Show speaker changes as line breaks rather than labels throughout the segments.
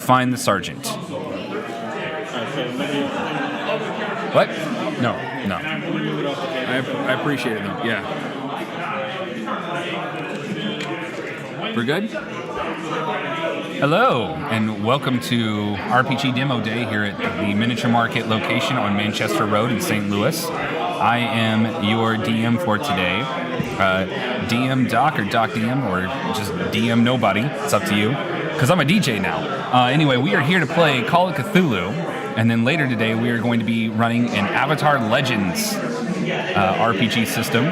find the sergeant. What? No.
I appreciate it, though. Yeah.
We're good? Hello, and welcome to RPG Demo Day here at the Miniature Market location on Manchester Road in St. Louis. I am your DM for today. DM Doc or Doc DM or just DM nobody. It's up to you, because I'm a DJ now. Anyway, we are here to play Call of Cthulhu, and then later today we are going to be running an Avatar Legends RPG system.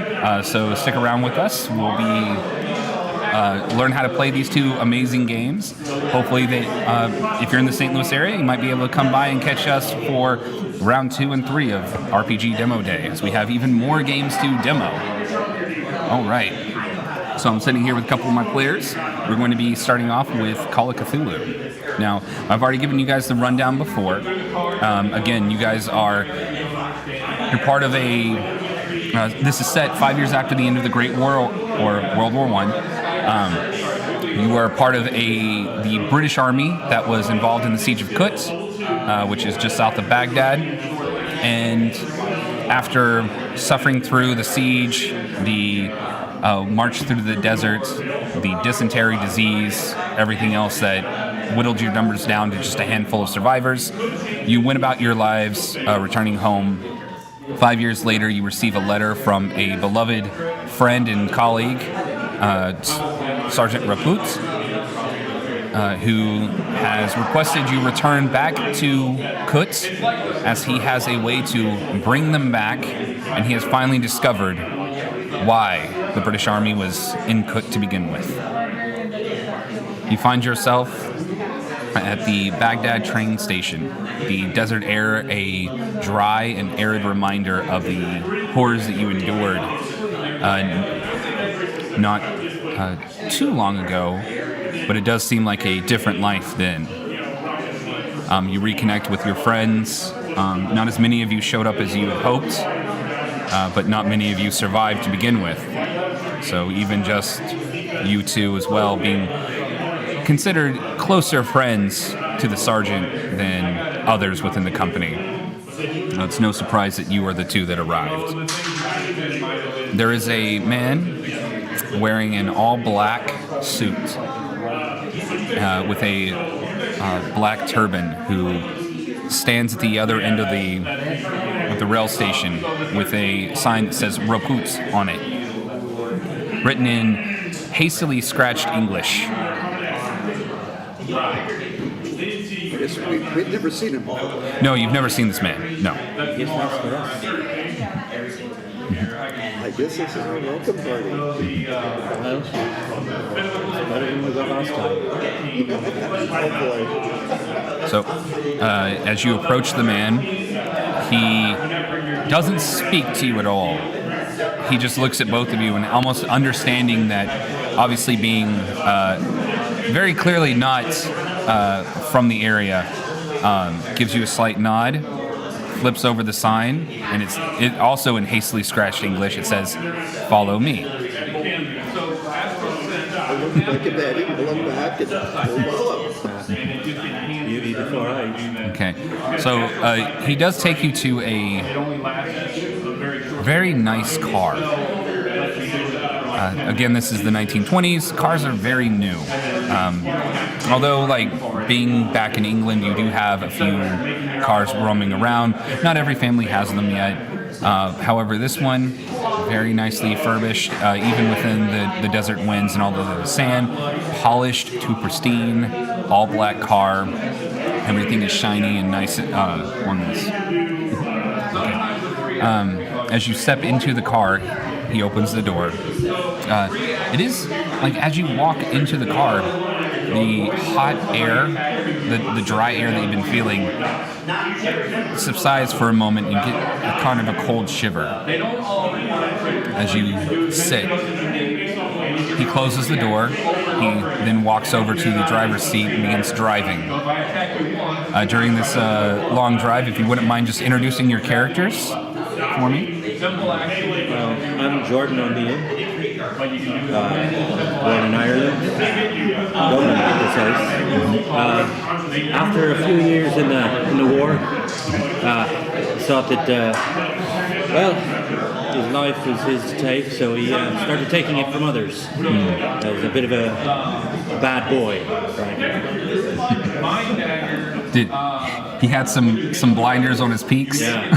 So stick around with us. We'll be learn how to play these two amazing games. Hopefully, if you're in the St. Louis area, you might be able to come by and catch us for round 2 and 3 of RPG Demo Day, as we have even more games to demo. All right. So I'm sitting here with a couple of my players. We're going to be starting off with Call of Cthulhu. Now, I've already given you guys the rundown before. Again, you guys you're part of a. This is set 5 years after the end of the Great War or World War I. You are part of the British Army that was involved in the Siege of Kut, which is just south of Baghdad. And after suffering through the siege, the march through the desert, the dysentery disease, everything else that whittled your numbers down to just a handful of survivors, you went about your lives returning home. 5 years later, you receive a letter from a beloved friend and colleague, Sergeant Raput, who has requested you return back to Kut, as he has a way to bring them back, and he has finally discovered why the British Army was in Kut to begin with. You find yourself at the Baghdad train station. The desert air, a dry and arid reminder of the horrors that you endured not too long ago, but it does seem like a different life then. You reconnect with your friends. Not as many of you showed up as you had hoped, but not many of you survived to begin with. So even just you two as well, being considered closer friends to the sergeant than others within the company. It's no surprise that you are the two that arrived. There is a man wearing an all-black suit with a black turban who stands at the other end of the rail station with a sign that says Raput on it, written in hastily scratched English.
We've never seen him before.
No, you've never seen this man. No.
I guess this is our welcome party.
Better than we got last time.
So, as you approach the man, he doesn't speak to you at all. He just looks at both of you and almost understanding that, obviously being very clearly not from the area, gives you a slight nod, flips over the sign, and it also in hastily scratched English. It says, "Follow me."
I look back at that, I look back and follow.
You need the 4H.
Okay, so he does take you to a very nice car. Again, this is the 1920s. Cars are very new. Although, being back in England, you do have a few cars roaming around. Not every family has them yet. However, this one, very nicely furbished, even within the desert winds and all the sand, polished to pristine, all black car. Everything is shiny and nice on this. Okay. As you step into the car, he opens the door. It is as you walk into the car, the hot air, the dry air that you've been feeling subsides for a moment. You get a kind of a cold shiver as you sit. He closes the door. He then walks over to the driver's seat and begins driving. During this long drive, if you wouldn't mind just introducing your characters for me.
I'm Jordan O'Neill. born in Ireland, Dublin, to be precise. After a few years in the war, thought that his life was his to take, so he started taking it from others. He was a bit of a bad boy.
He had some blinders on his peaks?
Yeah.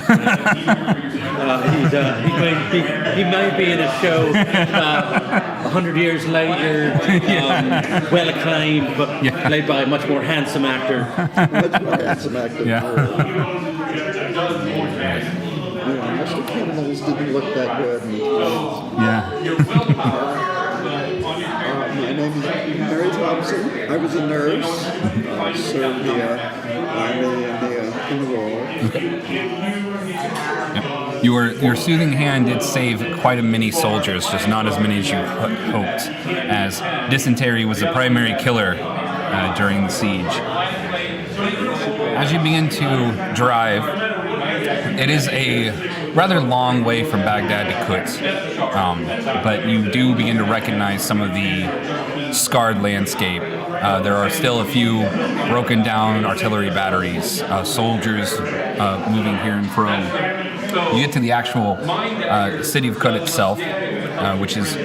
He might be in a show 100 years later, well acclaimed, but played by a much more handsome actor.
Much more handsome actor.
Yeah.
Mr. Criminals didn't look that good.
Yeah.
My name is Mary Thompson. I was a nurse. Served the army in the war.
Your soothing hand did save quite a many soldiers, just not as many as you hoped, as dysentery was the primary killer during the siege. As you begin to drive, it is a rather long way from Baghdad to Quds, but you do begin to recognize some of the scarred landscape. There are still a few broken down artillery batteries, soldiers moving here and fro. You get to the actual city of Quds itself, which is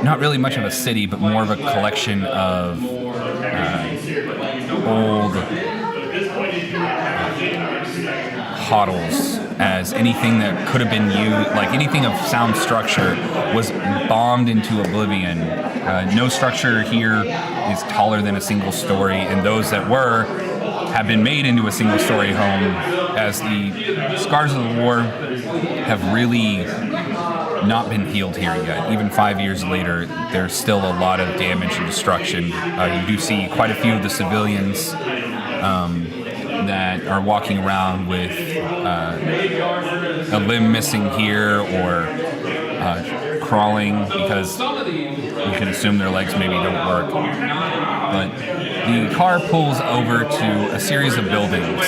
not really much of a city, but more of a collection of old hoddles, as anything that could have been used, like anything of sound structure, was bombed into oblivion. No structure here is taller than a single story, and those that were have been made into a single story home, as the scars of the war have really not been healed here yet. Even 5 years later, there's still a lot of damage and destruction. You do see quite a few of the civilians that are walking around with a limb missing here, or crawling because you can assume their legs maybe don't work. But the car pulls over to a series of buildings.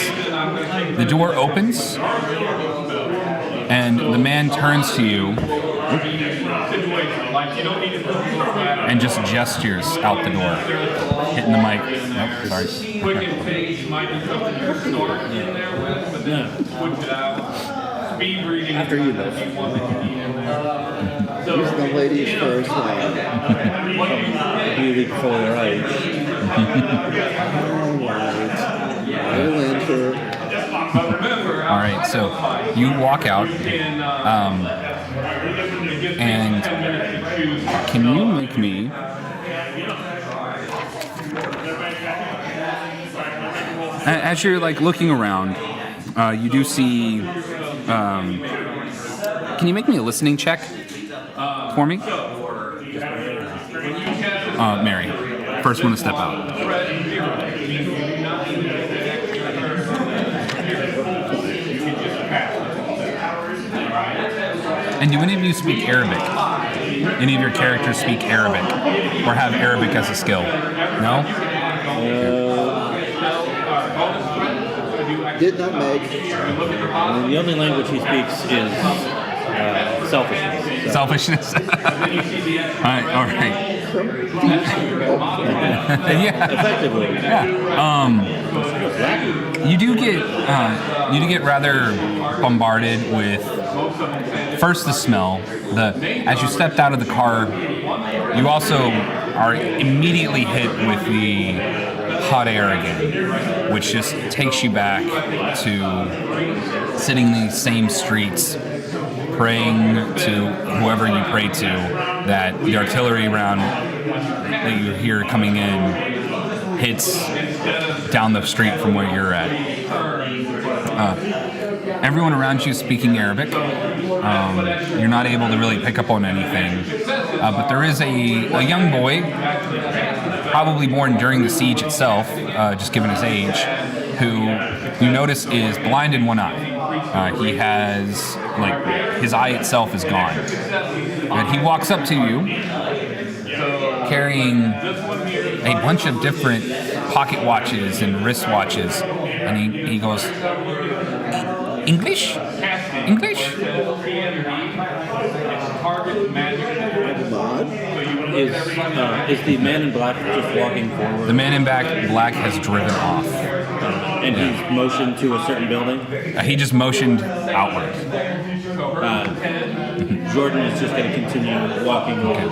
The door opens, and the man turns to you and just gestures out the door, hitting the mic. Nope, sorry.
After you, though. Use the ladies first.
Beauty before their age.
I will enter.
All right, so you walk out, and can you make me as you're like looking around, you do see. Can you make me a listening check for me? Mary, first one to step out. And do any of you speak Arabic? Any of your characters speak Arabic or have Arabic as a skill? No?
Did not make.
The only language he speaks is selfishness. So.
Selfishness? All right. Yeah.
Effectively.
Yeah. You do get rather bombarded with first the smell. As you stepped out of the car, you also are immediately hit with the hot air again, which just takes you back to sitting in these same streets, praying to whoever you pray to that the artillery round that you hear coming in hits down the street from where you're at. Everyone around you is speaking Arabic. You're not able to really pick up on anything. But there is a young boy, probably born during the siege itself, just given his age, who you notice is blind in one eye. He has, his eye itself is gone. And he walks up to you, carrying a bunch of different pocket watches and wrist watches, and he goes, English? English?
Is the man in black just walking forward?
The man in black has driven off.
And he's motioned to a certain building?
He just motioned outward.
Jordan is just going to continue walking over,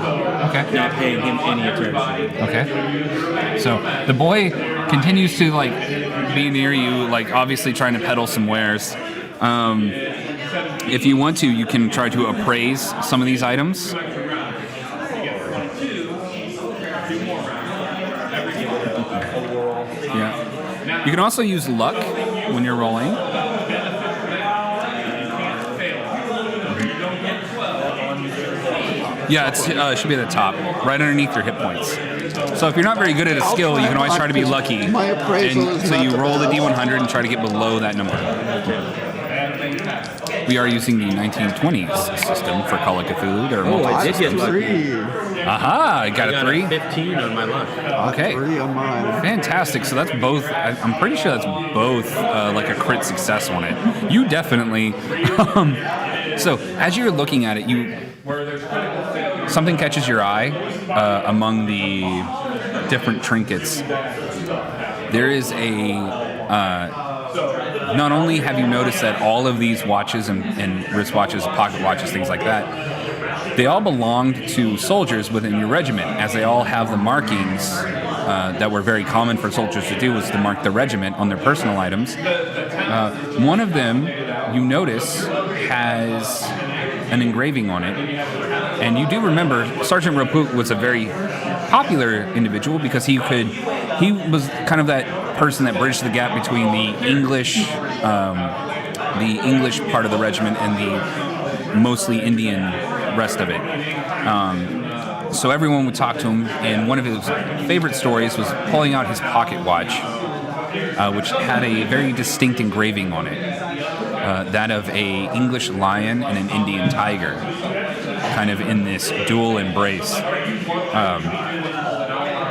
not paying him any attention.
Okay. So the boy continues to like be near you, like obviously trying to peddle some wares. If you want to, you can try to appraise some of these items. Yeah. You can also use luck when you're rolling. Yeah, it should be at the top, right underneath your hit points. So if you're not very good at a skill, you can always try to be lucky.
My appraisal is
so
not
you
the
roll the
best.
D100 and try to get below that number. We are using the 1920s system for Call of Cthulhu. There are multiple
I did get
systems.
lucky.
Aha! I got a 3.
15 on my luck.
Okay.
3 on mine.
Fantastic. So that's both. I'm pretty sure that's both like a crit success on it. You definitely. So as you're looking at it, something catches your eye among the different trinkets. There is a. Not only have you noticed that all of these watches and wristwatches, pocket watches, things like that, they all belonged to soldiers within your regiment, as they all have the markings that were very common for soldiers to do, was to mark the regiment on their personal items. One of them, you notice, has an engraving on it. And you do remember Sergeant Raput was a very popular individual because he was kind of that person that bridged the gap between the English part of the regiment and the mostly Indian rest of it. So everyone would talk to him, and one of his favorite stories was pulling out his pocket watch, which had a very distinct engraving on it, that of a English lion and an Indian tiger, kind of in this dual embrace.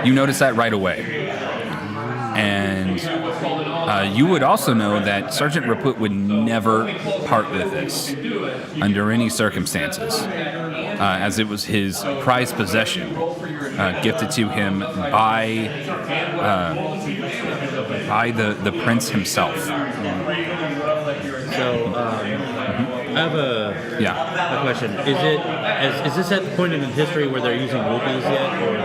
You notice that right away. And you would also know that Sergeant Raput would never part with this under any circumstances, as it was his prized possession, gifted to him by the prince himself.
So, I have a question. Is this at the point in history where they're using rupees yet, or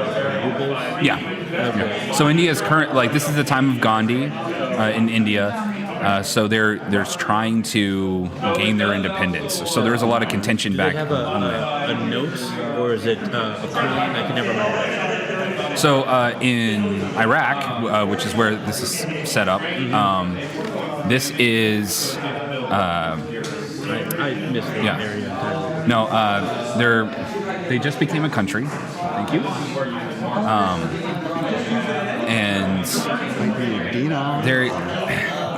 rubles?
Yeah.
Okay.
Yeah. So India's current, like, this is the time of Gandhi in India. So they're trying to gain their independence. So there was a lot of contention
Do
back.
they have a note, or is it a coin? I can never remember.
So in Iraq, which is where this is set up, this is.
I missed the area entirely.
No, they just became a country. Thank you. And it's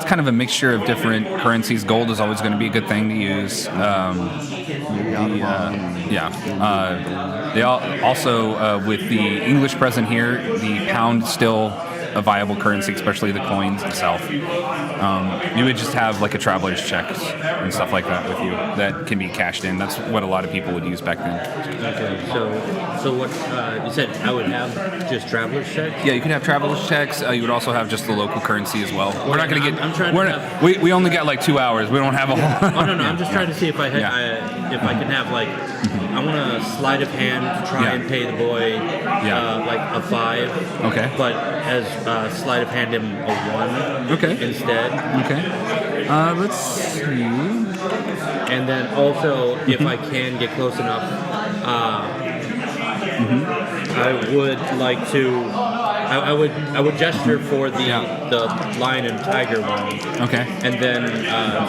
kind of a mixture of different currencies. Gold is always going to be a good thing to use. They also, with the English present here, the pound still a viable currency, especially the coins itself. You would just have like a traveler's check and stuff like that with you that can be cashed in. That's what a lot of people would use back then.
Okay, so what you said? I would have just traveler's checks.
Yeah, you can have traveler's checks. You would also have just the local currency as well. We're not going to get.
I'm trying to have,
we only got like 2 hours. We don't have a whole.
Oh no, I'm just trying to see if I had, if I can have like. I want a sleight of hand to try and pay the boy like a 5.
Okay.
But as sleight of hand him a 1 instead.
Okay. Let's see.
And then also, if I can get close enough, I would like to. I would gesture for the lion and tiger one.
Okay.
And then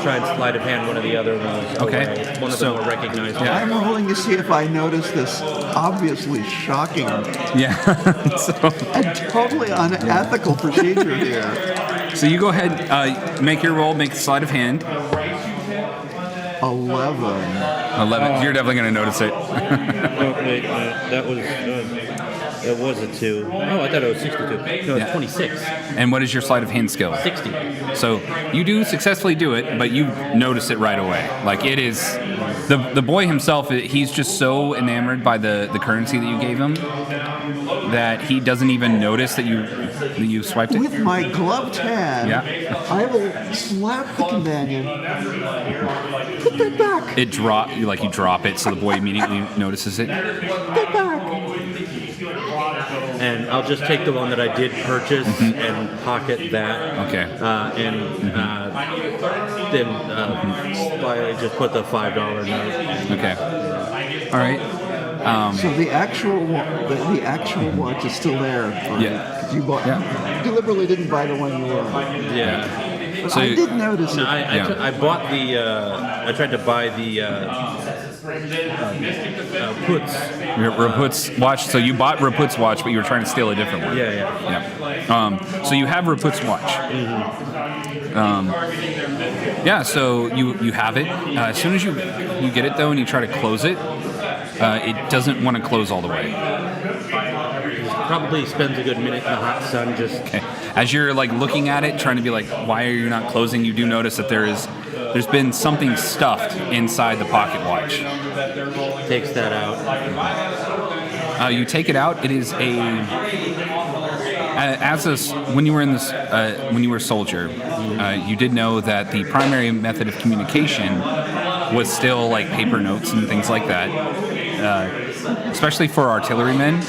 try and sleight of hand one of the other ones.
Okay.
Away. One of them will recognize.
I'm rolling to see if I notice this obviously shocking
Yeah.
and totally unethical procedure here.
So you go ahead, make your roll, make the sleight of hand.
11.
11. You're definitely going to notice it.
Oh, wait, that was a 2. Oh, I thought it was 62. No, it's 26.
And what is your sleight of hand skill?
60.
So you do successfully do it, but you notice it right away. Like it is, The boy himself, he's just so enamored by the currency that you gave him that he doesn't even notice that you swiped it.
With my gloved hand,
Yeah.
I will slap the companion. Put that back.
You drop it, so the boy immediately notices it.
Put that back.
And I'll just take the one that I did purchase and pocket that.
Okay.
Then slightly just put the $5 note.
Okay. All right.
So the actual watch is still there. Right?
Yeah.
'Cause you bought.
Yeah.
Deliberately didn't buy the one you wanted.
Yeah.
But
So
I did notice
No,
it.
I bought the. I tried to buy the puts.
Raput's watch. So you bought Raput's watch, but you were trying to steal a different one.
Yeah.
Yeah. So you have Raput's watch. Yeah. So you have it. As soon as you get it though, and you try to close it, it doesn't want to close all the way.
Probably spends a good minute in the hot sun just.
Okay. As you're like looking at it, trying to be like, why are you not closing? You do notice that there's been something stuffed inside the pocket watch.
Takes that out.
You take it out. It is when you were in this when you were a soldier, you did know that the primary method of communication was still like paper notes and things like that. Especially for artillerymen,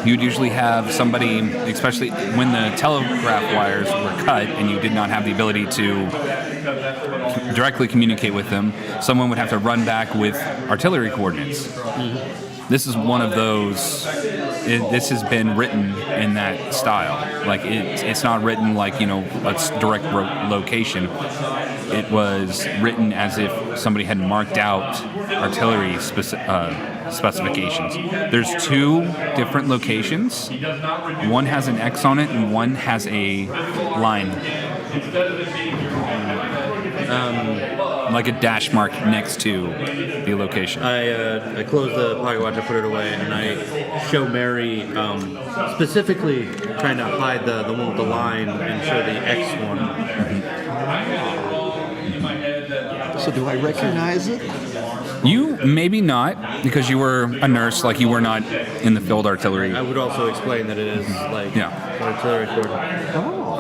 you'd usually have somebody, especially when the telegraph wires were cut and you did not have the ability to directly communicate with them, someone would have to run back with artillery coordinates. This is one of those. This has been written in that style. Like it's not written like a direct location. It was written as if somebody had marked out artillery specifications. There's two different locations. One has an X on it, and one has a line. Like a dash mark next to the location.
I close the pocket watch, I put it away, and I show Mary specifically trying to hide the one with the line and show the X one.
So do I recognize it?
You maybe not, because you were a nurse, like you were not in the field artillery.
I would also explain that it is like artillery coordinate.
Oh.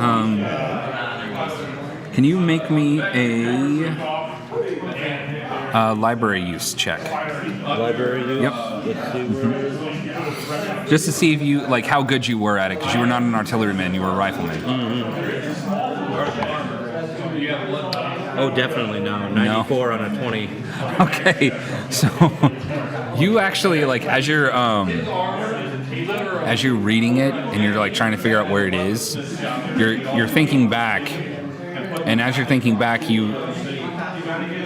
Can you make me a library use check?
Library use?
Yep.
Let's see where.
Just to see if you like how good you were at it, because you were not an artilleryman, you were a rifleman.
Oh, definitely no. 94 on a 20.
Okay, so you actually like as you're reading it and you're like trying to figure out where it is, you're thinking back, and as you're thinking back, you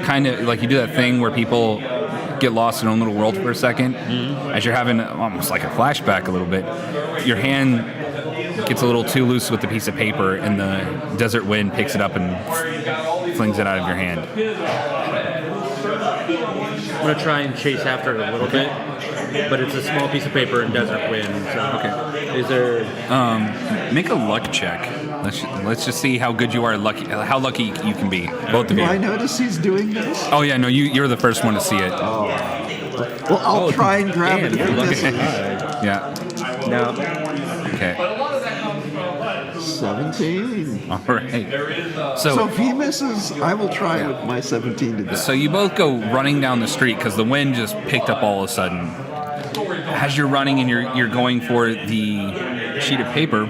kind of like you do that thing where people get lost in their own little world for a second. As you're having almost like a flashback a little bit, your hand gets a little too loose with the piece of paper, and the desert wind picks it up and flings it out of your hand.
I'm going to try and chase after it a little bit, but it's a small piece of paper and desert wind. So.
Okay.
Is there...
Make a luck check. Let's just see how good you are how lucky you can be, both of
Do
you.
I notice he's doing this?
Oh yeah, no, you're the first one to see it.
Oh. Well, I'll try and grab it
you're
from
lucky.
this.
Yeah.
No.
Okay.
17.
All right.
So if he misses, I will try with my 17 to this.
So you both go running down the street because the wind just picked up all of a sudden. As you're running and you're going for the sheet of paper,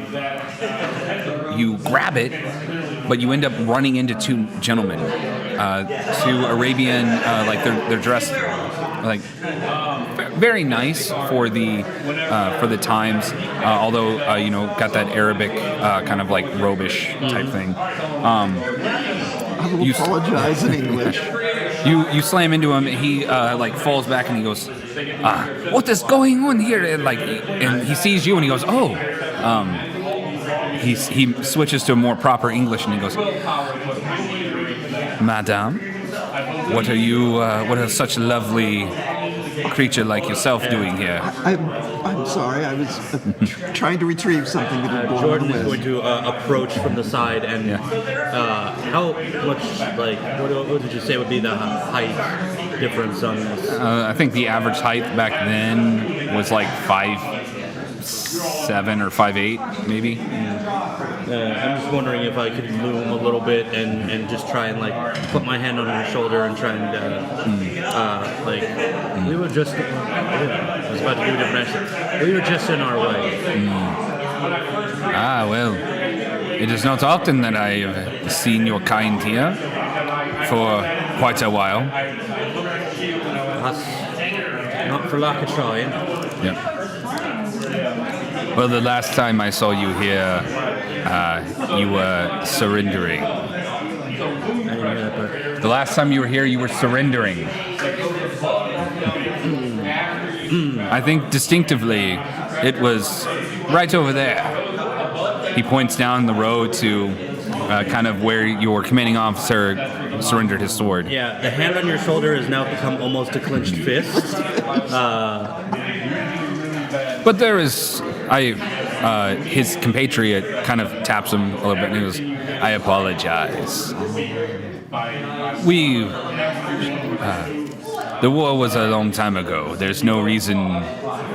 you grab it, but you end up running into two gentlemen, two Arabian, like they're dressed like very nice for the times, although got that Arabic kind of like robish type thing.
I will apologize in English.
You slam into him. He like falls back and he goes, "What is going on here?" And he sees you and he goes, "Oh." He switches to a more proper English and he goes, "Madame, what are such lovely creature like yourself doing here?
I'm sorry. I was trying to retrieve something that had blown
Jordan is
away.
going to approach from the side, and how much, like, what would you say would be the height difference on this?
I think the average height back then was like 5'7" or 5'8", maybe.
I'm just wondering if I could loom a little bit and just try and like put my hand on your shoulder and try and we were just. I was about to do a different accent. We were just in our way.
Ah, well, it is not often that I have seen your kind here for quite a while.
That's not for lack of trying.
Yep. Well, the last time I saw you here, you were surrendering. The last time you were here, you were surrendering. I think distinctively, it was right over there. He points down the road to kind of where your commanding officer surrendered his sword.
Yeah, the hand on your shoulder has now become almost a clenched fist.
But there is, his compatriot kind of taps him a little bit and he goes, I apologize. The war was a long time ago. There's no reason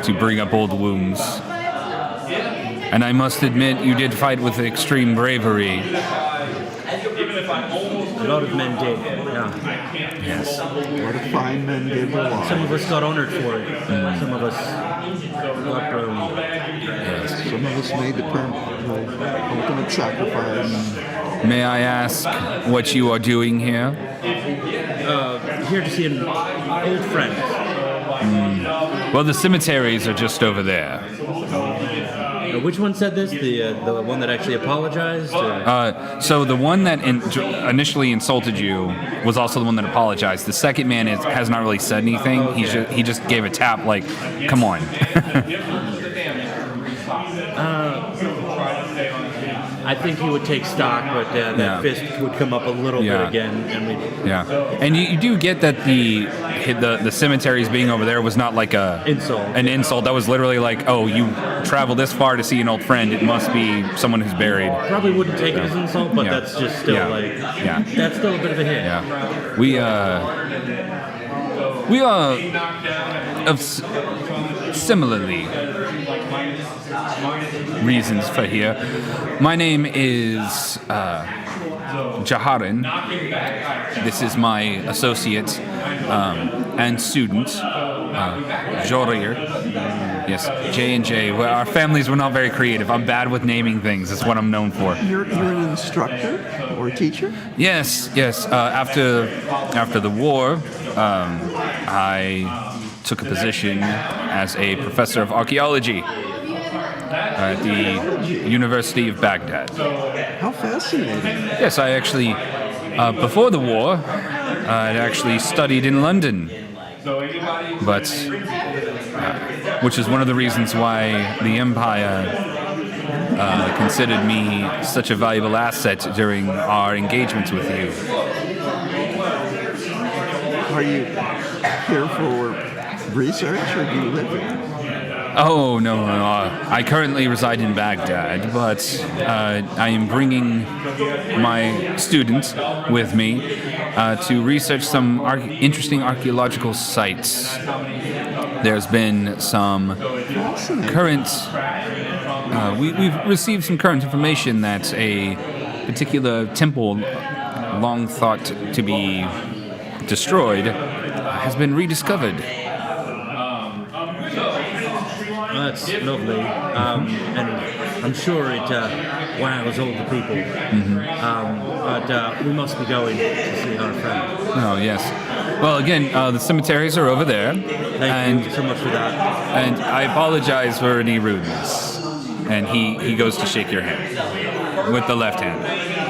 to bring up old wounds. And I must admit, you did fight with extreme bravery.
A lot of men did, yeah.
Yes.
What a fine men did belong.
Some of us got honored for it. Some of us got thrown.
Some of us made the ultimate sacrifice.
May I ask what you are doing here?
Here to see an old friend.
Well, the cemeteries are just over there.
Which one said this? The one that actually apologized?
So the one that initially insulted you was also the one that apologized. The second man has not really said anything.
Okay.
He just gave a tap like, come on.
I think he would take stock, but that fist would come up a little bit again, and we.
Yeah, and you do get that the cemeteries being over there was not like an insult. That was literally like, oh, you travel this far to see an old friend. It must be someone who's buried.
Probably wouldn't take it as an insult, but that's just still that's still a bit of a hit.
Yeah, we are of similarly reasons for here. My name is Jaharin. This is my associate and student, Jorir. Yes, J&J. Well, our families were not very creative. I'm bad with naming things. That's what I'm known for.
You're an instructor or a teacher?
Yes. After the war, I took a position as a professor of archaeology at the University of Baghdad.
How fascinating.
Yes, I actually, before the war, I'd actually studied in London. But, which is one of the reasons why the Empire considered me such a valuable asset during our engagements with you.
Are you here for research or do you live here?
Oh, no. I currently reside in Baghdad, but I am bringing my students with me to research some interesting archaeological sites. There's been some current... we've received some current information that a particular temple long thought to be destroyed has been rediscovered.
That's lovely, and I'm sure it wows all the people. But we must be going to see our friend.
Oh, yes. Well, again, the cemeteries are over there.
Thank you so much for that.
And I apologize for any rudeness. And he goes to shake your hand with the left hand.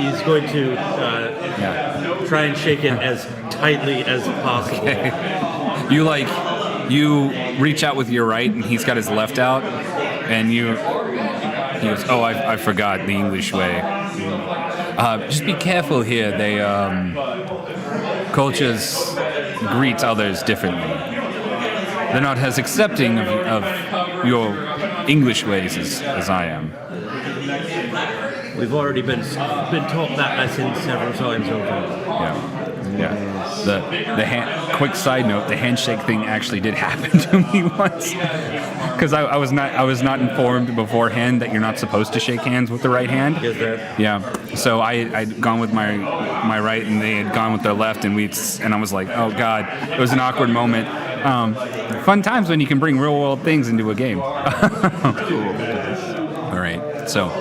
He's going to try and shake it as tightly as possible.
Okay. You reach out with your right, and he's got his left out, and he goes, oh, I forgot the English way. Just be careful here. They, cultures greet others differently. they're not as accepting of your English ways as I am.
We've already been taught that lesson several times over.
Yeah. Quick side note: the handshake thing actually did happen to me once, because I was not informed beforehand that you're not supposed to shake hands with the right hand.
Is that?
Yeah. So I'd gone with my right, and they had gone with their left, and I was like, oh god, it was an awkward moment. Fun times when you can bring real world things into a game. All right. So.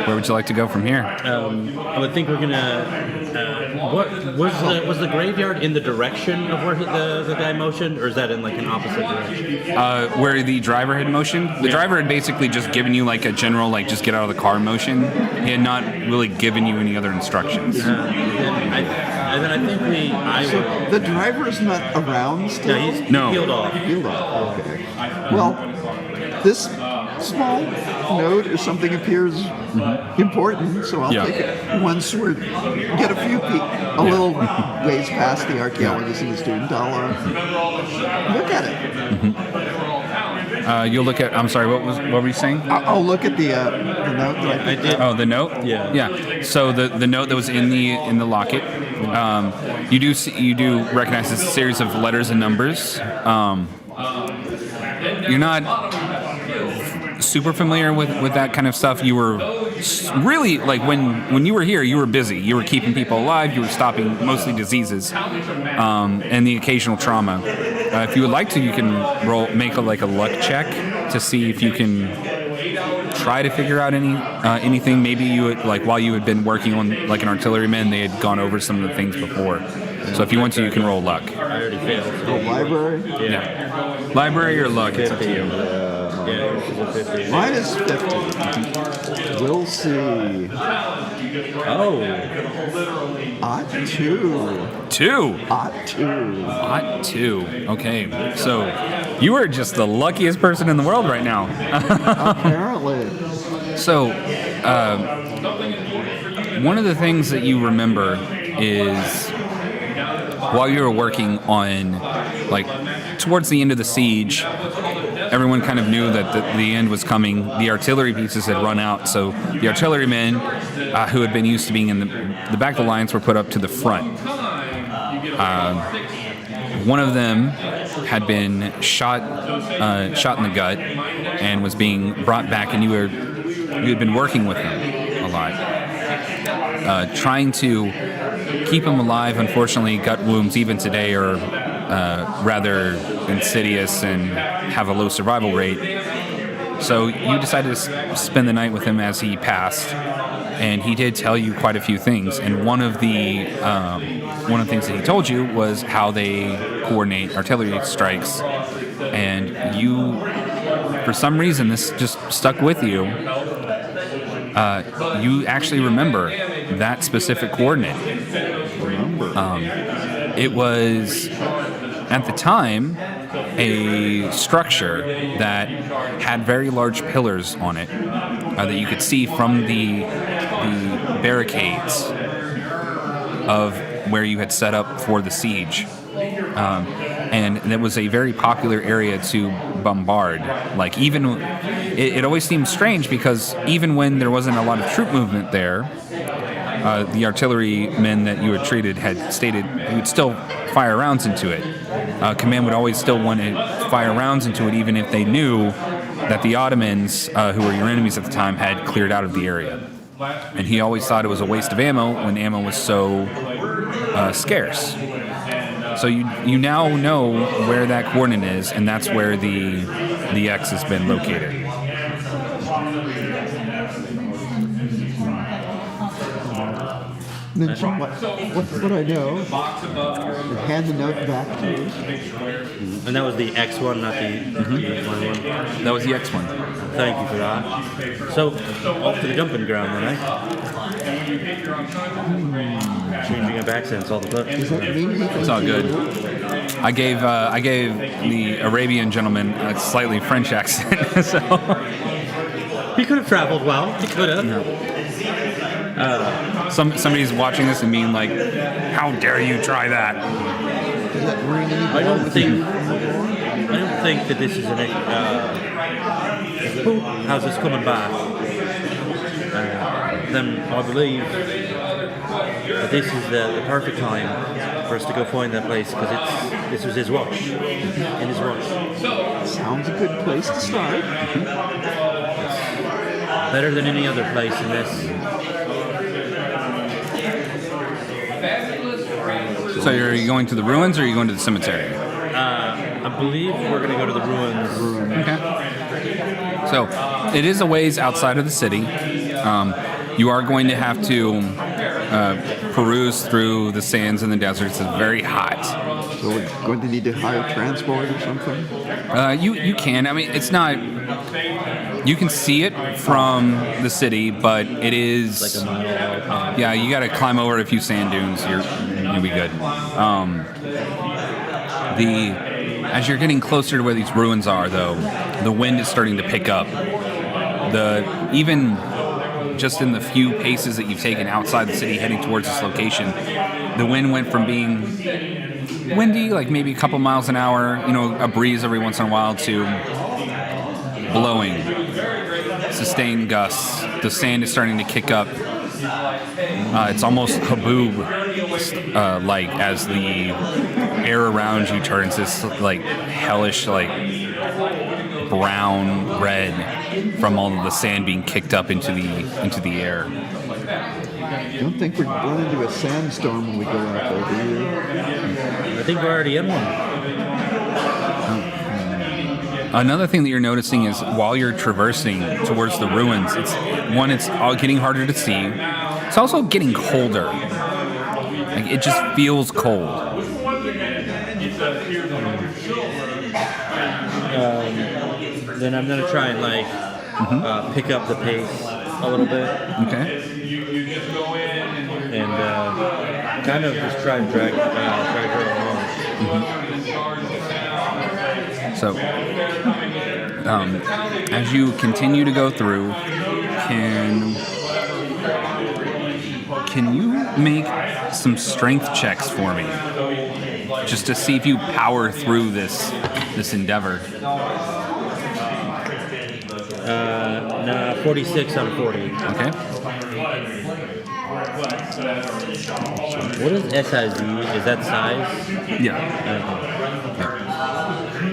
Where would you like to go from here?
I would think we're gonna. What was the graveyard in the direction of where the guy motioned, or is that in like an opposite direction?
Where the driver had motioned. The driver had basically just given you like a general like just get out of the car motion. He had not really given you any other instructions.
And then I think
the driver is not around still?
No, he's
No.
peeled off.
Peeled off, okay. Well, this small note or something appears important, so I'll take it. Once we get a little ways past the archaeologist and the student, I'll look at it.
You'll look at. I'm sorry. What were you saying?
I'll look at the note that I picked up.
Oh, the note. Yeah. So the note that was in the locket. You do recognize it's a series of letters and numbers. You're not super familiar with that kind of stuff. You were really like when you were here, you were busy. You were keeping people alive. You were stopping mostly diseases and the occasional trauma. If you would like to, you can make a luck check to see if you can try to figure out anything. Maybe you would, like while you had been working on like an artilleryman, they had gone over some of the things before. So if you want to, you can roll luck.
I already failed.
The library?
Yeah. Library or luck? It's up to you.
Yeah, this is a 50.
Mine is 50. We'll see.
Oh.
Odd 2.
2.
Odd 2.
Odd 2. Okay. So you are just the luckiest person in the world right now.
Apparently.
So one of the things that you remember is while you were working on, like, towards the end of the siege, everyone kind of knew that the end was coming. The artillery pieces had run out, so the artillerymen who had been used to being in the back of the lines were put up to the front. One of them had been shot in the gut and was being brought back, and you had been working with him a lot, trying to keep him alive. Unfortunately, gut wounds even today are rather insidious and have a low survival rate. So you decided to spend the night with him as he passed, and he did tell you quite a few things. And one of the things that he told you was how they coordinate artillery strikes. And you, for some reason, this just stuck with you. You actually remember that specific coordinate. It was, at the time, a structure that had very large pillars on it that you could see from the barricades of where you had set up for the siege. And it was a very popular area to bombard. Like, even it always seemed strange because even when there wasn't a lot of troop movement there, the artillerymen that you had treated had stated you would still fire rounds into it. Command would always still want to fire rounds into it, even if they knew that the Ottomans, who were your enemies at the time, had cleared out of the area. And he always thought it was a waste of ammo when ammo was so scarce. So you now know where that coordinate is, and that's where the X has been located.
Mention what I know. Hand the note back to you.
And that was the X one, not the one.
That was the X one.
Thank you for that. So, off to the dumping ground then, Changing of accents all the time.
Does that mean
It's all good. I gave the Arabian gentleman a slightly French accent, so
He could have traveled well. He could have.
somebody's watching this and being like, "How dare you try that?"
Does that ring any
I
bells?
don't think that this is an how's this coming back? Then I believe that this is the perfect time for us to go find that place because this was his watch, in his watch.
Sounds a good place to start.
Better than any other place in this.
So are you going to the ruins or are you going to the cemetery?
I believe we're going to go to the ruins.
Okay. So it is a ways outside of the city. You are going to have to peruse through the sands and the deserts. It's very hot.
So we're going to need to hire transport or something?
You can. I mean, it's not. You can see it from the city, but it is
Like a mile.
Yeah, you got to climb over a few sand dunes. You'll be good. As you're getting closer to where these ruins are, though, the wind is starting to pick up. Even just in the few paces that you've taken outside the city heading towards this location, the wind went from being windy, like maybe a couple miles an hour, a breeze every once in a while, to blowing, sustained gusts. The sand is starting to kick up. It's almost haboob-like as the air around you turns this like hellish, like brown red from all of the sand being kicked up into the air.
I don't think we're going into a sandstorm when we go out there, do you?
I think we're already in one.
Another thing that you're noticing is while you're traversing towards the ruins, it's all getting harder to see. It's also getting colder. Like it just feels cold.
Then I'm gonna try and pick up the pace a little bit
Okay.
and kind of just try and drag her along.
So, as you continue to go through, can you make some strength checks for me, just to see if you power through this endeavor?
46 out of 40.
Okay.
What is SIZ? Is that size?
Yeah.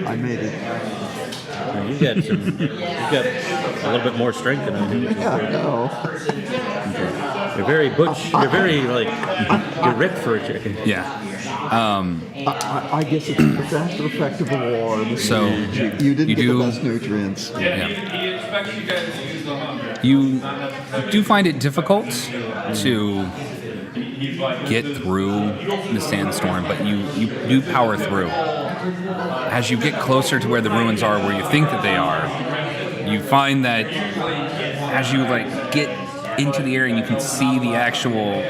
I made it.
You got a little bit more strength than I do.
Yeah, no.
You're very butch. You're very you're ripped for a chicken.
Yeah.
I guess it's the faster effect of a war.
So,
you didn't get the best nutrients.
Yeah. You do find it difficult to get through the sandstorm, but you do power through. As you get closer to where the ruins are, where you think that they are, you find that as you get into the area and you can see the actual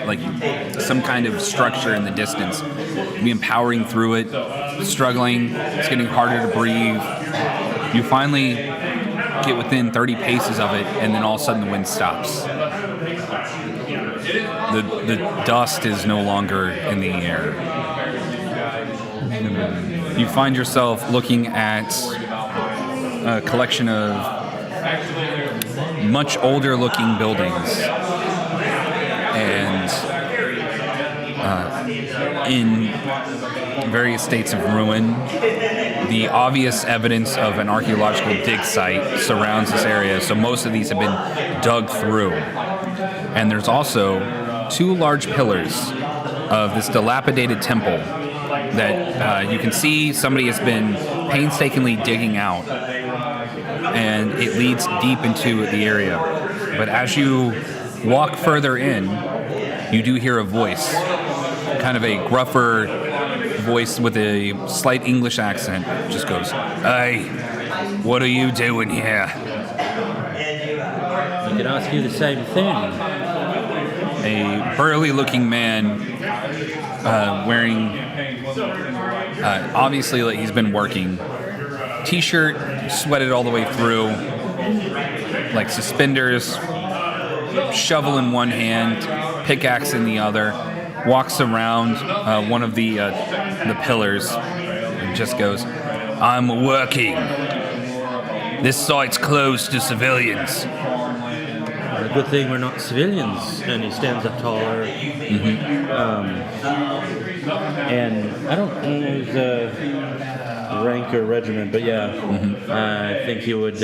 some kind of structure in the distance, you be powering through it, struggling, it's getting harder to breathe. You finally get within 30 paces of it, and then all of a sudden the wind stops. The dust is no longer in the air. You find yourself looking at a collection of much older looking buildings, and in various states of ruin. The obvious evidence of an archaeological dig site surrounds this area, so most of these have been dug through. And there's also 2 large pillars of this dilapidated temple that you can see somebody has been painstakingly digging out, and it leads deep into the area. But as you walk further in, you do hear a voice, kind of a gruffer voice with a slight English accent, just goes, "Hey, what are you doing here?"
I can ask you the same thing.
A burly-looking man, wearing, obviously like he's been working, t-shirt, sweated all the way through, like suspenders, shovel in one hand, pickaxe in the other, walks around one of the pillars and just goes, "I'm working. This site's closed to civilians."
A good thing we're not civilians. And he stands up taller. And I don't know his rank or regiment, but yeah, I think he would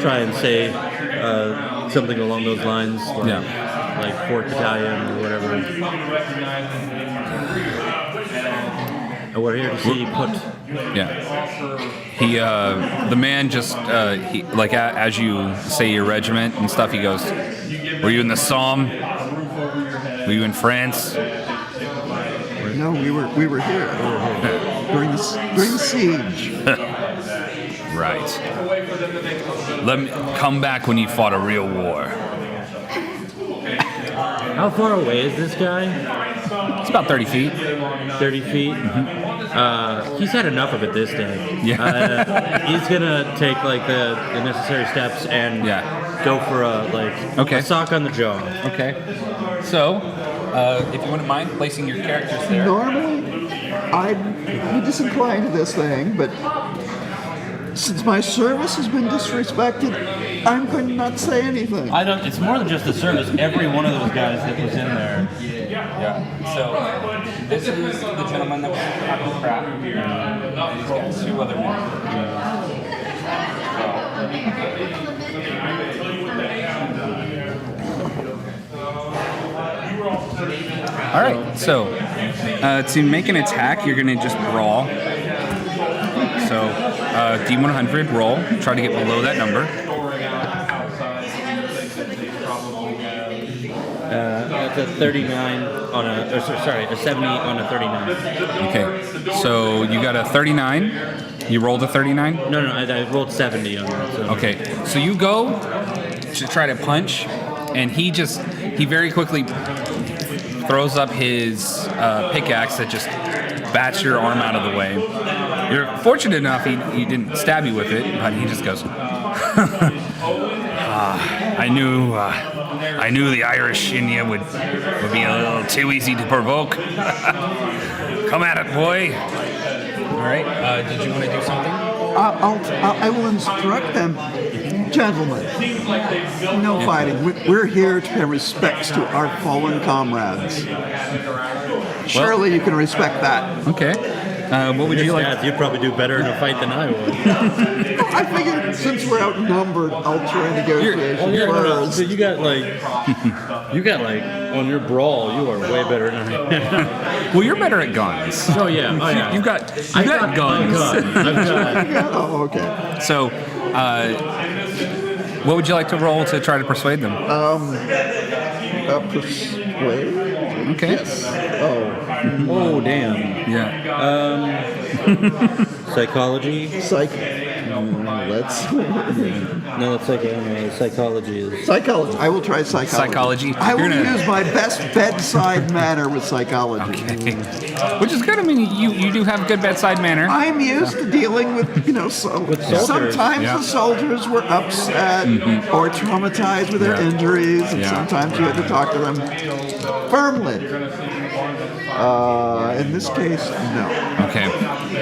try and say something along those lines, like 4th Battalion or whatever. And we're here to see you put.
Yeah. He, the man just, as you say your regiment and stuff, he goes, "Were you in the Somme? Were you in France?"
No, we were here during the siege.
Right. Let me come back when you fought a real war.
How far away is this guy?
It's about 30 feet.
30 feet? He's had enough of it this day.
Yeah.
He's gonna take like the necessary steps and go for a sock on the jaw.
Okay. So, if you wouldn't mind placing your characters there.
Normally, I'd be disinclined to this thing, but since my service has been disrespected, I'm going to not say anything.
It's more than just the service. Every one of those guys that was in there.
Yeah. So, this is the gentleman that was having crap. And he's got 2 other men. All right. So, to make an attack, you're going to just brawl. So, D100 roll. Try to get below that number.
That's a 39 on a 70 on a 39.
Okay. So, you got a 39. You rolled a 39?
No, I rolled 70 on that. So.
Okay. So, you go to try to punch, and he very quickly throws up his pickaxe that just bats your arm out of the way. You're fortunate enough he didn't stab you with it, but he just goes, I knew the Irish in you would be a little too easy to provoke. Come at it, boy. All right. Did you want to do something?
I will instruct them, gentlemen. No fighting. We're here to pay respects to our fallen comrades. Surely you can respect that.
Okay. What would you like?
You'd probably do better in a fight than I would.
I figured since we're outnumbered, I'll try negotiation first.
So you got on your brawl, you are way better than I am.
Well, you're better at guns.
Oh yeah.
You've got guns.
Oh, okay.
So, what would you like to roll to try to persuade them?
Persuade?
Okay.
Yes.
Oh damn.
Yeah.
Psychology.
Let's.
No, it's like psychology is.
Psychology. I will try psychology. I will use my best bedside manner with psychology.
Okay. Which is good. I mean, you do have good bedside manner.
I'm used to dealing with,
soldiers.
Sometimes the soldiers were upset or traumatized with their injuries, and sometimes you had to talk to them firmly. In this case, no.
Okay.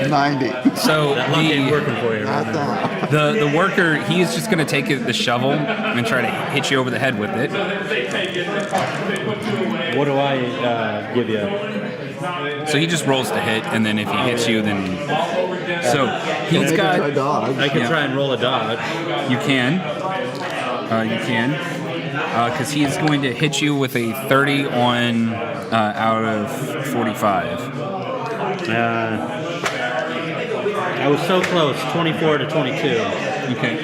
90.
So
ain't working for you.
Not that.
the worker, he is just going to take the shovel and try to hit you over the head with it.
What do I give you?
So he just rolls to hit, and then if he hits you, then so he's got.
I can try and roll a dodge.
You can. Because he's going to hit you with a 30 on out of 45.
I was so close, 24 to 22.
Okay.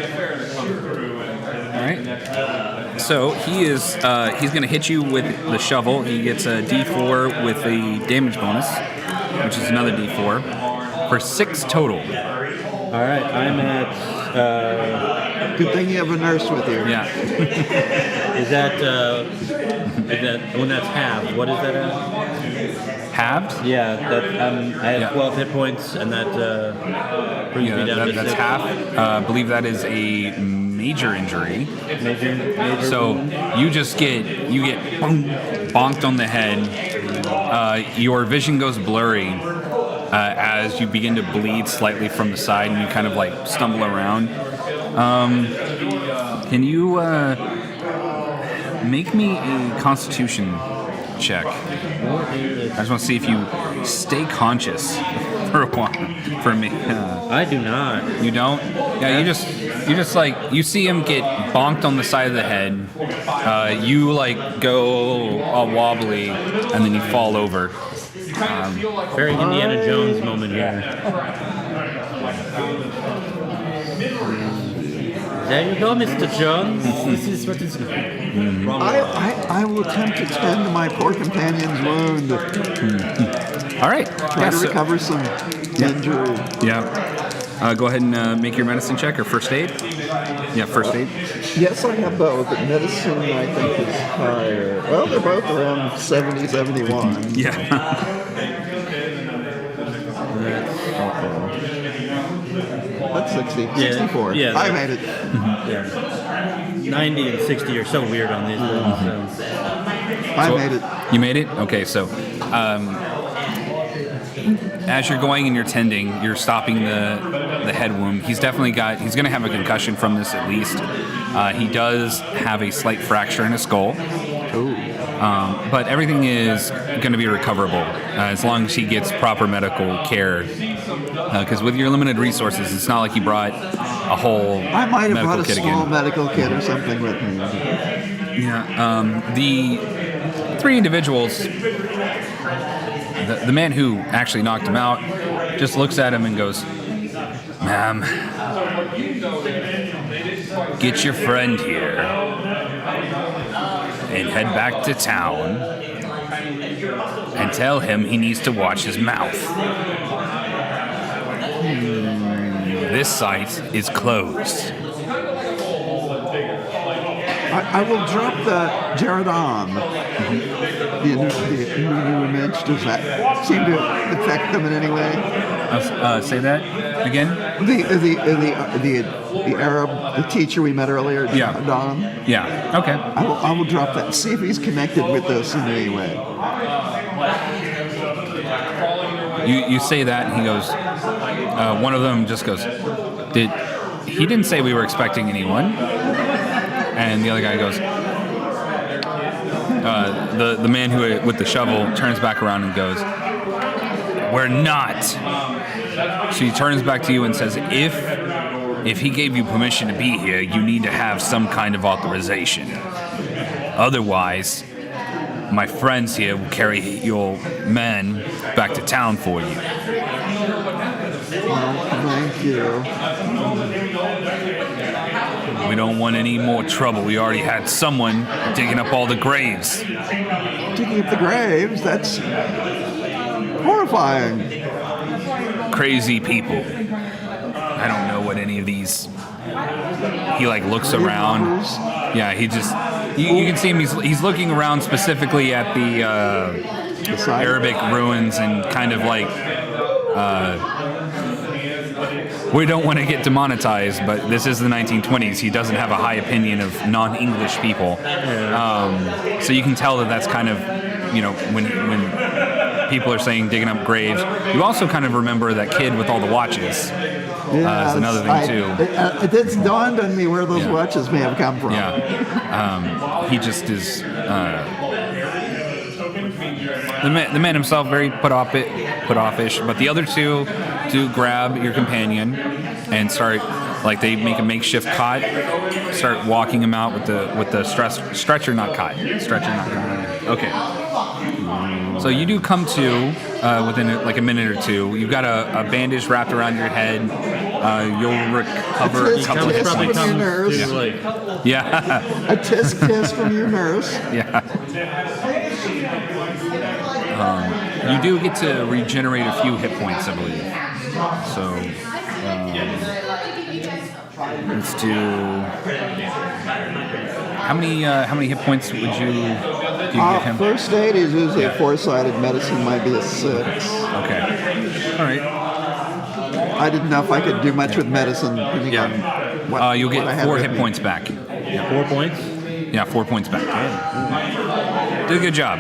All right. So he's going to hit you with the shovel. He gets a D4 with a damage bonus, which is another D4, for 6 total.
All right, I'm at.
Good thing you have a nurse with you.
Yeah.
Is that when that's halved? What is that at?
Halved?
Yeah, I have 12 hit points, and that brings me down to 6.
That's half. I believe that is a major injury.
Major
So
wound.
you get bonked on the head. Your vision goes blurry as you begin to bleed slightly from the side, and you kind of like stumble around. Can you make me a Constitution check? I just want to see if you stay conscious for a while. For me,
I do not.
you don't. Yeah, you just like you see him get bonked on the side of the head. You like go all wobbly, and then you fall over.
Very Indiana Jones moment here. There you go, Mr. Jones. This is what is wrong.
I will attempt to tend to my poor companion's wound.
All right.
Try to recover some injury.
Yeah. Go ahead and make your medicine check or first aid. Yeah, first aid.
Yes, I have both, but medicine I think is higher. Well, they're both around 70, 71.
Yeah.
That's 60.
Yeah,
64.
yeah.
I made it.
Yeah. 90 and 60 are so weird on these ones. So.
I made it.
You made it? Okay, so as you're going and you're tending, you're stopping the head wound. He's going to have a concussion from this at least. He does have a slight fracture in his skull. But everything is going to be recoverable as long as he gets proper medical care. Because with your limited resources, it's not like you brought a whole
I might have
medical
brought a
kit
small
again.
medical kit or something with me.
Yeah. The three individuals, the man who actually knocked him out, just looks at him and goes, "Ma'am, get your friend here and head back to town and tell him he needs to watch his mouth. This site is closed."
I will drop the Jaredon. The new image. Does that seem to affect them in any way?
Say that again?
The Arab, the teacher we met earlier,
Yeah.
Don.
Yeah. Okay.
I will drop that and see if he's connected with this in any way.
You say that, and he goes. One of them just goes, He didn't say we were expecting anyone. And the other guy goes. The man who with the shovel turns back around and goes, "We're not." So he turns back to you and says, If he gave you permission to be here, you need to have some kind of authorization. Otherwise, my friends here will carry your men back to town for you."
Well, thank you.
We don't want any more trouble. We already had someone digging up all the graves.
Digging up the graves, that's horrifying.
Crazy people. I don't know what any of these... He like looks around.
Robbers.
Yeah, he just... You can see him, he's looking around specifically at the
side.
Arabic ruins and kind of like... we don't want to get demonetized, but this is the 1920s. He doesn't have a high opinion of non-English people. So you can tell that that's kind of, when people are saying digging up graves. You also kind of remember that kid with all the watches.
Yeah,
is another thing too.
It's dawned on me where those watches may have come from.
Yeah. He just is... The man himself very put offish, but the other two do grab your companion and start, like, they make a makeshift cot, start walking him out with the stretcher, not cot. Okay. So you do come to within like a minute or two. You've got a bandage wrapped around your head. You'll recover a couple of hit
From
points.
your nurse.
Yeah.
A tisk from your nurse.
Yeah. You do get to regenerate a few hit points, I believe. So let's do. How many hit points would you give him?
First aid is usually a 4-sided. Medicine might be a 6.
Okay. All right.
I didn't know if I could do much with medicine.
Yeah. You'll
what I
get
had
4
with
hit
me.
points back.
4 points.
Yeah, 4 points back. Did a good job.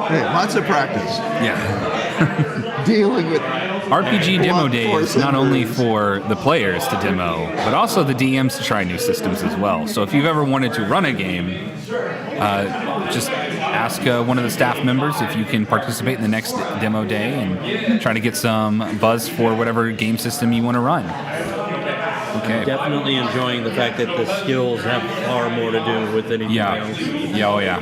Hey, lots of practice
Yeah.
dealing with
RPG Demo
blunt
Day
force
is not only
injuries.
for the players to demo, but also the DMs to try new systems as well. So if you've ever wanted to run a game, just ask one of the staff members if you can participate in the next demo day and try to get some buzz for whatever game system you want to run. Okay.
Definitely enjoying the fact that the skills have far more to do with anything else.
Yeah, oh yeah.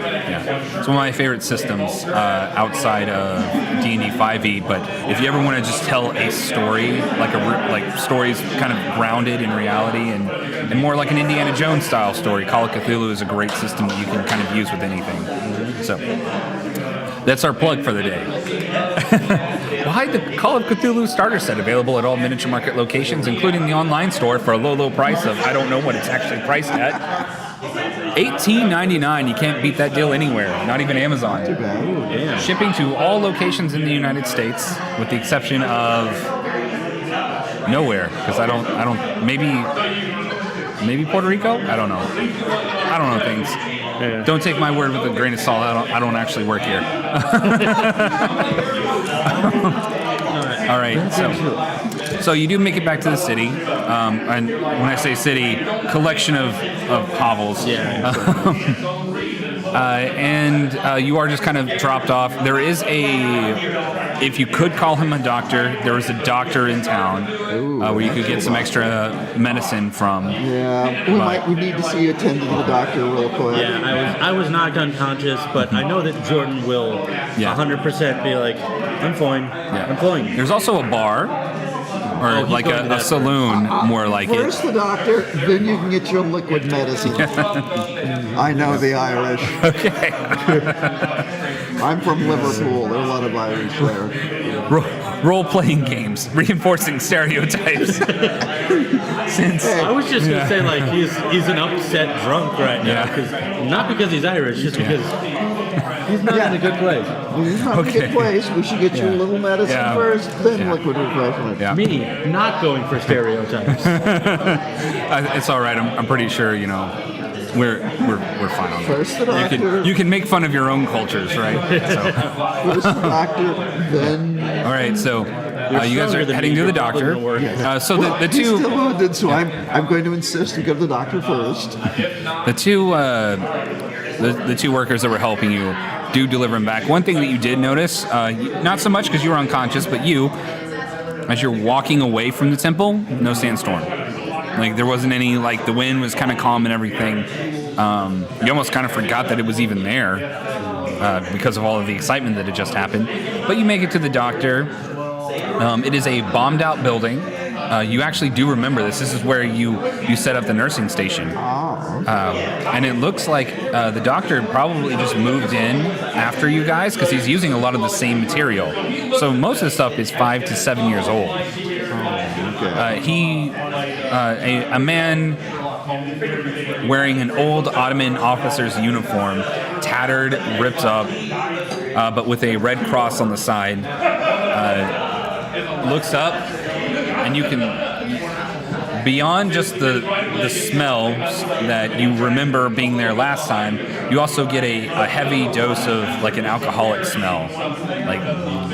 It's one of my favorite systems outside of D&D 5e. But if you ever want to just tell a story, like stories kind of grounded in reality and more like an Indiana Jones style story, Call of Cthulhu is a great system that you can kind of use with anything. So that's our plug for the day. Buy the Call of Cthulhu starter set available at all Miniature Market locations, including the online store for a low price of, I don't know what it's actually priced at, $18.99. You can't beat that deal anywhere, not even Amazon.
Too bad.
Ooh, damn.
Shipping to all locations in the United States, with the exception of nowhere, because I don't, maybe Puerto Rico? I don't know things.
Yeah.
Don't take my word with a grain of salt. I don't actually work here. All right. So you do make it back to the city, and when I say city, collection of hovels.
Yeah.
And you are just kind of dropped off. There is if you could call him a doctor, there is a doctor in town where you could get some extra medicine from.
Yeah, we need to see you attend to the doctor real quick.
Yeah, I was knocked unconscious, but I know that Jordan will 100% be like, I'm fine.
Yeah.
I'm fine.
There's also a bar, or
he's
like
going to
a
that
saloon, more like it.
First the doctor, then you can get your liquid medicine. I know the Irish.
Okay.
I'm from Liverpool. There are a lot of Irish there.
Role-playing games, reinforcing stereotypes. Since
I was just gonna say like he's an upset drunk right now,
Yeah.
not because he's Irish, just because he's not in a good place.
He's not in a good place. We should get you a little medicine
Yeah.
first, then
Yeah.
liquid refreshment.
Yeah.
Me not going for stereotypes.
It's all right. I'm pretty sure we're fine on that.
First the doctor.
You can make fun of your own cultures, right? So.
First the doctor, then.
All right, so you guys are
stronger than
heading
me,
to the
you're probably
doctor.
gonna work.
So
Well,
the
he's
two
still wounded, so I'm going to insist we go to the doctor first.
the two workers that were helping you do deliver him back. One thing that you did notice, not so much because you were unconscious, but as you're walking away from the temple, no sandstorm. Like there wasn't any, like the wind was kind of calm and everything. You almost kind of forgot that it was even there because of all of the excitement that had just happened. But you make it to the doctor. It is a bombed out building. You actually do remember this. This is where you set up the nursing station. And it looks like the doctor probably just moved in after you guys because he's using a lot of the same material. So most of the stuff is 5 to 7 years old. A man wearing an old Ottoman officer's uniform, tattered, ripped up, but with a red cross on the side, looks up, and you can, beyond just the smells that you remember being there last time, you also get a heavy dose of like an alcoholic smell, like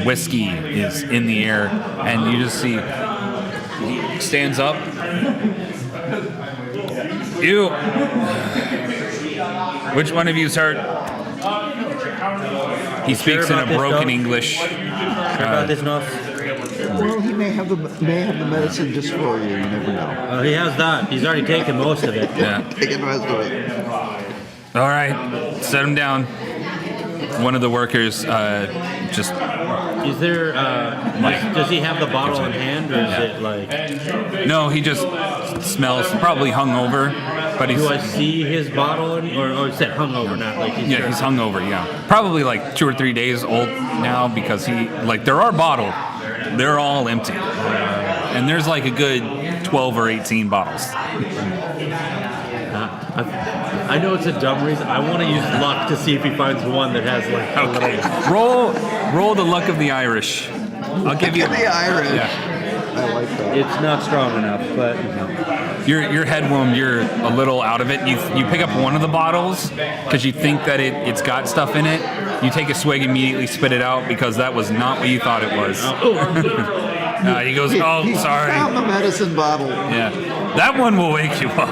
whiskey is in the air, and you just see he stands up. You. Which one of you's hurt? He speaks in a broken English.
About this enough.
Well, he may have the medicine just for you. You never know.
He has that. He's already taken most of it.
Yeah.
Taking the rest of it.
All right, set him down. One of the workers just.
Is there? Does he have the bottle in hand, or is it like?
No, he just smells probably hungover, but he's.
Do I see his bottle, or is it hungover? Not like he's.
Yeah, he's hungover. Yeah, probably like 2 or 3 days old now because there are bottled, they're all empty, and there's like a good 12 or 18 bottles.
I know it's a dumb reason. I want to use luck to see if he finds one that has like a
Okay,
little.
roll the luck of the Irish. I'll give you
The Irish.
Yeah.
I like that.
It's not strong enough, but
Your head wound, you're a little out of it. You pick up one of the bottles because you think that it's got stuff in it. You take a swig, immediately spit it out because that was not what you thought it was. He goes, "Oh,
He
sorry."
found the medicine bottle.
Yeah, that one will wake you up.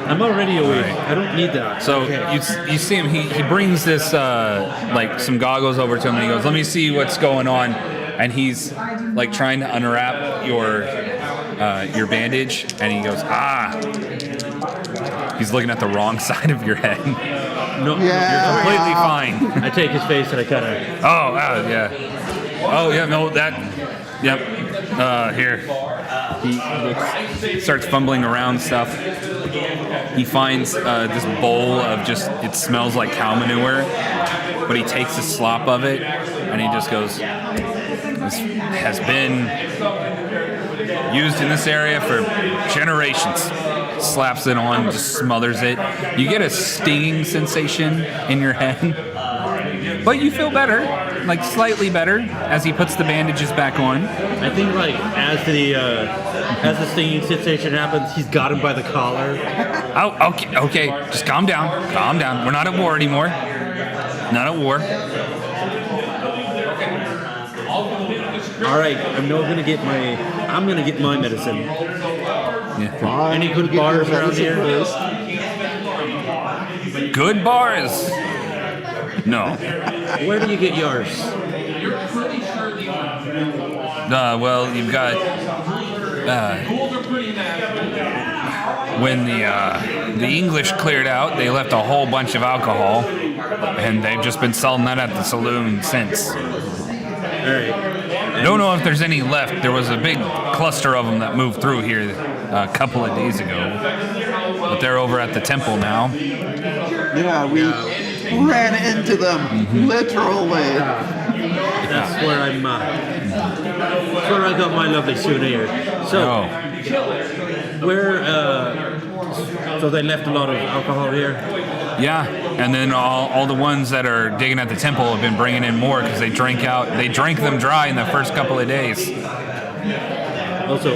I'm already awake.
Right.
I don't need that.
So
Okay.
you see him. He brings this like some goggles over to him, and he goes, "Let me see what's going on." And he's like trying to unwrap your bandage, and he goes, "Ah." He's looking at the wrong side of your head.
No,
Yeah.
You're completely fine.
I take his face and I kind of.
Oh, yeah. Oh, yeah, no, that. Yep. Here. He starts fumbling around stuff. He finds this bowl of just, it smells like cow manure, but he takes a slop of it, and he just goes, "This has been used in this area for generations." Slaps it on, just smothers it. You get a stinging sensation in your head, but you feel better, like slightly better, as he puts the bandages back on.
I think like as the stinging sensation happens, he's got him by the collar.
Oh, okay, just calm down. We're not at war anymore. Not at war.
All right, I'm gonna get my medicine.
Yeah.
Fine,
Any good
get your
bars around
medicine
here?
first.
Good bars. No.
Where do you get yours?
Well, you've got when the English cleared out, they left a whole bunch of alcohol, and they've just been selling that at the saloon since.
All right.
I don't know if there's any left. There was a big cluster of them that moved through here a couple of days ago, but they're over at the temple now.
Yeah, we ran into them, literally.
That's where I'm. That's where I got my lovely souvenir. So, so they left a lot of alcohol here.
Yeah, and then all the ones that are digging at the temple have been bringing in more because they drank them dry in the first couple of days.
Also,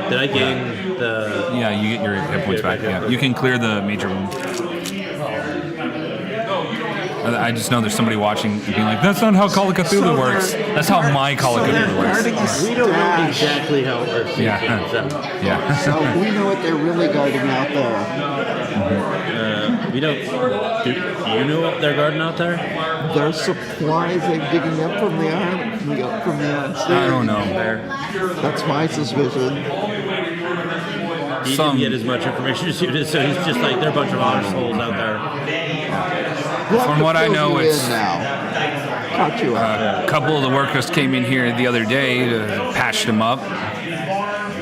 did I gain the?
Yeah, you get your hit points back. Yeah, you can clear the major wound. I just know there's somebody watching being like, "That's not how Call of Cthulhu works. That's how my Call of Cthulhu works."
Guarding a
We don't know
stash.
exactly how it works.
Yeah. Yeah.
So we know what they're really guarding out there.
We don't. Do you know what they're guarding out there?
Their supplies they're digging up from the army, from the
I don't know.
That's my suspicion.
He
Some-
didn't get as much information as you did, so he's just like, they're a bunch of assholes out there.
From what I know,
it's
it's
now. Caught you out.
a couple of the workers came in here the other day to patch them up.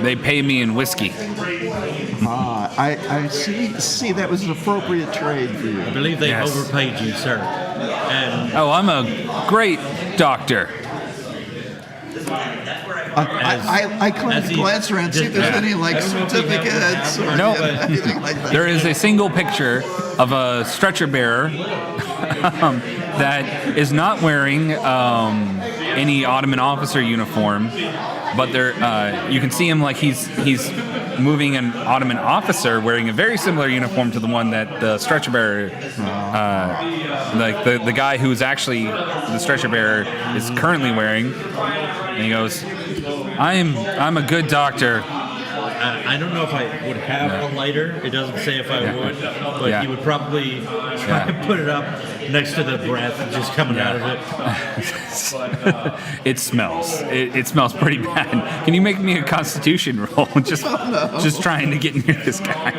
They pay me in whiskey.
I see. That was an appropriate trade for you.
I believe they
Yes.
overpaid you, sir. And
Oh, I'm a great doctor.
I
as he-
glance around, see if there's
Yeah.
any like certificates or
Nope.
anything like that.
There is a single picture of a stretcher bearer that is not wearing any Ottoman officer uniform, but you can see him like he's moving an Ottoman officer wearing a very similar uniform to the one that the stretcher bearer, like the guy who's actually the stretcher bearer is currently wearing. And he goes, I'm a good doctor.
I don't know if I would have a lighter. It doesn't say if I would, but
Yeah.
you would probably try to put it up next to the breath just coming out of it.
It smells. It smells pretty bad. Can you make me a Constitution roll? Just trying to get near this guy.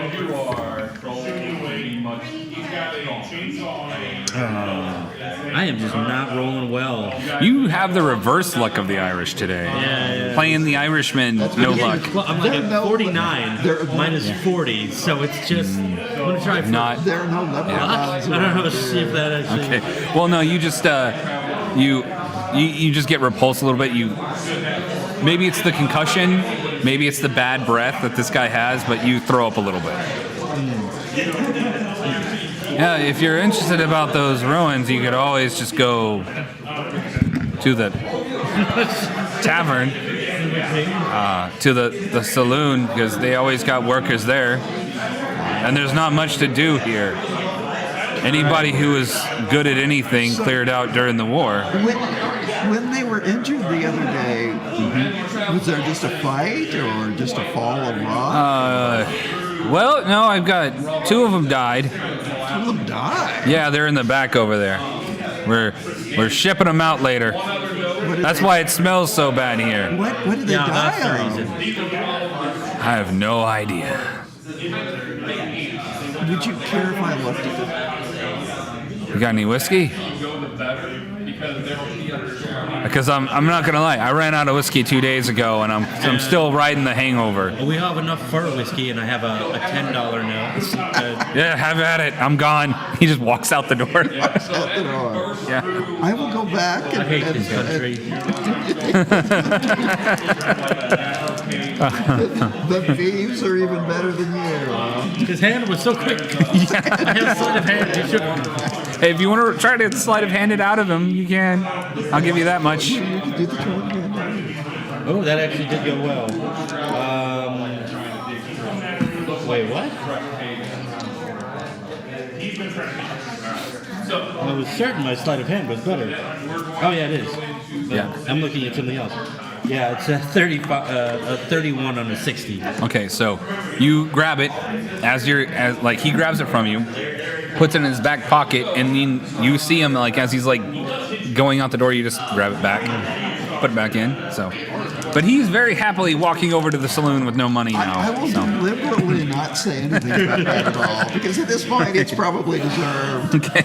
I am just not rolling well.
You have the reverse luck of the Irish today.
Yeah.
Playing the Irishman, no luck.
I'm like
There are
at
no-
49 minus 40, so it's just. I'm gonna try. For,
Not
There are no leprechauns.
I don't know. See if that actually.
okay. Well, no, you just you just get repulsed a little bit. Maybe it's the concussion, maybe it's the bad breath that this guy has, but you throw up a little bit. Yeah, if you're interested about those ruins, you could always just go to the tavern. to the saloon because they always got workers there, and there's not much to do here. Anybody who was good at anything cleared out during the war.
When they were injured the other day, was there just a fight or just a fall of rock?
Well, no, I've got 2 of them died.
2 of them died?
Yeah, they're in the back over there. We're shipping them out later. That's why it smells so bad here.
What did they die
that's the
of?
reason.
I have no idea.
Would you care if I looked at it?
You got any whiskey? Because I'm not gonna lie, I ran out of whiskey 2 days ago, and I'm still riding the hangover.
We have enough for whiskey, and I have a $10 note.
Yeah, have at it. I'm gone. He just walks out the door.
At the door.
Yeah.
I will go back and...
I hate this country.
The thieves are even better than you.
His hand was so quick. I have sleight of hand. You should.
Hey, if you want to try to sleight of hand it out of him, you can. I'll give you that much.
You can do the tour again.
Oh, that actually did go well. Wait, what? I was certain my sleight of hand was better. Oh, yeah, it is.
Yeah.
I'm looking at something else. Yeah, it's a 31 on a 60.
Okay, so you grab it as he grabs it from you, puts it in his back pocket, and then you see him as he's going out the door. You just grab it back, put it back in. So, but he's very happily walking over to the saloon with no money now.
I will deliberately not say anything about that at all, because at this point it's probably deserved.
Okay.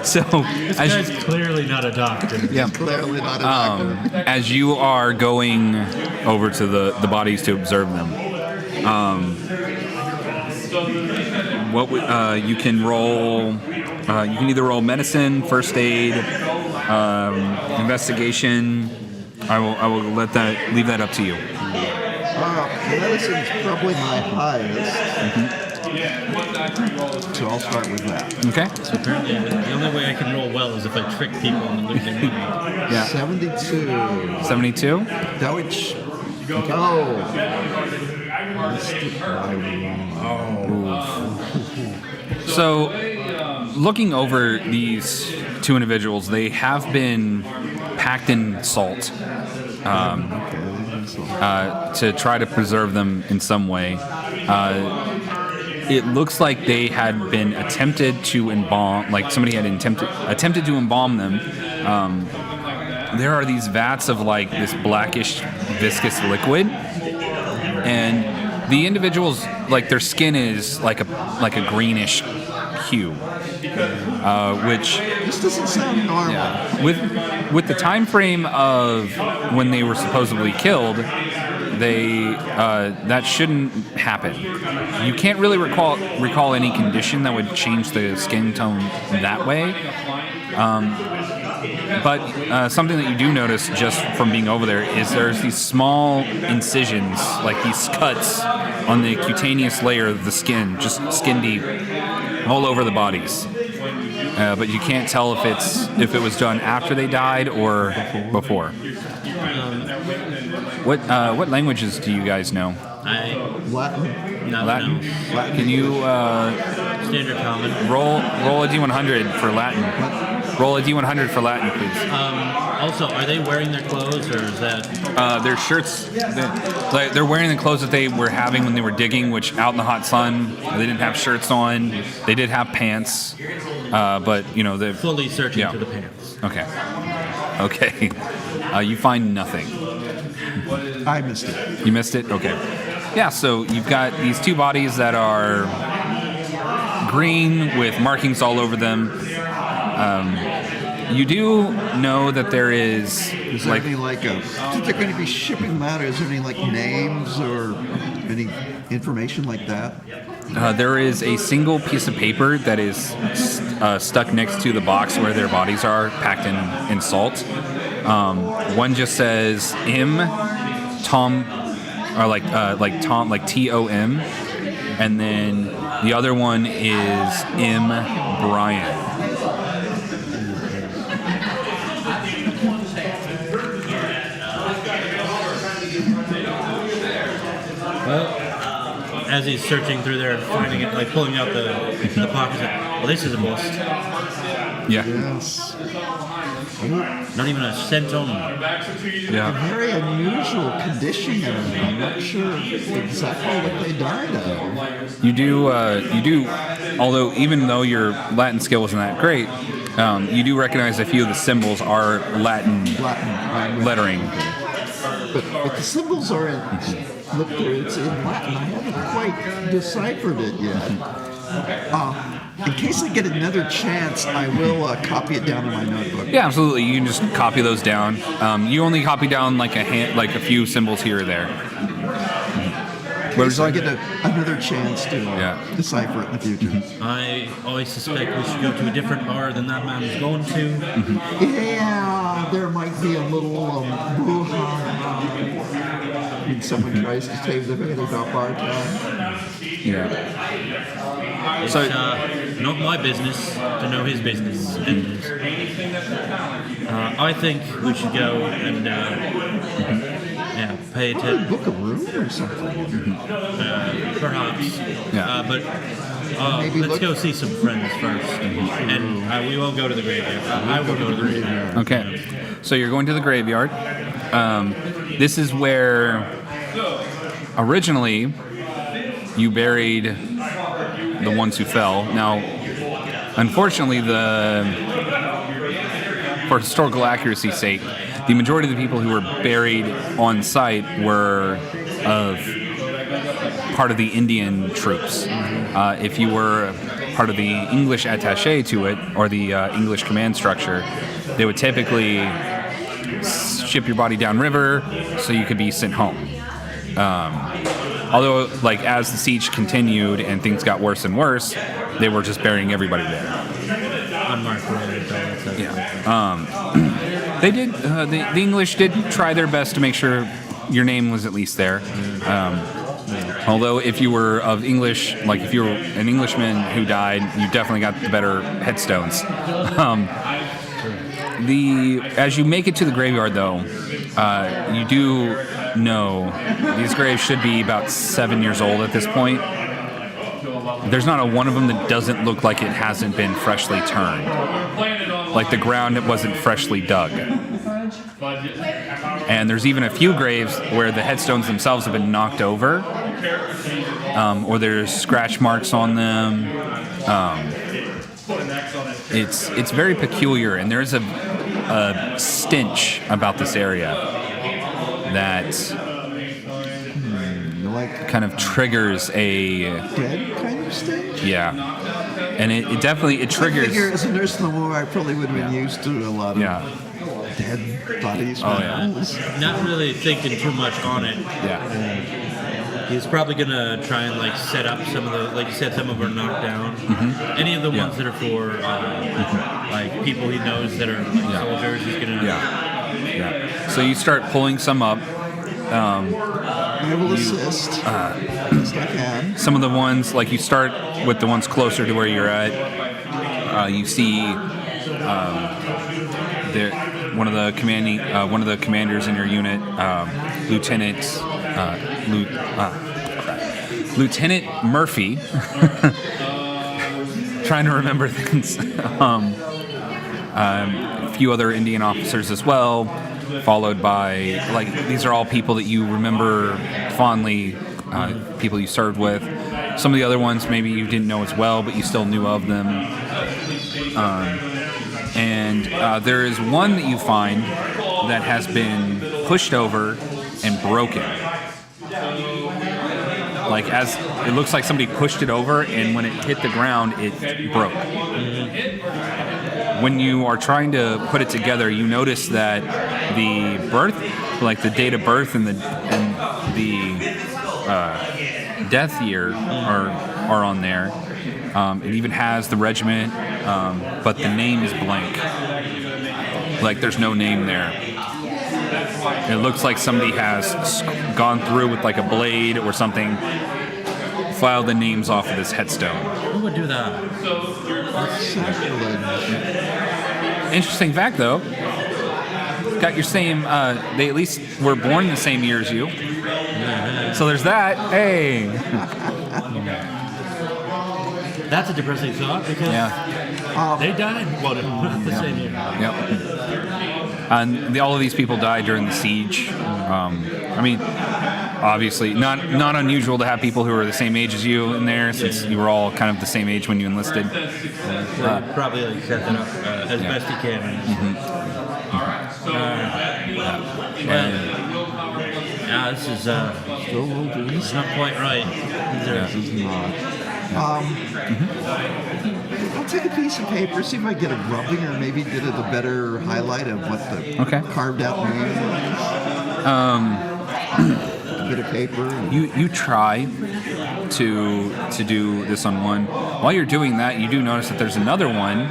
So,
This guy's clearly not a doctor.
yeah,
Clearly not a doctor.
as you are going over to the bodies to observe them, you can roll. You can either roll medicine, first aid, investigation. I will leave that up to you.
Medicine's probably my highest. So I'll start with that.
Okay.
So apparently, the only way I can roll well is if I trick people into losing money.
Yeah.
72.
72.
That would...
So, looking over these 2 individuals, they have been packed in salt to try to preserve them in some way. It looks like they had been attempted to embalm, somebody had attempted to embalm them. There are these vats of this blackish viscous liquid, and the individuals, their skin is like a greenish hue, which
This doesn't sound normal.
with the time frame of when they were supposedly killed, that shouldn't happen. You can't really recall any condition that would change the skin tone that way. But something that you do notice just from being over there is there's these small incisions, these cuts on the cutaneous layer of the skin, just skin deep, all over the bodies. But you can't tell if it was done after they died or before. What languages do you guys know?
Latin.
Latin. Can you
Standard common.
roll a d100 for Latin? Roll a d100 for Latin, please.
Also, are they wearing their clothes, or is that...
Their shirts, they're wearing the clothes that they were having when they were digging, which out in the hot sun, they didn't have shirts on. They did have pants, but they're
fully searching
Yeah.
for the pants?
Okay. You find nothing.
I missed it.
You missed it? Okay. Yeah, so you've got these 2 bodies that are green with markings all over them. You do know that there is
Is there any if they're going to be shipping them out, is there any names or any information like that?
there is a single piece of paper that is stuck next to the box where their bodies are packed in salt. One just says M. Tom, or Tom, Tom, and then the other one is M. Brian.
as he's searching through there and finding it, like pulling out the pockets. Well, this is a bust.
Yeah.
Yes.
Not even a cent on them.
Yeah.
Very unusual condition. I'm not sure exactly what they died of.
You do, although even though your Latin skill wasn't that great, you do recognize a few of the symbols are Latin lettering.
But the symbols are in, look, it's in Latin. I haven't quite deciphered it yet. In case I get another chance, I will copy it down in my notebook.
Yeah, absolutely. You can just copy those down. You only copy down like a few symbols here or there.
In case I get another chance to decipher it in the future.
I suspect we should go to a about bar than that man was going to.
Yeah, there might be a little brouhaha when someone tries to save the man about bar time.
Yeah.
It's not my business to know his business. And, I think we should go and pay attention.
Book a room or something.
Perhaps.
Yeah.
But let's go see some friends first. And we won't go to the graveyard. I will go to the graveyard.
Okay. So you're going to the graveyard. This is where originally you buried the ones who fell. Now, unfortunately, for historical accuracy's sake, the majority of the people who were buried on site were of part of the Indian troops. If you were part of the English attaché to it, or the English command structure, they would typically ship your body downriver so you could be sent home. Although, like, as the siege continued and things got worse and worse, they were just burying everybody there.
Unmarked graves.
They did. The English did try their best to make sure your name was at least there. Although, if you were of English, like if you were an Englishman who died, you definitely got the better headstones. As you make it to the graveyard, though, you do know these graves should be about 7 years old at this point. There's not a one of them that doesn't look like it hasn't been freshly turned. Like the ground wasn't freshly dug. And there's even a few graves where the headstones themselves have been knocked over, or there's scratch marks on them. It's very peculiar, and there's a stench about this area that kind of triggers a
dead kind of stench?
Yeah. And it definitely triggers.
I figure as a nurse in the war, I probably would have been used to a lot of dead bodies.
Not really thinking too much on it.
Yeah.
He's probably gonna try and set up some of the, like you said, some of them are knocked down. Any of the ones that are for like people he knows that are soldiers, he's gonna.
Yeah. So you start pulling some up.
I will assist best I can.
Some of the ones, like you start with the ones closer to where you're at. You see one of the commanders in your unit, Lieutenant Murphy. Trying to remember things. A few other Indian officers as well, followed by, these are all people that you remember fondly, people you served with. Some of the other ones maybe you didn't know as well, but you still knew of them. And there is one that you find that has been pushed over and broken. It looks like somebody pushed it over, and when it hit the ground, it broke. When you are trying to put it together, you notice that the birth, the date of birth and the death year are on there. It even has the regiment, but the name is blank. There's no name there. It looks like somebody has gone through with a blade or something, filed the names off of this headstone.
Who would do that?
Interesting fact, though. Got your same. They at least were born the same year as you. So there's that. Hey.
That's a depressing thought because they died the same year.
Yep. And all of these people died during the siege. I mean, obviously, not unusual to have people who are the same age as you in there, since you were all kind of the same age when you enlisted.
Probably like set that up as best you can. This is it's not quite right.
This is not. I'll take a piece of paper, see if I get a grubbing, or maybe get a better highlight of what the carved out name is. A bit of paper.
You try to do this on one. While you're doing that, you do notice that there's another one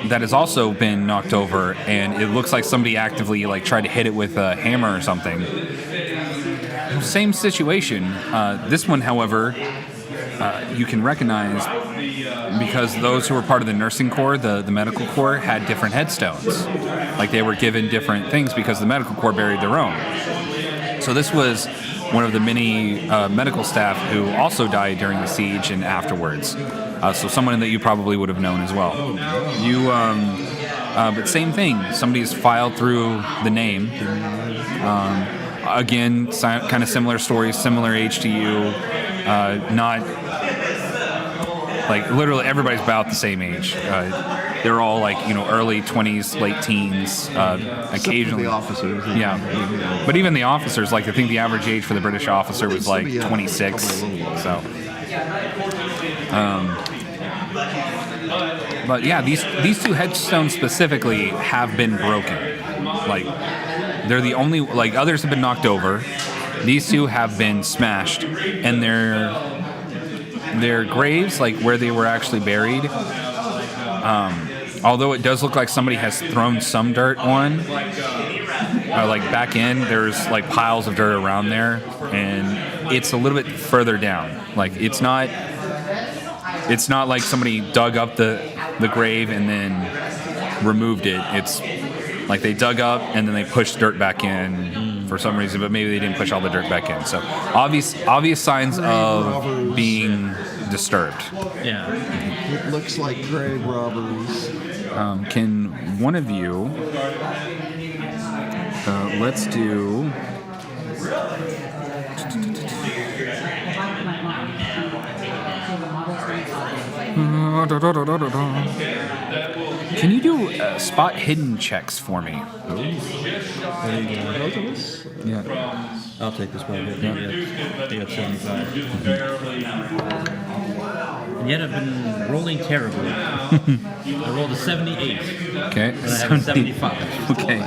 that has also been knocked over, and it looks like somebody actively tried to hit it with a hammer or something. Same situation. This one, however, you can recognize because those who were part of the nursing corps, the medical corps, had different headstones. Like they were given different things because the medical corps buried their own. So this was one of the many medical staff who also died during the siege and afterwards. So someone that you probably would have known as well. But same thing. Somebody's filed through the name. Again, kind of similar stories, similar age to you. Not literally everybody's about the same age. They're all early 20s, late teens. Occasionally,
the officers.
But even the officers, I think the average age for the British officer was 26. So. But yeah, these two headstones specifically have been broken. They're the only, others have been knocked over. These two have been smashed, and their graves, where they were actually buried, although it does look like somebody has thrown some dirt on, back in, there's piles of dirt around there, and it's a little bit further down. It's not like somebody dug up the grave and then removed it. It's they dug up and then they pushed dirt back in for some reason, but maybe they didn't push all the dirt back in. So obvious signs of being disturbed.
Yeah.
It looks like grave robbers.
Can one of you let's do Can you do spot hidden checks for me?
Yeah.
I'll take this one. Yeah. I got 75. And yet I've been rolling terribly. I rolled a 78.
Okay.
And I have a 75.
Okay.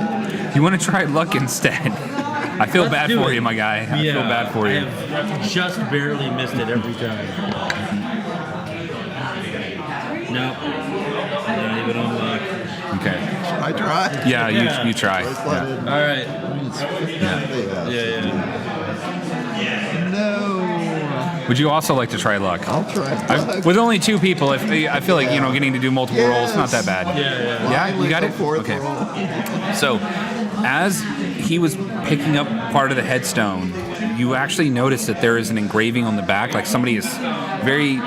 You want to try luck instead? I feel bad for you, my guy. I feel bad for you.
I have just barely missed it every time. Nope. Not even on luck.
Okay.
I try.
Yeah, you try. Yeah.
All right. Yeah.
No.
Would you also like to try luck?
I'll try.
With only two people, I feel like getting to do multiple rolls is not that bad.
Yeah.
Yeah, you got it? Okay. So, as he was picking up part of the headstone, you actually notice that there is an engraving on the back, somebody is very,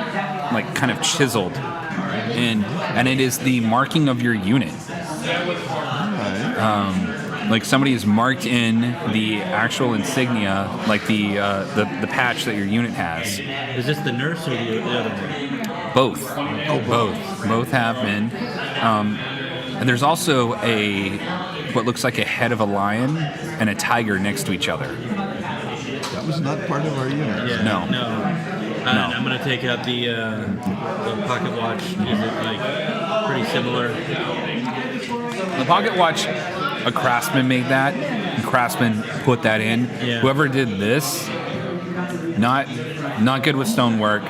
kind of chiseled, and it is the marking of your unit. Somebody has marked in the actual insignia, the patch that your unit has.
Is this the nurse or the other one?
Both. Both have been. And there's also what looks like a head of a lion and a tiger next to each other.
That was not part of our unit.
Yeah,
No.
I'm going to take out the pocket watch. Is it pretty similar?
The pocket watch, a craftsman made that. And craftsman put that in.
Yeah.
Whoever did this, not good with stonework.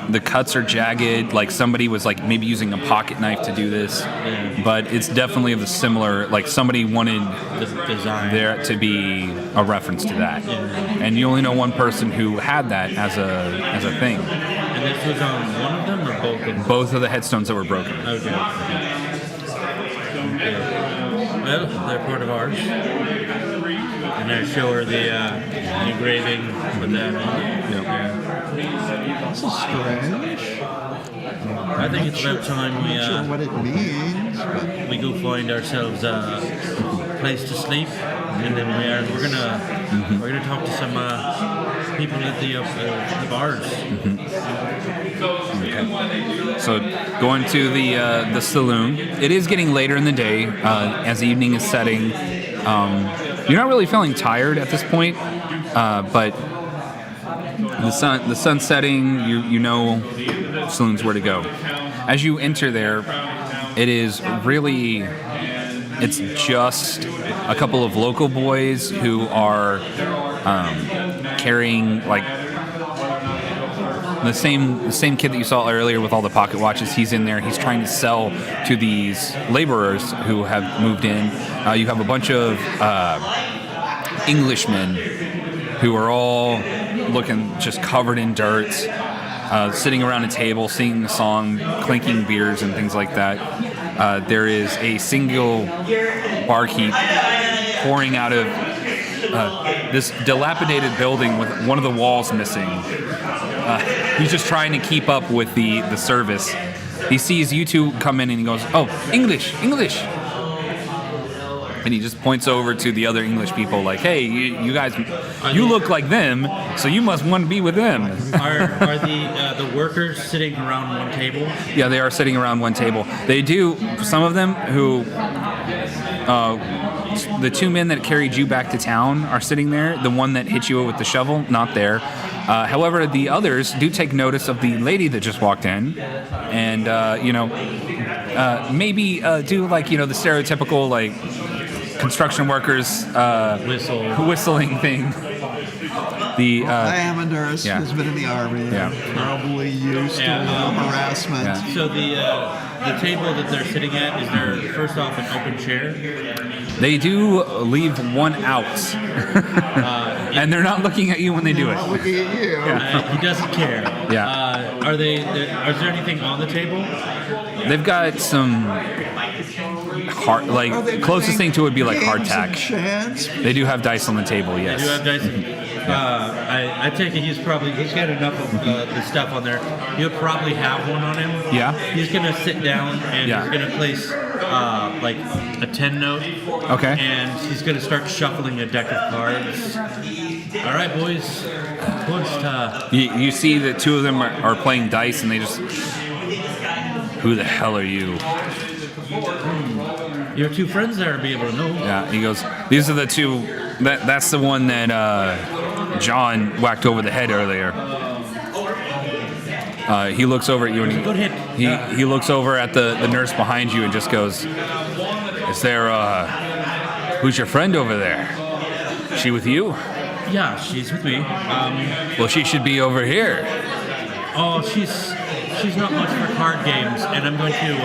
The cuts are jagged, somebody was maybe using a pocket knife to do this, but it's definitely of the similar, somebody wanted
The design.
there to be a reference to that. And you only know one person who had that as a thing.
And this was on one of them or both of them?
Both of the headstones that were broken.
Okay. Well, they're part of ours. And I show her the engraving with that.
This is strange.
I think it's about time
I'm not sure what it means, but
we go find ourselves a place to sleep, and then we're gonna talk to some people at the bars.
So going to the saloon. It is getting later in the day as the evening is setting. You're not really feeling tired at this point, but the sun's setting. You know saloon's where to go. As you enter there, it is really. It's just a couple of local boys who are carrying like the same kid that you saw earlier with all the pocket watches. He's in there. He's trying to sell to these laborers who have moved in. You have a bunch of Englishmen who are all looking just covered in dirt, sitting around a table, singing a song, clinking beers and things like that. There is a single barkeep pouring out of this dilapidated building with one of the walls missing. He's just trying to keep up with the service. He sees you two come in and he goes, "Oh, English!" And he just points over to the other English people like, "Hey, you guys, you look like them, so you must want to be with them."
Are the workers sitting around one table?
Yeah, they are sitting around one table. They do, some of them who, the two men that carried you back to town are sitting there. The one that hit you with the shovel, not there. However, the others do take notice of the lady that just walked in and, maybe do like, the stereotypical like construction workers whistling thing. The
Diamonders has been in the army. Probably used to harassment.
Yeah.
So the table that they're sitting at, is there first off an open chair?
They do leave one out, and they're not looking at you when they do it.
Not looking at you.
He doesn't care.
Yeah.
Is there anything on the table?
They've got some hard, like closest thing to it would be like hardtack. They do have dice on the table. Yes.
They do have dice. I take it he's got enough of the stuff on there. He'll probably have one on him.
Yeah.
He's gonna sit down and he's gonna place like a 10 note.
Okay.
And he's gonna start shuffling a deck of cards. All right, boys.
You see that two of them are playing dice, and they just. Who the hell are you?
Your two friends there will be able to know.
Yeah, he goes, these are the two, that's the one that John whacked over the head earlier. He looks over at you and
Good hit.
he looks over at the nurse behind you and just goes, is there, who's your friend over there? Is she with you?
Yeah, she's with me.
Well, she should be over here.
Oh, she's not much for card games, and I'm going to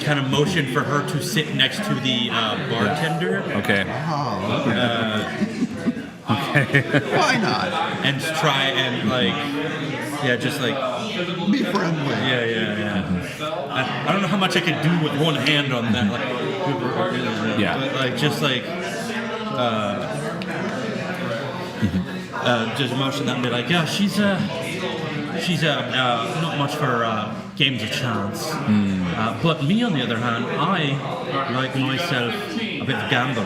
kind of motion for her to sit next to the bartender.
Okay.
Okay. Why not?
And try and just like
Be friendly.
Yeah. I don't know how much I could do with one hand on that. Just motion that and be like, yeah, she's not much for games of chance. But me, on the other hand, I like myself a bit of gamble.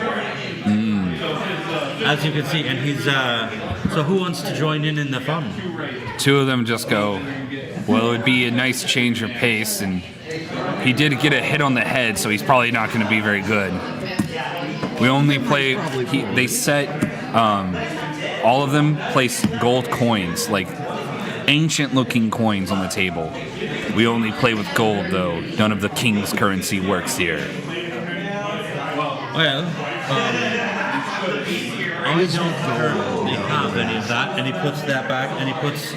As you can see, and he's so who wants to join in the fun?
Two of them just go, well, it would be a nice change of pace, and he did get a hit on the head, so he's probably not going to be very good. We only play, they set, all of them place gold coins, like ancient looking coins on the table. We only play with gold, though. None of the king's currency works here.
Well, I don't currently have any of that, and he puts that back, and he puts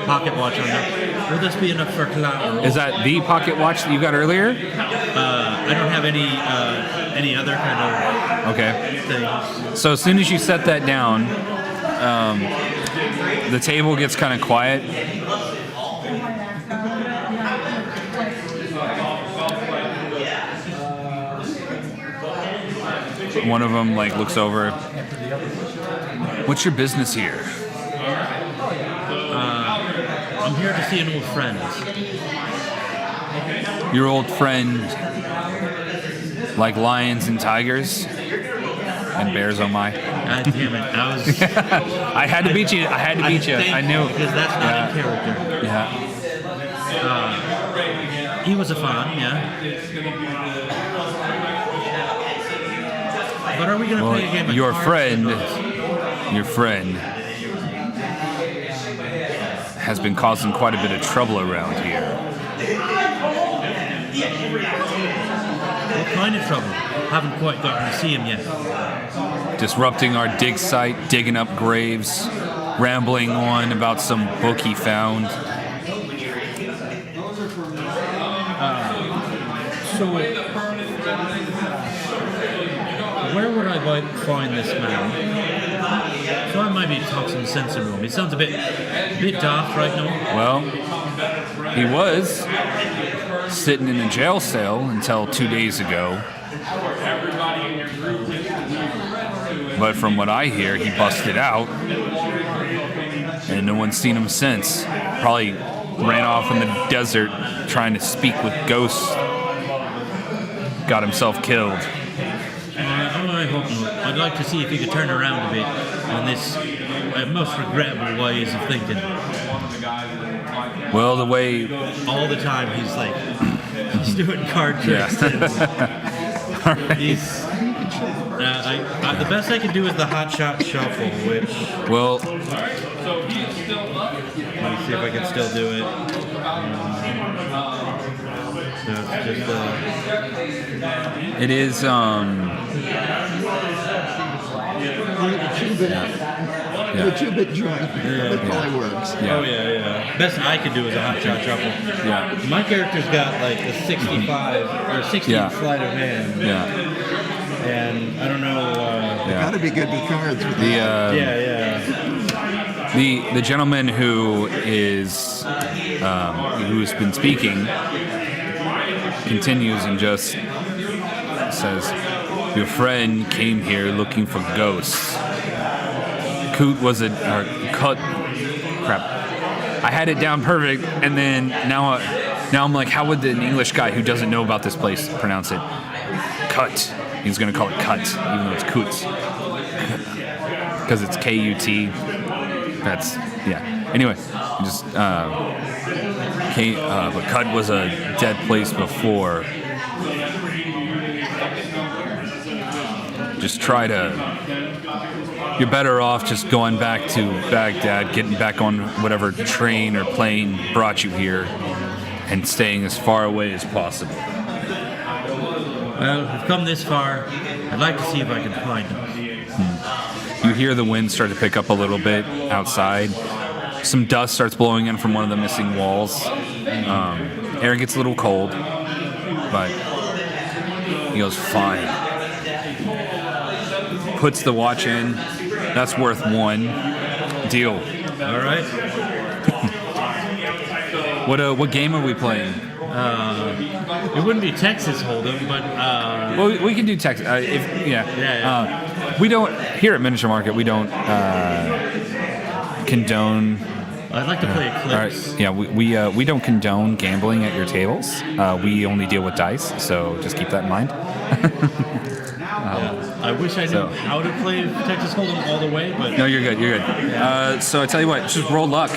pocket watch on there. Will this be enough for collateral?
Is that the pocket watch that you got earlier?
I don't have any other kind of things.
So as soon as you set that down, the table gets kind of quiet. one of them like looks over. What's your business here?
I'm here to see an old friend.
Your old friend, like lions and tigers and bears. Oh my!
God damn it! I was.
I had to beat you. I knew.
Because that's not in character.
Yeah.
He was a fan, yeah. But are we gonna play a game?
Your friend has been causing quite a bit of trouble around here.
What kind of trouble? Haven't quite gotten to see him yet.
Disrupting our dig site, digging up graves, rambling on about some book he found.
So, where would I find this man? So I might be talking some sense into him. He sounds a bit daft right now.
Well, he was sitting in a jail cell until 2 days ago. But from what I hear, he busted out, and no one's seen him since. Probably ran off in the desert trying to speak with ghosts. Got himself killed.
I hope not. I'd like to see if he could turn around a bit on this most regrettable ways of thinking.
Well, the way...
All the time he's like, he's doing card tricks.
All right.
He's... the best I can do is the hot shot shuffle, which...
Well...
Let me see if I can still do it. So it's just
It is,
The 2-bit joint. It probably works.
Yeah.
Oh, yeah. Best I can do is a hot shot shuffle.
Yeah.
My character's got like a 65 or 60 sleight of hand.
Yeah.
And I don't know.
Gotta be good with cards. With
The gentleman who is who's been speaking continues and just says, "Your friend came here looking for ghosts. Cut. Crap. I had it down perfect, and then now I'm like, how would an English guy who doesn't know about this place pronounce it? Cut. He's gonna call it cut, even though it's Kutz, because it's K-U-T. That's Anyway, just but cut was a dead place before. Just try to. You're better off just going back to Baghdad, getting back on whatever train or plane brought you here, and staying as far away as possible."
Well, we've come this far. I'd like to see if I can find him.
You hear the wind start to pick up a little bit outside. Some dust starts blowing in from one of the missing walls. Air gets a little cold, but he goes, "Fine." Puts the watch in. That's worth 1. Deal.
All right.
What game are we playing?
It wouldn't be Texas Hold'em, but
Well, we can do Texas. We don't here at Miniature Market. We don't condone.
I'd like to play Eclipse.
Yeah, we don't condone gambling at your tables. We only deal with dice, so just keep that in mind.
I wish I knew how to play Texas Hold'em all the way, but
No, you're good.
Yeah.
So I tell you what, just roll luck.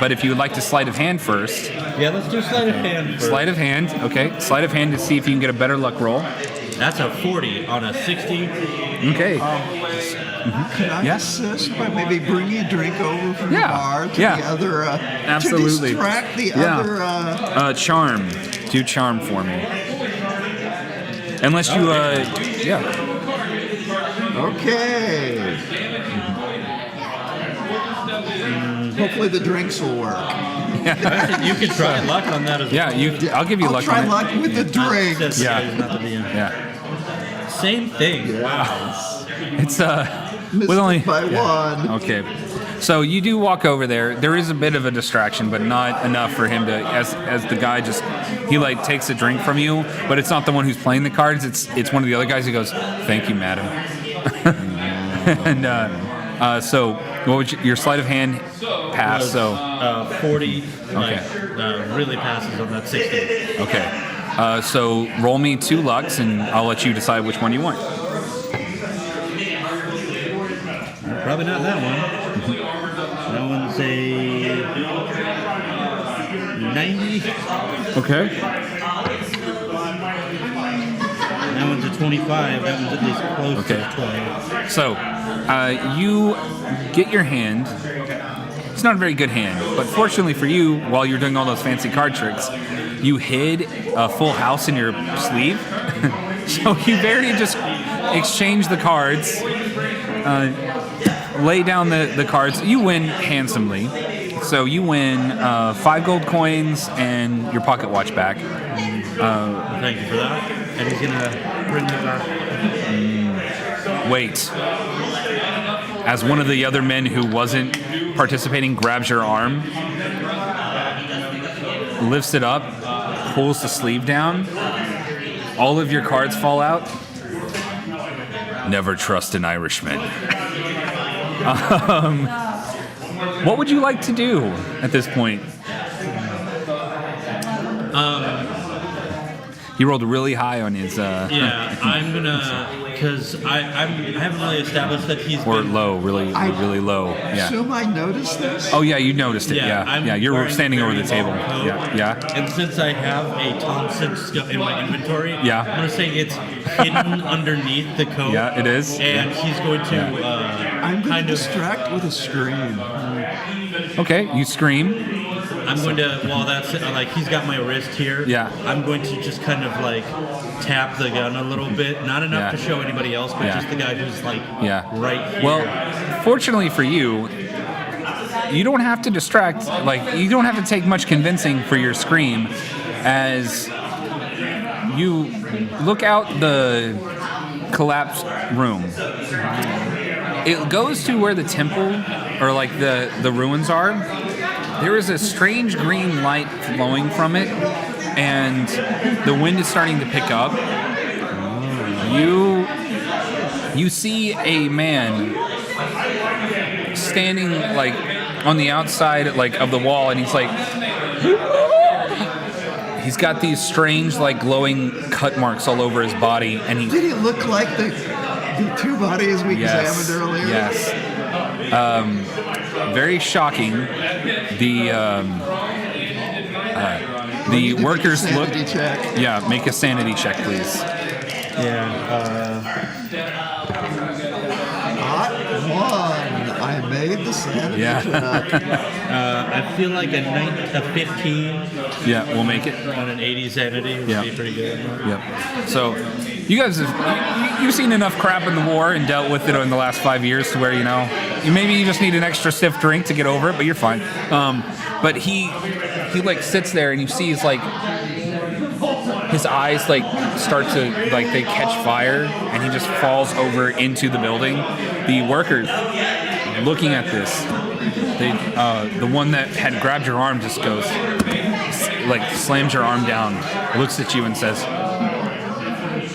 But if you would like to sleight of hand first,
let's do sleight of hand first.
sleight of hand, okay? Sleight of hand to see if you can get a better luck roll.
That's a 40 on a 60.
Okay.
Could I assist by maybe bringing a drink over from the bar to the other,
Absolutely.
to distract the other...
Charm. Do charm for me. Unless you,
Okay. Hopefully the drinks will work.
You can try luck on that as well.
I'll give you luck
I'll try
on it.
luck with the drinks.
Yeah.
Same thing.
Wow. It's
Missed
with only
it by 1.
Okay. So you do walk over there. There is a bit of a distraction, but not enough for him to, as the guy just, he like takes a drink from you, but it's not the one who's playing the cards. It's one of the other guys who goes, "Thank you, madam." And so what would your sleight of hand pass? So
40.
Okay.
Really passes on that 60.
okay. So roll me 2 lucks, and I'll let you decide which one you want.
Probably not that one. That one's a 90.
Okay.
That one's a 25. That one's at least close
Okay.
to 20.
So you get your hand. It's not a very good hand, but fortunately for you, while you're doing all those fancy card tricks, you hid a full house in your sleeve. So you barely just exchange the cards, lay down the cards. You win handsomely. So you win 5 gold coins and your pocket watch back.
Thank you for that. And he's going to bring that back.
Wait. As one of the other men who wasn't participating grabs your arm, lifts it up, pulls the sleeve down, all of your cards fall out. Never trust an Irishman. What would you like to do at this point? He rolled really high on his...
Yeah, I'm going to... Because I haven't really established that he's
or
been...
low, really low. Yeah.
Assume I noticed this.
Oh, yeah, you noticed it.
Yeah,
Yeah,
I'm
yeah. You're
wearing
standing over
very
the table.
long coat.
Yeah.
And since I have a Thompson in my inventory,
Yeah.
I'm going to say it's hidden underneath the coat.
Yeah, it is.
And he's going to
I'm going
kind
to
of...
distract with a scream.
Okay, you scream.
I'm going to, while that's like he's got my wrist here.
Yeah.
I'm going to just kind of like tap the gun a little bit, not enough
Yeah.
to show anybody else, but
Yeah.
just the guy who's like right here.
Well, fortunately for you, you don't have to distract. Like you don't have to take much convincing for your scream, as you look out the collapsed room. It goes to where the temple or like the ruins are. There is a strange green light flowing from it, and the wind is starting to pick up. You see a man standing like on the outside like of the wall, and he's like, he's got these strange like glowing cut marks all over his body, and he
Did he look like the 2 bodies we examined earlier?
Yes. Very shocking. The workers look.
Sanity check.
Yeah, make a sanity check, please.
Hot 1. I made the sanity
Yeah.
check.
I feel like a 15
Yeah, we'll make it.
on an 80 sanity would
Yeah.
be pretty good.
Yep. So, you guys have you've seen enough crap in the war and dealt with it in the last 5 years to where maybe you just need an extra stiff drink to get over it, but you're fine. But he like sits there and you see his eyes like start to like they catch fire and he just falls over into the building. The workers looking at this, the one that had grabbed your arm just goes like slams your arm down, looks at you and says,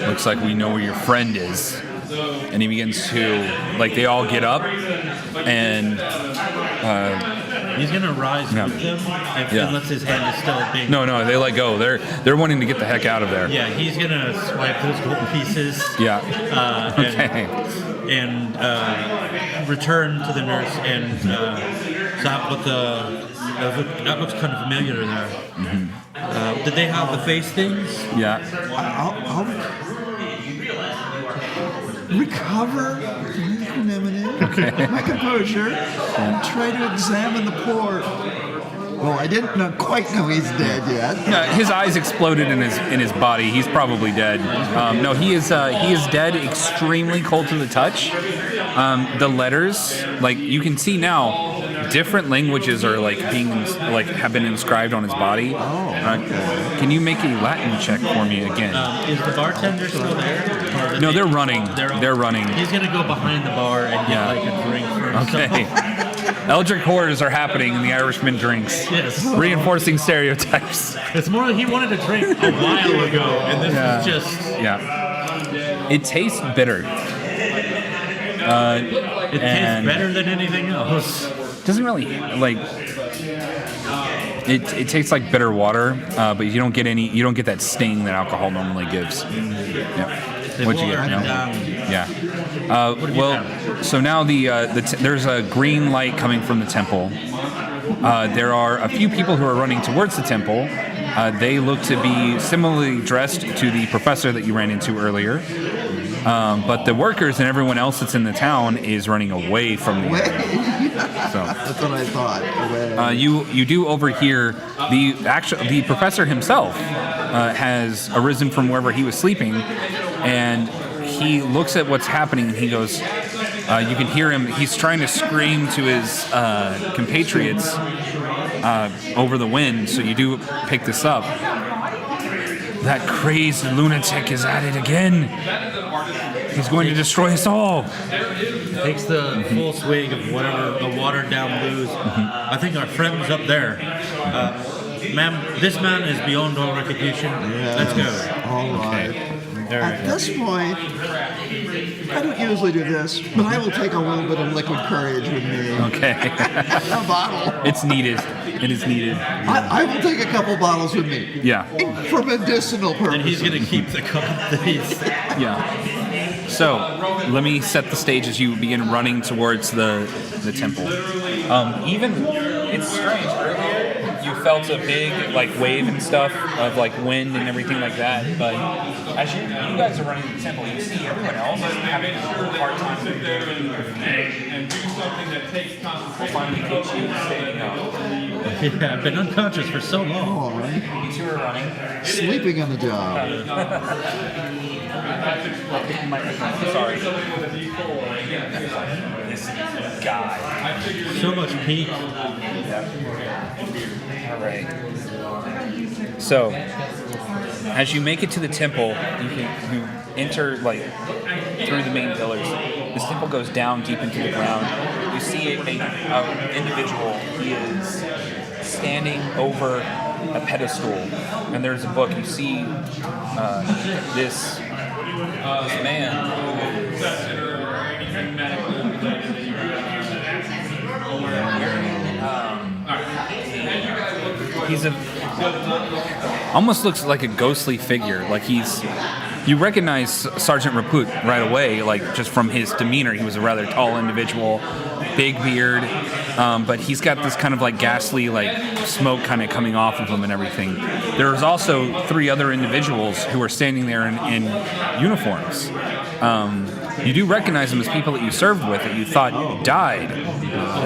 "Looks like we know where your friend is." And he begins to like they all get up and
He's gonna rise with them unless his hand is still being.
No, they let go. They're wanting to get the heck out of there.
Yeah, he's gonna swipe those gold pieces.
Yeah.
Okay. And return to the nurse and stop with the. That looks kind of familiar there.
Mm-hmm.
Did they have the face things?
Yeah.
I'll recover my composure and try to examine the poor. Well, I didn't quite know he's dead yet.
His eyes exploded in his body. He's probably dead. No, he is dead. Extremely cold to the touch. The letters, like you can see now, different languages are like have been inscribed on his body.
Okay.
Can you make a Latin check for me again?
Is the bartender still there?
No, they're running. They're running.
He's gonna go behind the bar and get like a drink for himself.
Okay. Eldritch horrors are happening in the Irishman drinks.
Yes.
Reinforcing stereotypes.
It's more like he wanted to drink a while ago, and this is just...
Yeah. It tastes bitter.
It tastes better than anything else.
Doesn't really, like... It tastes like bitter water, but you don't get that sting that alcohol normally gives. Yeah. What'd you get? Yeah. So now there's a green light coming from the temple. There are a few people who are running towards the temple. They look to be similarly dressed to the professor that you ran into earlier. But the workers and everyone else that's in the town is running away from the area. So
that's what I thought. Away.
You do overhear the professor himself has arisen from wherever he was sleeping, and he looks at what's happening and he goes, you can hear him, he's trying to scream to his compatriots over the wind, so you do pick this up. That crazed lunatic is at it again. He's going to destroy us all.
Takes the full swig of whatever, the watered down booze. I think our friend's up there. Ma'am, this man is beyond all recognition.
Yes.
Let's go.
All right.
Okay.
At this point, I don't usually do this, but I will take a little bit of liquid courage with me.
Okay.
A bottle.
It's needed. It is needed.
I will take a couple bottles with me.
Yeah.
For medicinal purposes.
And he's going to keep the cup that he's...
Yeah. So, let me set the stage as you begin running towards the temple. It's strange. Earlier, you felt a big wave and stuff of wind and everything like that. But as you guys are running to the temple, you see everyone else having a hard time with their and do something that takes concentration. We'll finally get you standing up.
Yeah, I've been unconscious for so long.
All right.
You two are running.
Sleeping on the job.
Sorry. This guy.
So much peak.
All right. So, as you make it to the temple, you enter through the main pillars. This temple goes down deep into the ground. You see an individual. He is standing over a pedestal, and there's a book. You see this man. He's almost looks like a ghostly figure. You recognize Sergeant Raput right away, just from his demeanor. He was a rather tall individual, big beard, but he's got this kind of ghastly smoke kind of coming off of him and everything. There's also 3 other individuals who are standing there in uniforms. You do recognize them as people that you served with that you thought died.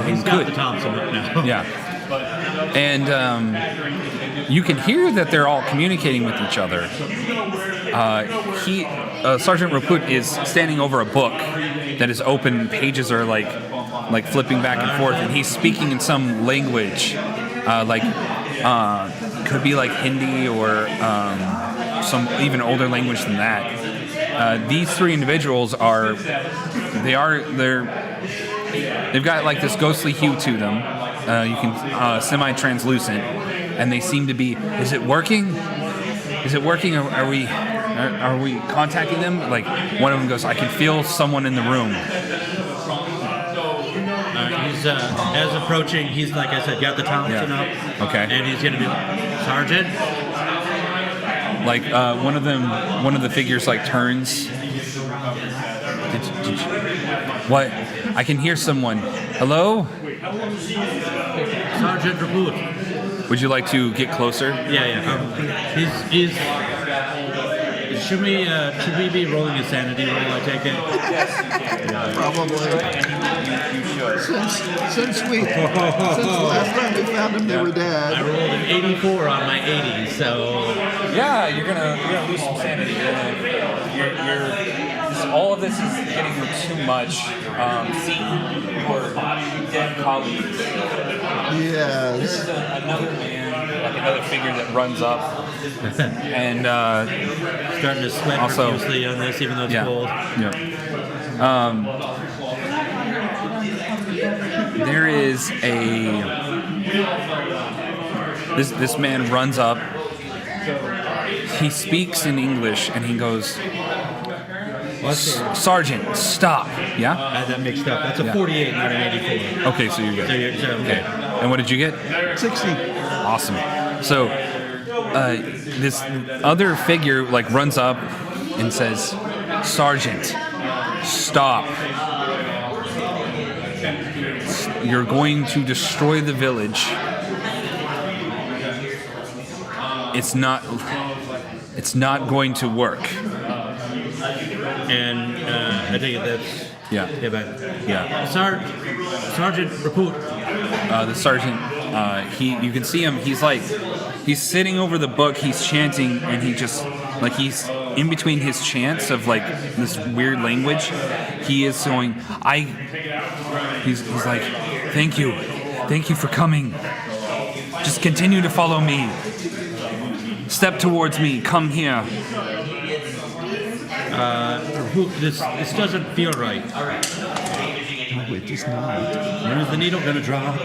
He's got the Thompson up now.
Yeah. And you can hear that they're all communicating with each other. Sergeant Raput is standing over a book that is open. Pages are flipping back and forth, and he's speaking in some language, could be Hindi or some even older language than that. These 3 individuals they've got this ghostly hue to them. You can semi-translucent, and they seem to be. Is it working? Is it working? Are we contacting them? One of them goes, I can feel someone in the room.
He's as approaching. He's like I said, got the Thompson up.
Okay.
And he's gonna be Sergeant.
One of the figures turns. What? I can hear someone. Hello?
Sergeant Raput.
Would you like to get closer?
Yeah. He's. Should we be rolling a sanity roll? I take it.
Yes.
Probably.
You should.
Since last time we found them, they were dead.
I rolled an 84 on my 80, so.
Yeah, you're gonna lose some sanity. All of this is getting too much. Seeing your dead colleagues.
Yes.
There's another man, another figure that runs up and
Starting to sweat profusely on this, even though it's cold.
Yeah. There is is this man runs up. He speaks in English and he goes, Sergeant, stop. Yeah?
I had that mixed up. That's a 48, not an 84.
Okay, so you're good.
So
Okay. And what did you get?
60.
Awesome. So this other figure like runs up and says, Sergeant, stop. You're going to destroy the village. It's not going to work.
And I think that's...
Yeah.
Sergeant, report.
The sergeant, you can see him. He's sitting over the book. He's chanting, and he's in between his chants of like this weird language. He is going. He's like, thank you for coming. Just continue to follow me. Step towards me. Come here.
This doesn't feel right.
No, it does not.
When is the needle gonna drop?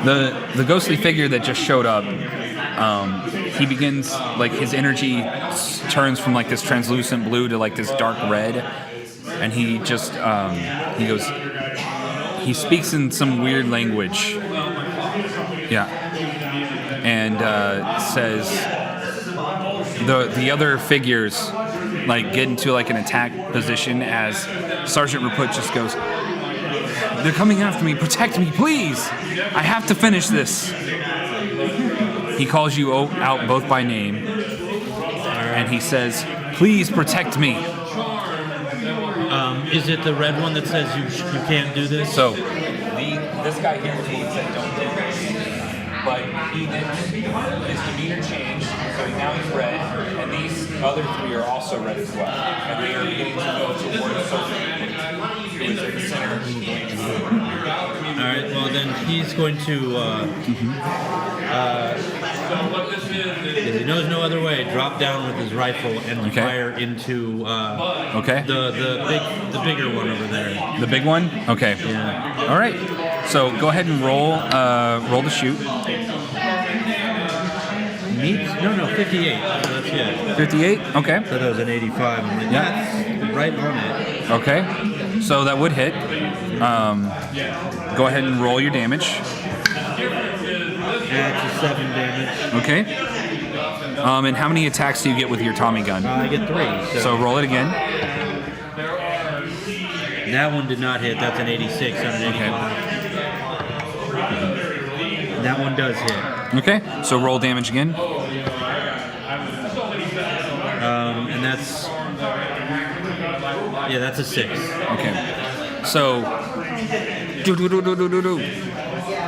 The ghostly figure that just showed up, he begins, like, his energy turns from like this translucent blue to like this dark red, and he just he speaks in some weird language, and says the other figures like get into like an attack position as Sergeant Raput just goes, they're coming after me, protect me, please, I have to finish this. He calls you out both by name, and he says, please protect me.
Is it the red one that says you can't do this?
So this guy here said don't do this, but he did, his demeanor changed, so now he's red, and these other three are also red as well, and they are beginning to go towards the sergeant, who is at the center of the range.
All right. Well, then he's going to. If he knows no other way, drop down with his rifle and fire into the bigger one over there.
The big one? Okay.
Yeah.
All right. So go ahead and roll to shoot.
Meat? No, 58. So that's
58? Okay.
So that was an 85. I'm like, that's right on it.
Okay. So that would hit. Go ahead and roll your damage.
That's a 7 damage.
Okay. And how many attacks do you get with your Tommy gun?
I get 3.
So roll it again.
That one did not hit. That's an 86 on an 85. That one does hit.
Okay. So roll damage again.
And that's a 6.
Okay. So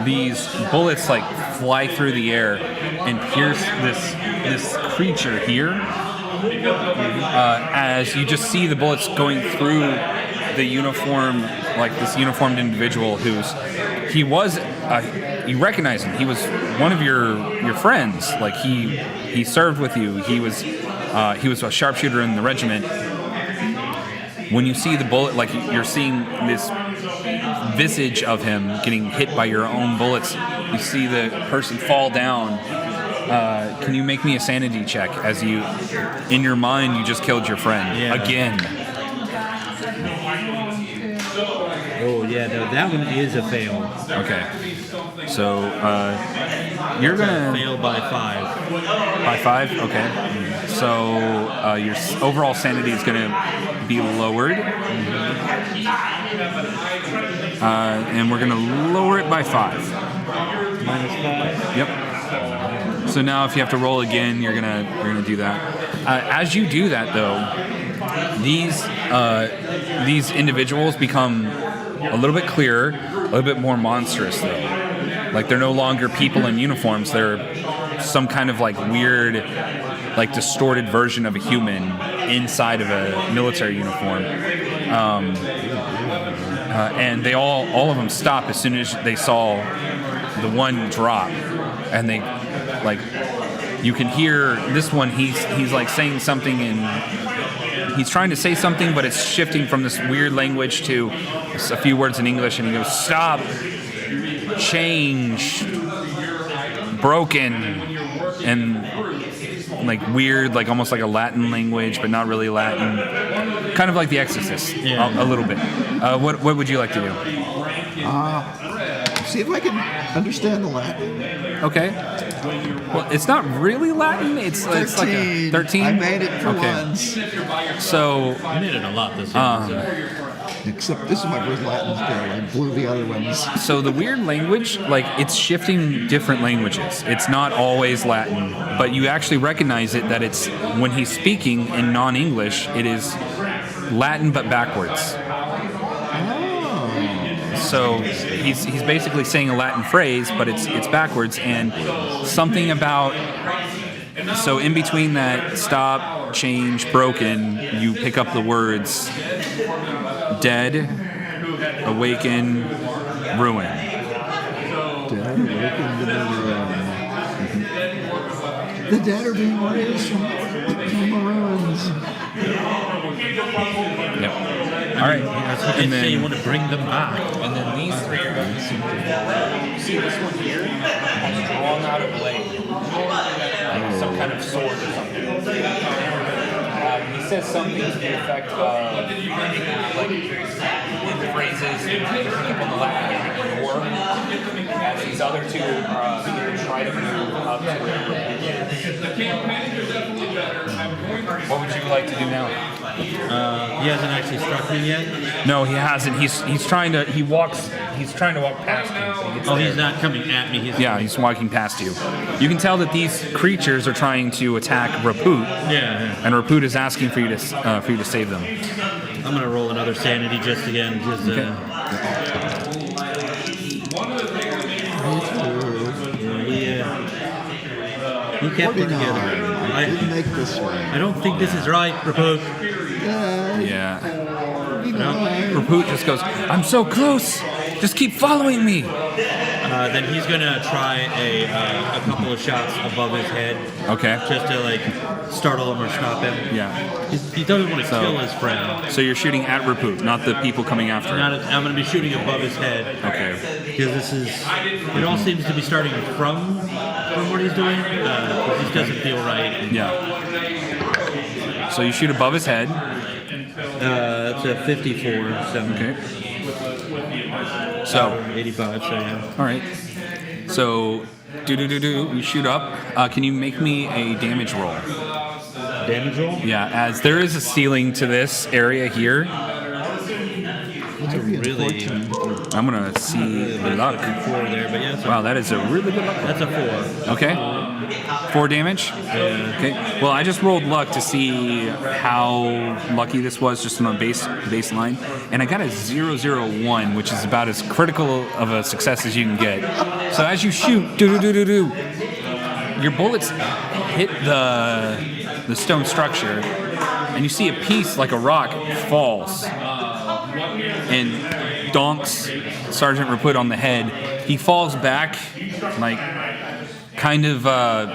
these bullets like fly through the air and pierce this creature here. As you just see the bullets going through the uniform, like this uniformed individual you recognize him. He was one of your friends. Like he served with you. He was a sharpshooter in the regiment. When you see the bullet, like you're seeing this visage of him getting hit by your own bullets, you see the person fall down. Can you make me a sanity check as you, in your mind, you just killed your friend again?
Oh yeah, no, that one is a fail.
Okay, so you're gonna
fail by 5.
By 5, okay. So your overall sanity is gonna be lowered, and we're gonna lower it by 5.
-5.
Yep. So now, if you have to roll again, you're gonna do that. As you do that, though, these individuals become a little bit clearer, a little bit more monstrous, though. Like they're no longer people in uniforms; they're some kind of like weird, like distorted version of a human inside of a military uniform. And they all of them stop as soon as they saw the one drop, and they like you can hear this one. He's like saying something he's trying to say something, but it's shifting from this weird language to a few words in English, and he goes, "Stop, change, broken," and like weird, like almost like a Latin language, but not really Latin. Kind of like The Exorcist, a little bit. What would you like to do?
See if I can understand the Latin.
Okay. Well, it's not really Latin. It's like a 13.
I made it for once.
So
I made it a lot this year.
Except this is my first Latin skill. I blew the other ones.
So the weird language, like it's shifting different languages. It's not always Latin, but you actually recognize it that it's when he's speaking in non-English, it is Latin but backwards. So he's basically saying a Latin phrase, but it's backwards, and something about, so in between that stop, change, broken, you pick up the words dead, awaken, ruin.
Dead, awaken, ruin. The dead are being raised from the ruins.
Yep. All right.
That's what they say, you want to bring them back.
And then these three are going to see this one here has drawn out a blade, like some kind of sword or something. He says something to the effect of, like, in phrases, people on the Latin ignore, as these other two try to move up to where. What would you like to do now?
He hasn't actually struck me yet.
No, he hasn't. He's trying to walk past you. So
He's not coming at me.
He's walking past you. You can tell that these creatures are trying to attack Raput.
Yeah.
And Raput is asking for you to save them.
I'm gonna roll another sanity just again. He kept it together.
I didn't make this right.
I don't think this is right, Raput.
Yeah. Raput just goes, "I'm so close. Just keep following me."
Then he's gonna try a couple of shots above his head.
Okay.
Just to like startle him or stop him.
Yeah.
He doesn't want to kill his friend.
So you're shooting at Raput, not the people coming after him.
I'm gonna be shooting above his head.
Okay.
Because it all seems to be starting from what he's doing. This doesn't feel right.
Yeah. So you shoot above his head.
That's a 54.
Okay. So
85. So yeah.
all right. So you shoot up. Can you make me a damage roll?
Damage roll?
Yeah, as there is a ceiling to this area here.
Really?
I'm gonna see luck.
4 there, but yeah.
Wow, that is a really good luck.
That's a 4.
Okay. 4 damage?
Yeah.
Okay. Well, I just rolled luck to see how lucky this was just on a baseline. And I got a 001, which is about as critical of a success as you can get. So as you shoot, your bullets hit the stone structure, and you see a piece like a rock falls and donks Sergeant Raput on the head. He falls back like kind of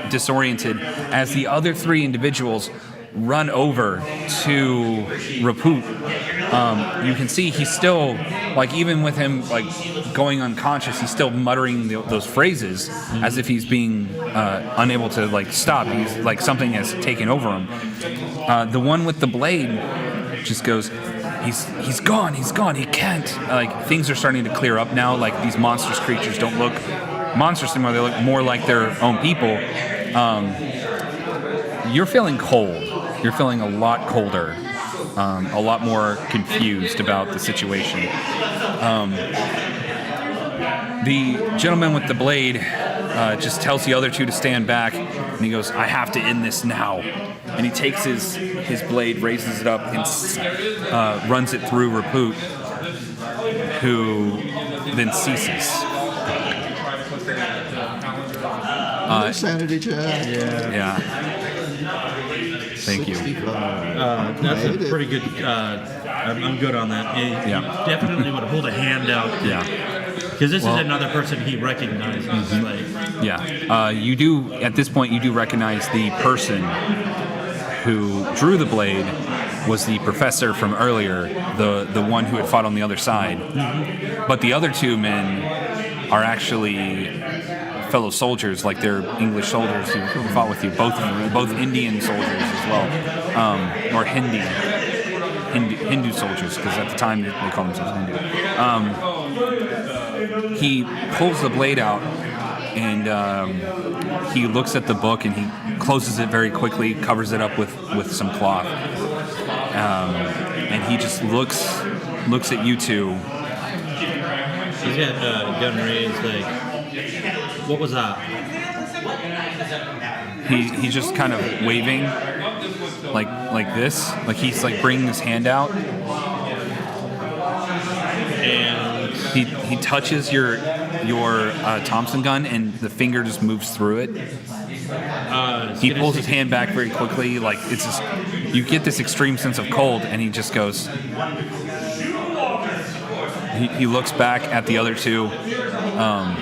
disoriented as the other 3 individuals run over to Raput. You can see he's still, like, even with him like going unconscious, he's still muttering those phrases as if he's being unable to like stop. He's like something has taken over him. The one with the blade just goes, he's gone, he can't. Like, things are starting to clear up now. Like, these monstrous creatures don't look monstrous anymore. They look more like their own people. You're feeling cold. You're feeling a lot colder, a lot more confused about the situation. The gentleman with the blade just tells the other 2 to stand back, and he goes, "I have to end this now." And he takes his blade, raises it up, and runs it through Raput, who then ceases.
Sanity check.
Yeah. Thank you.
65.
That's a pretty good. I'm good on that.
Yeah.
Definitely would hold a hand out.
Yeah.
Because this is another person he recognizes.
Mm-hmm. You do, at this point, you do recognize the person who drew the blade was the professor from earlier, the one who had fought on the other side. But the other two men are actually fellow soldiers, like they're English soldiers who fought with you, both Indian soldiers as well, or Hindu soldiers, because at the time they called themselves Hindu. He pulls the blade out, and he looks at the book, and he closes it very quickly, covers it up with some cloth, and he just looks at you two.
He's got gun raised, like, what was that?
He's just kind of waving, like this, like he's like bringing his hand out,
and
he touches your Thompson gun, and the finger just moves through it. He pulls his hand back very quickly, like it's just, you get this extreme sense of cold, and he just goes. He looks back at the other two, and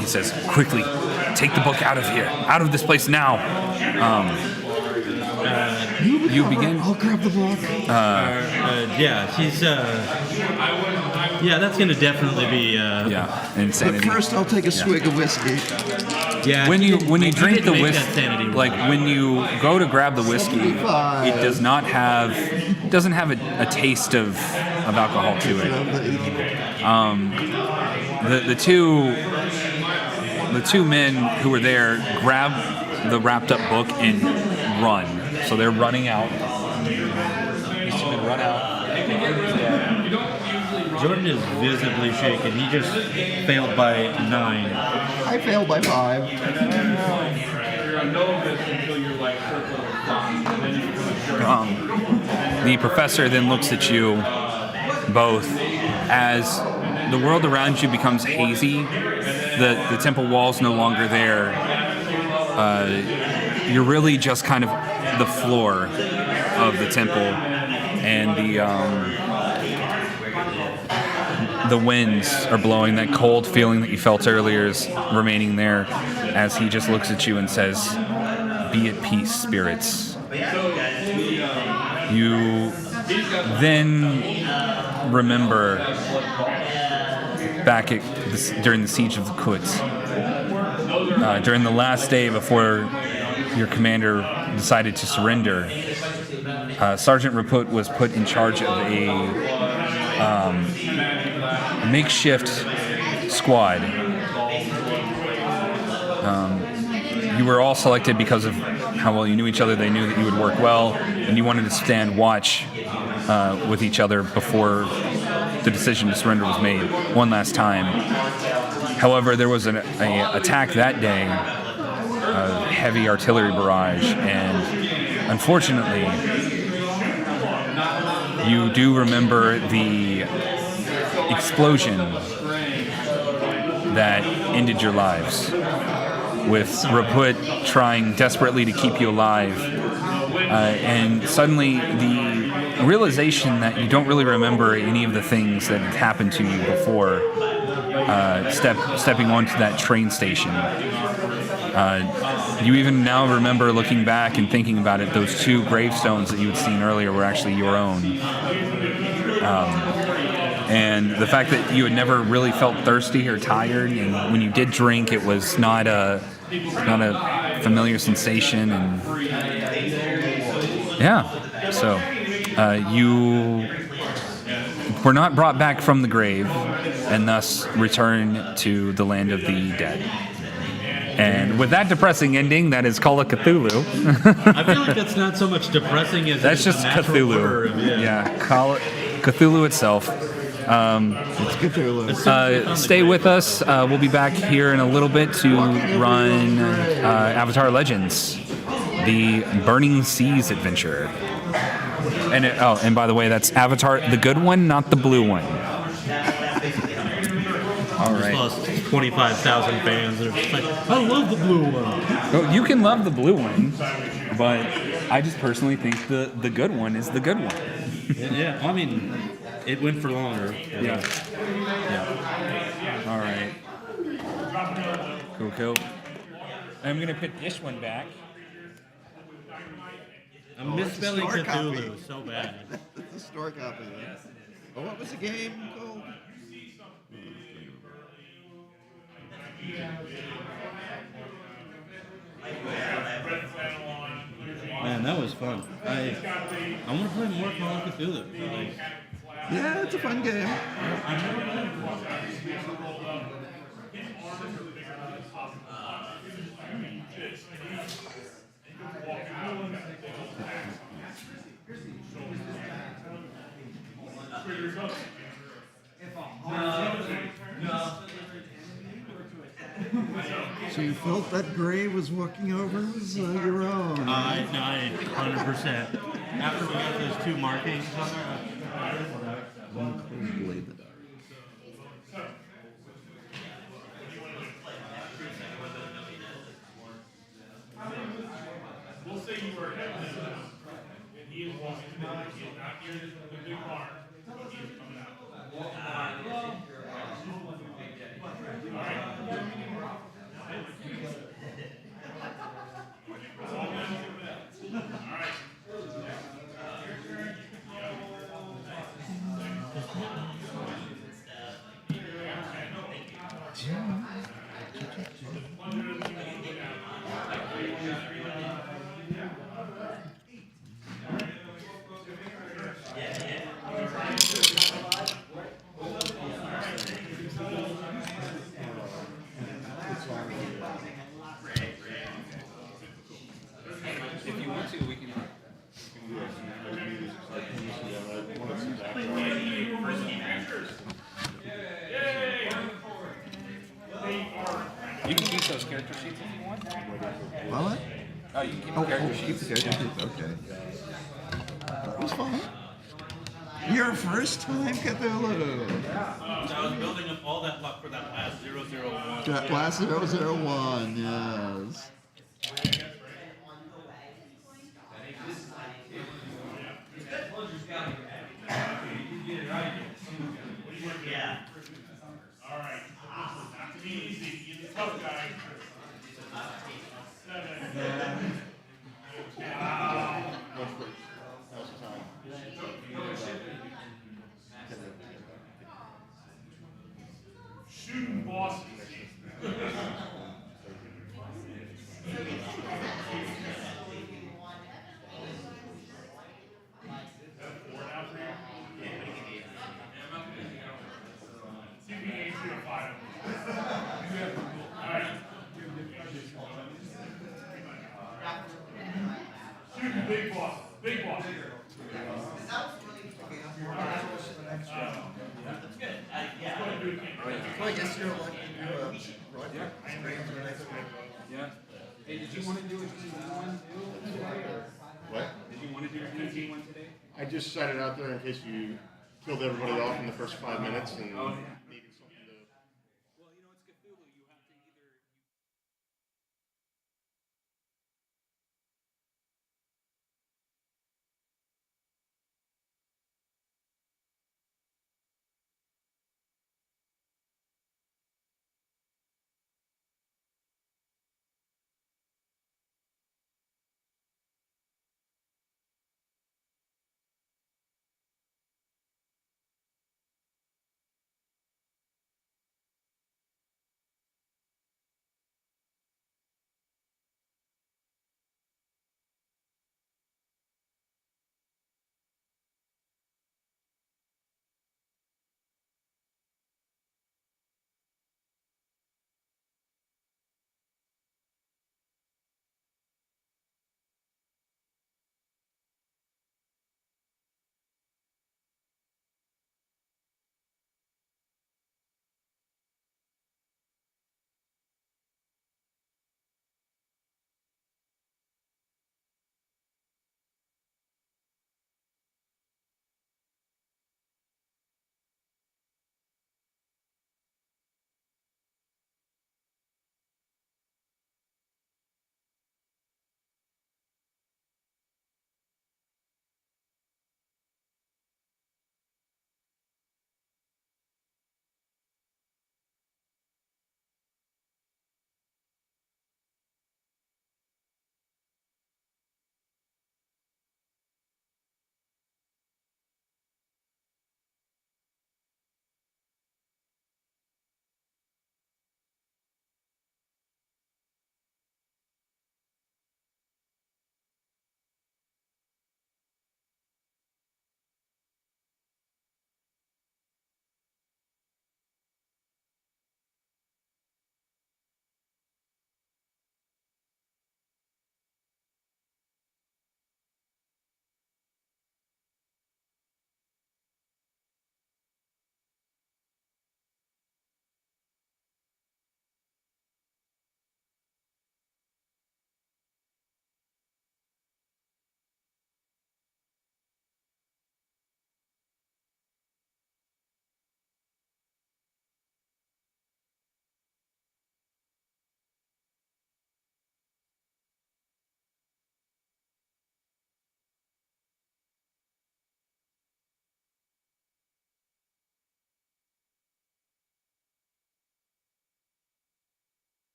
he says, "Quickly, take the book out of here, out of this place now." You begin.
I'll grab the book.
That's going to definitely be.
Insanity.
But first, I'll take a swig of whiskey.
Yeah.
When you drink the whiskey,
like
when you go to grab the whiskey, it doesn't have a taste of alcohol to it. The two men who were there grab the wrapped up book and run. So they're running out. These two men run out.
Jordan is visibly shaken. He just failed by 9.
I failed by 5.
The professor then looks at you both as the world around you becomes hazy. The temple wall's no longer there. You're really just kind of the floor of the temple, and the winds are blowing. That cold feeling that you felt earlier is remaining there as he just looks at you and says, "Be at peace, spirits." You then remember back during the siege of the Quds, during the last day before your commander decided to surrender. Sergeant Raput was put in charge of a makeshift squad. You were all selected because of how well you knew each other. They knew that you would work well, and you wanted to stand watch with each other before the decision to surrender was made one last time. However, there was an attack that day, a heavy artillery barrage, and unfortunately, you do remember the explosion that ended your lives, with Raput trying desperately to keep you alive, and suddenly the realization that you don't really remember any of the things that had happened to you before stepping onto that train station. You even now remember looking back and thinking about it, those 2 gravestones that you had seen earlier were actually your own. And the fact that you had never really felt thirsty or tired, and when you did drink, it was not a familiar sensation, and so you were not brought back from the grave, and thus returned to the land of the dead. And with that depressing ending, that is Call of Cthulhu.
I feel like that's not so much depressing as
that's just Cthulhu. Call it Cthulhu itself.
It's Cthulhu.
Stay with us. We'll be back here in a little bit to run Avatar Legends, the Burning Seas adventure. And by the way, that's Avatar, the good one, not the blue one. All right.
Lost 25,000 fans. They're just like, I love the blue one.
Oh, you can love the blue one, but I just personally think the good one is the good one.
Yeah, I mean, It went for longer.
Yeah. All right. Cool. I'm gonna put this one back.
I'm misspelling
store copy.
Cthulhu so bad.
That's a store copy. Oh, what was the game called?
Man, that was fun. I want to play more Call of Cthulhu. Like,
Yeah, it's a fun game. So you felt that Gray was walking over was your own.
I 100%. After we got those 2 markings on there,
We'll say you were ahead of him, and he is walking to the he is not near the big barn. He is coming out.
If you want to, we can. You can keep those character sheets if you want.
What?
Oh, you can keep the
Oh,
character
keep
sheets.
the character sheets. Okay. That was fun. Your first time Cthulhu.
I was building up all that luck for that last 001.
That last 001, yes.
All right. Not to be easy. He's a tough guy. 7. Shooting bosses. Big boss. Big boss.
Well, I guess you're lucky to
Yeah. Hey, did you want to do a team one too?
What?
Did you want to do a team one today?
I just set it out there in case you killed everybody off in the first 5 minutes and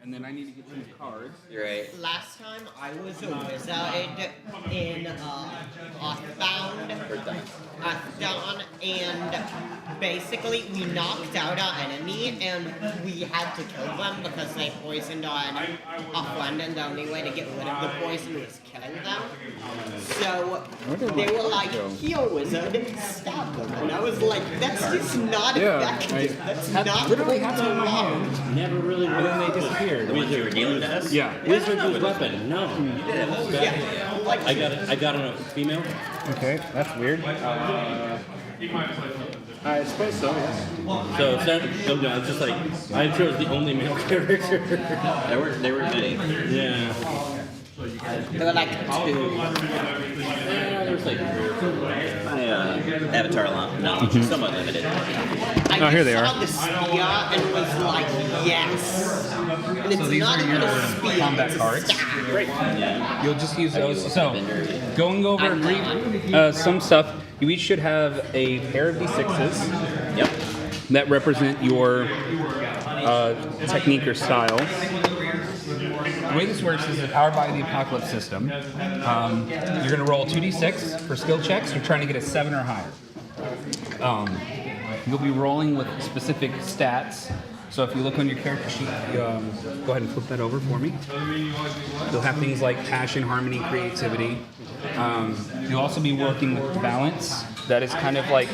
And then I need to get some cards.
You're right.
Last time I was a wizard in Earthbound, and basically we knocked out our enemy, and we had to kill them because they poisoned our friend, and the only way to get rid of the poison was killing them. So they were like, "Heal, wizard, stab them," and I was like, "That's just not effective. That's not
literally
going
happened
to
in my
work."
hand.
Never really
And then they disappeared.
The ones you were dealing to us?
Yeah.
Wizard with weapon. No.
Yeah, like
I got on a female.
Okay, that's weird. I suppose so, yes.
So it's not, no, it's just like I chose the only male character.
There were many.
Yeah.
they were like two.
There was like
My avatar no, somewhat limited.
I
here they
saw
are.
the spear and was like, yes. And it's
So these
not
are
even
your
a spear,
combat
it's a
cards.
staff.
Great.
Yeah.
You'll just use those. So, going over
I'm
some stuff, you each should have a pair of D6s
Yep.
that represent your technique or style. The way this works is it's powered by the Apocalypse system. You're going to roll 2d6 for skill checks. You're trying to get a 7 or higher. You'll be rolling with specific stats. So if you look on your character sheet, go ahead and flip that over for me. You'll have things like passion, harmony, creativity. You'll also be working with balance. That is kind of like,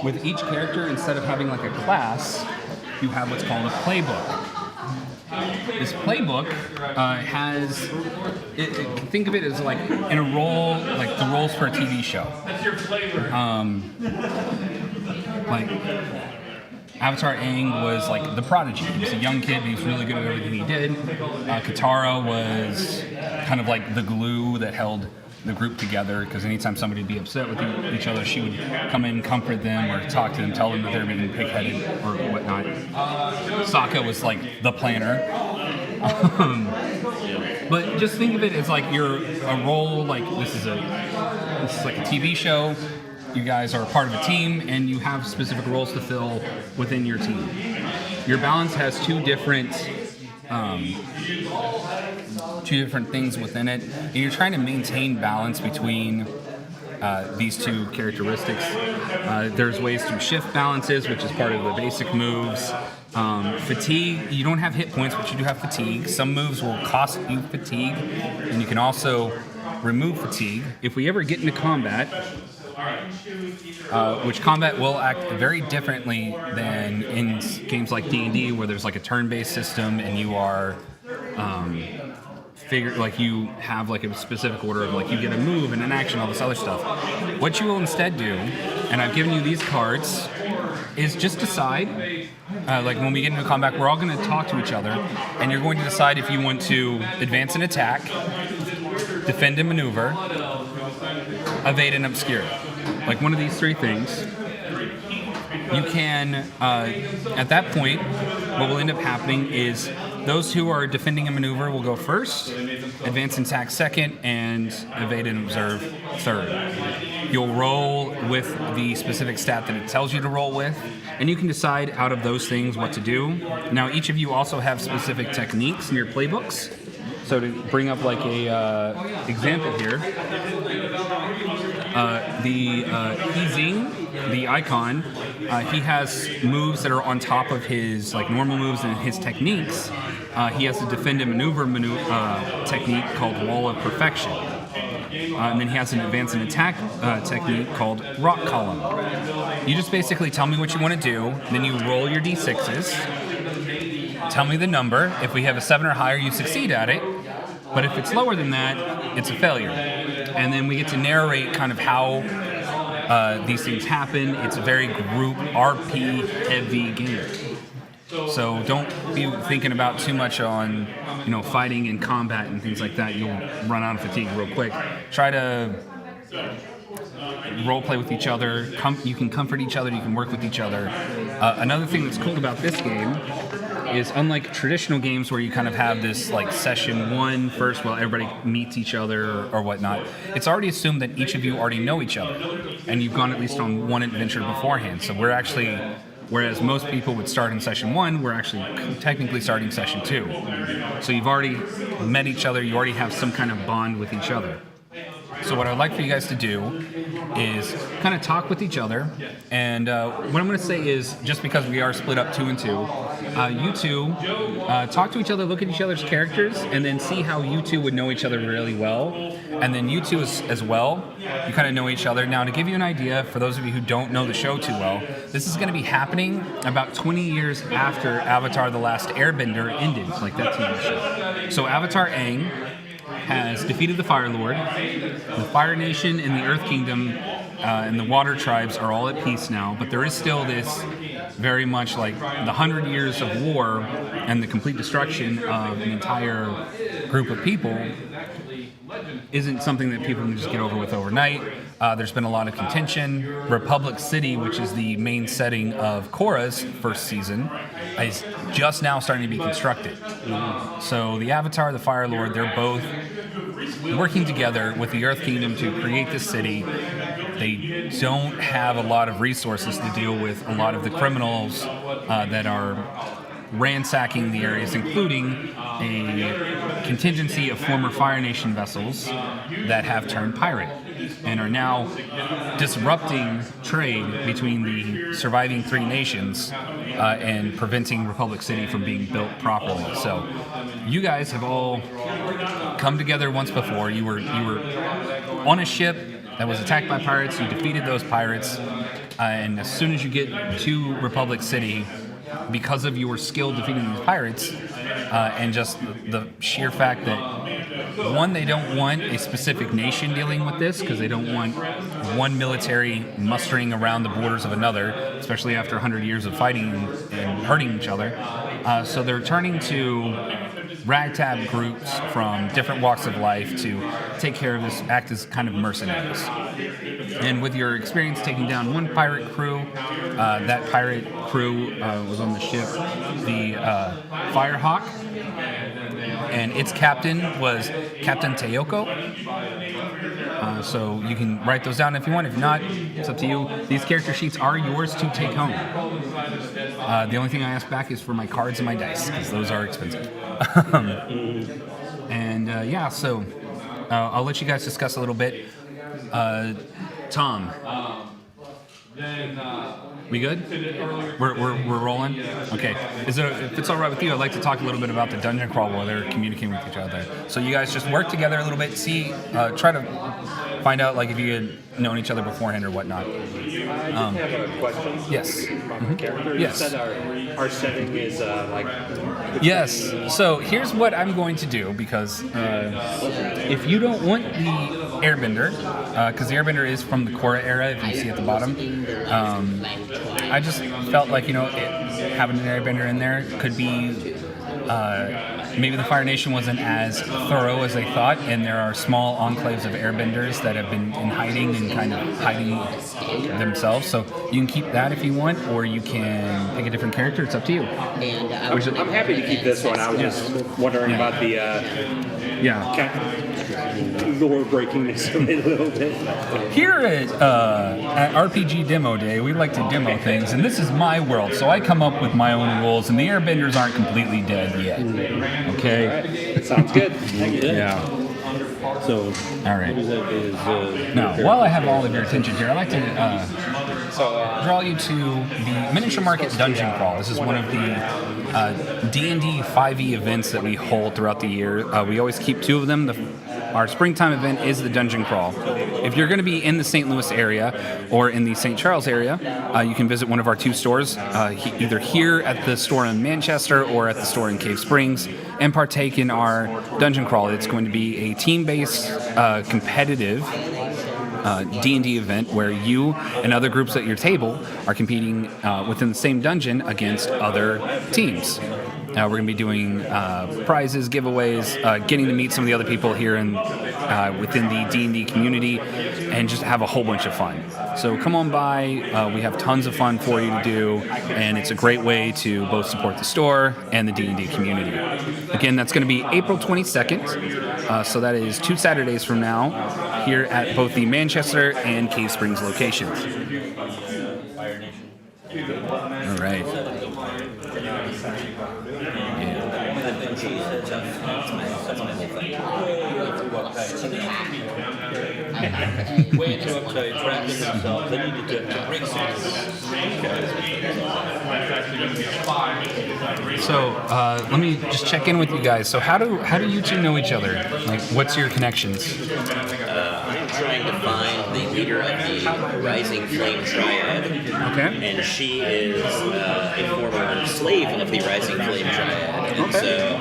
with each character, instead of having like a class, you have what's called a playbook. This playbook think of it as like in a role, like the roles for a TV show.
That's your flavor.
Like Avatar Aang was like the prodigy. He was a young kid, but he was really good at everything he did. Katara was kind of like the glue that held the group together, because anytime somebody would be upset with each other, she would come in, comfort them, or talk to them, tell them that they're being pig-headed or whatnot. Sokka was like the planner. But just think of it as like you're a role, like this is like a TV show. You guys are part of a team, and you have specific roles to fill within your team. Your balance has two different things within it, and you're trying to maintain balance between these two characteristics. There's ways to shift balances, which is part of the basic moves. Fatigue, you don't have hit points, but you do have fatigue. Some moves will cost you fatigue, and you can also remove fatigue. If we ever get into combat, which combat will act very differently than in games like D&D, where there's like a turn-based system and you are you have like a specific order of like you get a move and an action, all this other stuff. What you will instead do, and I've given you these cards, is just decide, like when we get into combat, we're all going to talk to each other, and you're going to decide if you want to advance and attack, defend and maneuver, evade and obscure. Like one of these three things. You can, at that point, what will end up happening is those who are defending a maneuver will go first, advance and attack second, and evade and observe third. You'll roll with the specific stat that it tells you to roll with, and you can decide out of those things what to do. Now, each of you also have specific techniques in your playbooks. So to bring up like a example here, the Hizing, the icon, he has moves that are on top of his like normal moves and his techniques. He has a defend and maneuver technique called Wall of Perfection. And then he has an advance and attack technique called Rock Column. You just basically tell me what you want to do, then you roll your d6s. Tell me the number. If we have a 7 or higher, you succeed at it. But if it's lower than that, it's a failure. And then we get to narrate kind of how these things happen. It's a very group RP heavy game. So don't be thinking about too much on, fighting and combat and things like that. You'll run out of fatigue real quick. Try to role play with each other. You can comfort each other. You can work with each other. Another thing that's cool about this game is, unlike traditional games where you kind of have this like session one first while everybody meets each other or whatnot, it's already assumed that each of you already know each other and you've gone at least on one adventure beforehand. So we're actually Whereas most people would start in session 1, we're actually technically starting session 2. So you've already met each other, you already have some kind of bond with each other. So what I'd like for you guys to do is kind of talk with each other, and what I'm going to say is, just because we are split up 2 and 2, you two talk to each other, look at each other's characters, and then see how you two would know each other really well, and then you two as well, you kind of know each other. Now, to give you an idea, for those of you who don't know the show too well, this is going to be happening about 20 years after Avatar: The Last Airbender ended, like that TV show. So Avatar Aang has defeated the Fire Lord. The Fire Nation and the Earth Kingdom and the Water Tribes are all at peace now, but there is still this very much like the 100 years of war and the complete destruction of an entire group of people isn't something that people can just get over with overnight. There's been a lot of contention. Republic City, which is the main setting of Korra's first season, is just now starting to be constructed. So the Avatar, the Fire Lord, they're both working together with the Earth Kingdom to create this city. They don't have a lot of resources to deal with a lot of the criminals that are ransacking the areas, including a contingency of former Fire Nation vessels that have turned pirate and are now disrupting trade between the surviving 3 nations and preventing Republic City from being built properly. So you guys have all come together once before. You were on a ship that was attacked by pirates. You defeated those pirates, and as soon as you get to Republic City, because of your skill defeating these pirates, and just the sheer fact that, one, they don't want a specific nation dealing with this, because they don't want one military mustering around the borders of another, especially after 100 years of fighting and hurting each other. So they're turning to ragtag groups from different walks of life to take care of this, act as kind of mercenaries. And with your experience taking down one pirate crew, that pirate crew was on the ship, the Firehawk, and its captain was Captain Teoko. So you can write those down if you want. If not, it's up to you. These character sheets are yours to take home. The only thing I ask back is for my cards and my dice, because those are expensive. And yeah, so I'll let you guys discuss a little bit. Tom, we good? We're rolling? Okay. If it's all right with you, I'd like to talk a little bit about the dungeon crawl while they're communicating with each other. So you guys just work together a little bit, try to find out like if you had known each other beforehand or whatnot.
I just have a question.
Yes.
From character.
Yes.
You said our setting is like.
Yes. So here's what I'm going to do, because if you don't want the Airbender, because the Airbender is from the Korra era, if you see at the bottom, I just felt like, having an Airbender in there could be. Maybe the Fire Nation wasn't as thorough as they thought, and there are small enclaves of airbenders that have been in hiding and kind of hiding themselves. So you can keep that if you want, or you can pick a different character. It's up to you.
I'm happy to keep this one. I was just wondering about the lore breakingness of it a little bit.
Here at RPG Demo Day, we like to demo things, and this is my world, so I come up with my own rules, and the airbenders aren't completely dead yet. Okay?
Right. Sounds good.
Yeah.
So,
all right.
Is,
now, while I have all of your attention here, I'd like to draw you to the Miniature Market Dungeon Crawl. This is one of the D&D 5e events that we hold throughout the year. We always keep 2 of them. Our springtime event is the Dungeon Crawl. If you're going to be in the St. Louis area or in the St. Charles area, you can visit one of our 2 stores, either here at the store in Manchester or at the store in Cave Springs, and partake in our Dungeon Crawl. It's going to be a team-based, competitive D&D event where you and other groups at your table are competing within the same dungeon against other teams. We're going to be doing prizes, giveaways, getting to meet some of the other people here within the D&D community, and just have a whole bunch of fun. So come on by. We have tons of fun for you to do, and it's a great way to both support the store and the D&D community. Again, that's going to be April 22nd, so that is 2 Saturdays from now, here at both the Manchester and Cave Springs locations. All right. Right.
Way too uptight, trapped in themselves. They needed to break
So let me just check in with you guys. So how do you two know each other? Like, what's your connections?
I'm trying to find the leader of the Rising Flame Triad.
Okay.
And she is a former slave of the Rising Flame Triad. And so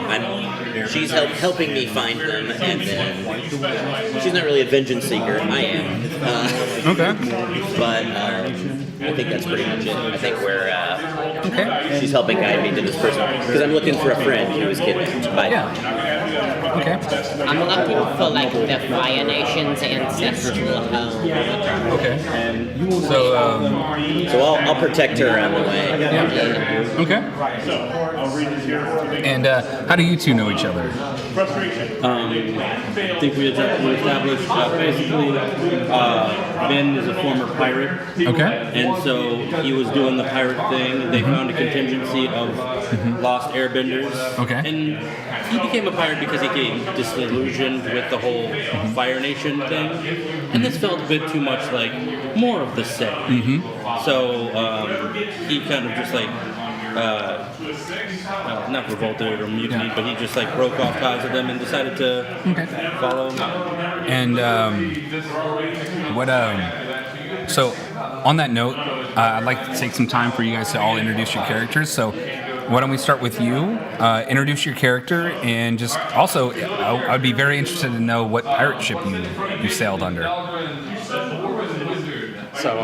she's helping me find them, and then she's not really a vengeance seeker. I am.
Okay.
But I think that's pretty much it. I think
Okay.
she's helping guide me to this person. Because I'm looking for a friend who was kidnapped.
Okay.
I'm looking for like the Fire Nation's ancestral home.
Okay. So
So I'll protect her on the way.
okay. And how do you two know each other?
I think we established basically Ben is a former pirate.
Okay.
And so he was doing the pirate thing. They found a contingency of lost airbenders.
Okay.
And he became a pirate because he became disillusioned with the whole Fire Nation thing. And this felt a bit too much like more of the same. So he kind of just like not revolted or mutinied, but he just like broke off ties with them and decided to follow him.
And so on that note, I'd like to take some time for you guys to all introduce your characters. So why don't we start with you? Introduce your character, and just also, I'd be very interested to know what pirate ship you sailed under.
So,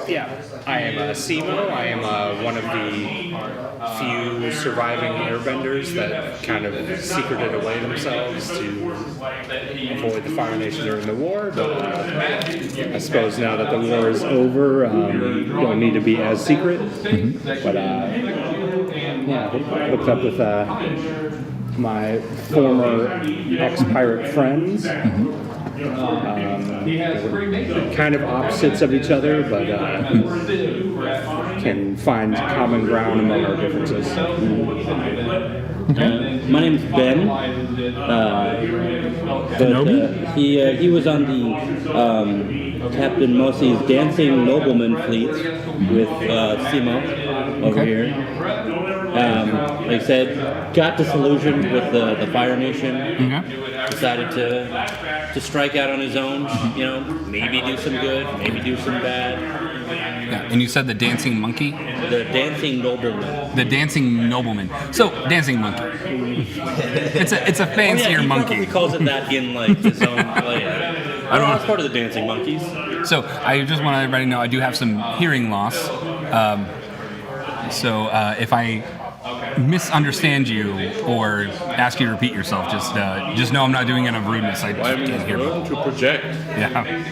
yeah, I am Simo. I am one of the few surviving airbenders that kind of secreted away themselves to avoid the Fire Nation during the war. But I suppose now that the war is over, you don't need to be as secret. But yeah, I hooked up with my former ex-pirate friends. Kind of opposites of each other, but can find common ground among our differences.
My name's Ben. He was on the Captain Mossi's Dancing Nobleman fleet with Simo over here. Like I said, got disillusioned with the Fire Nation. Decided to strike out on his own. You know, maybe do some good, maybe do some bad.
Yeah, and you said the dancing monkey?
The Dancing Nobleman.
The dancing nobleman. So, dancing monkey. It's a fancier
he
monkey.
Probably calls it that in like his own play. I don't know. It's part of the Dancing Monkeys.
So, I just want everybody to know I do have some hearing loss. So, if I misunderstand you or ask you to repeat yourself, just know I'm not doing it out of rudeness. I just can't hear you.
To project.
Yeah.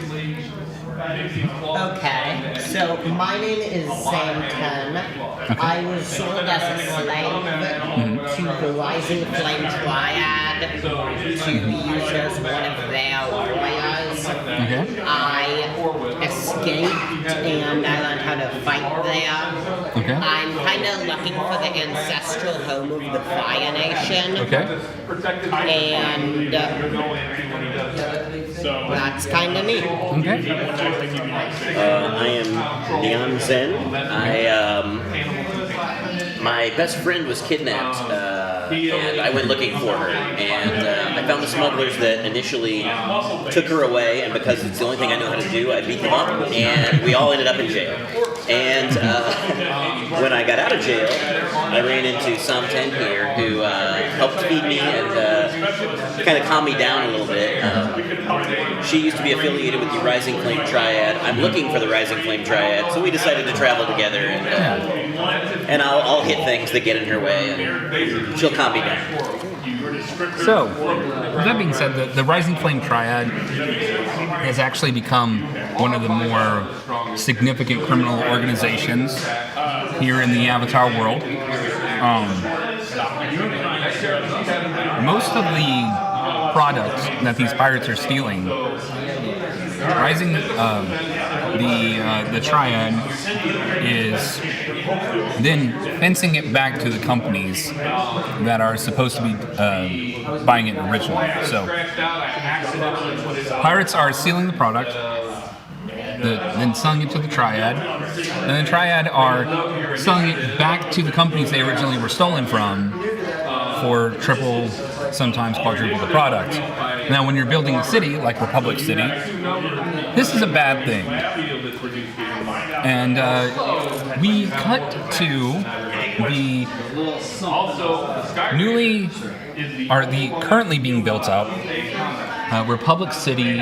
Okay, so my name is Zanton. I was sold as a slave to the Rising Flame Triad to be used as one of their warriors. I escaped and I learned how to fight there. I'm kind of looking for the ancestral home of the Fire Nation. And that's kind of neat.
I am Neon Zen. My best friend was kidnapped, and I went looking for her. And I found the smugglers that initially took her away, and because it's the only thing I know how to do, I beat them up, and we all ended up in jail. And when I got out of jail, I ran into Sam Ten here, who helped feed me and kind of calm me down a little bit. She used to be affiliated with the Rising Flame Triad. I'm looking for the Rising Flame Triad, so we decided to travel together, and I'll hit things that get in her way, and she'll calm me down.
So, with that being said, the Rising Flame Triad has actually become one of the more significant criminal organizations here in the Avatar world. Most of the products that these pirates are stealing Rising, the triad is then fencing it back to the companies that are supposed to be buying it originally. So pirates are sealing the product, then selling it to the triad, and the triad are selling it back to the companies they originally were stolen from for triple, sometimes quadruple the product. Now, when you're building a city like Republic City, this is a bad thing. And we cut to the currently being built up Republic City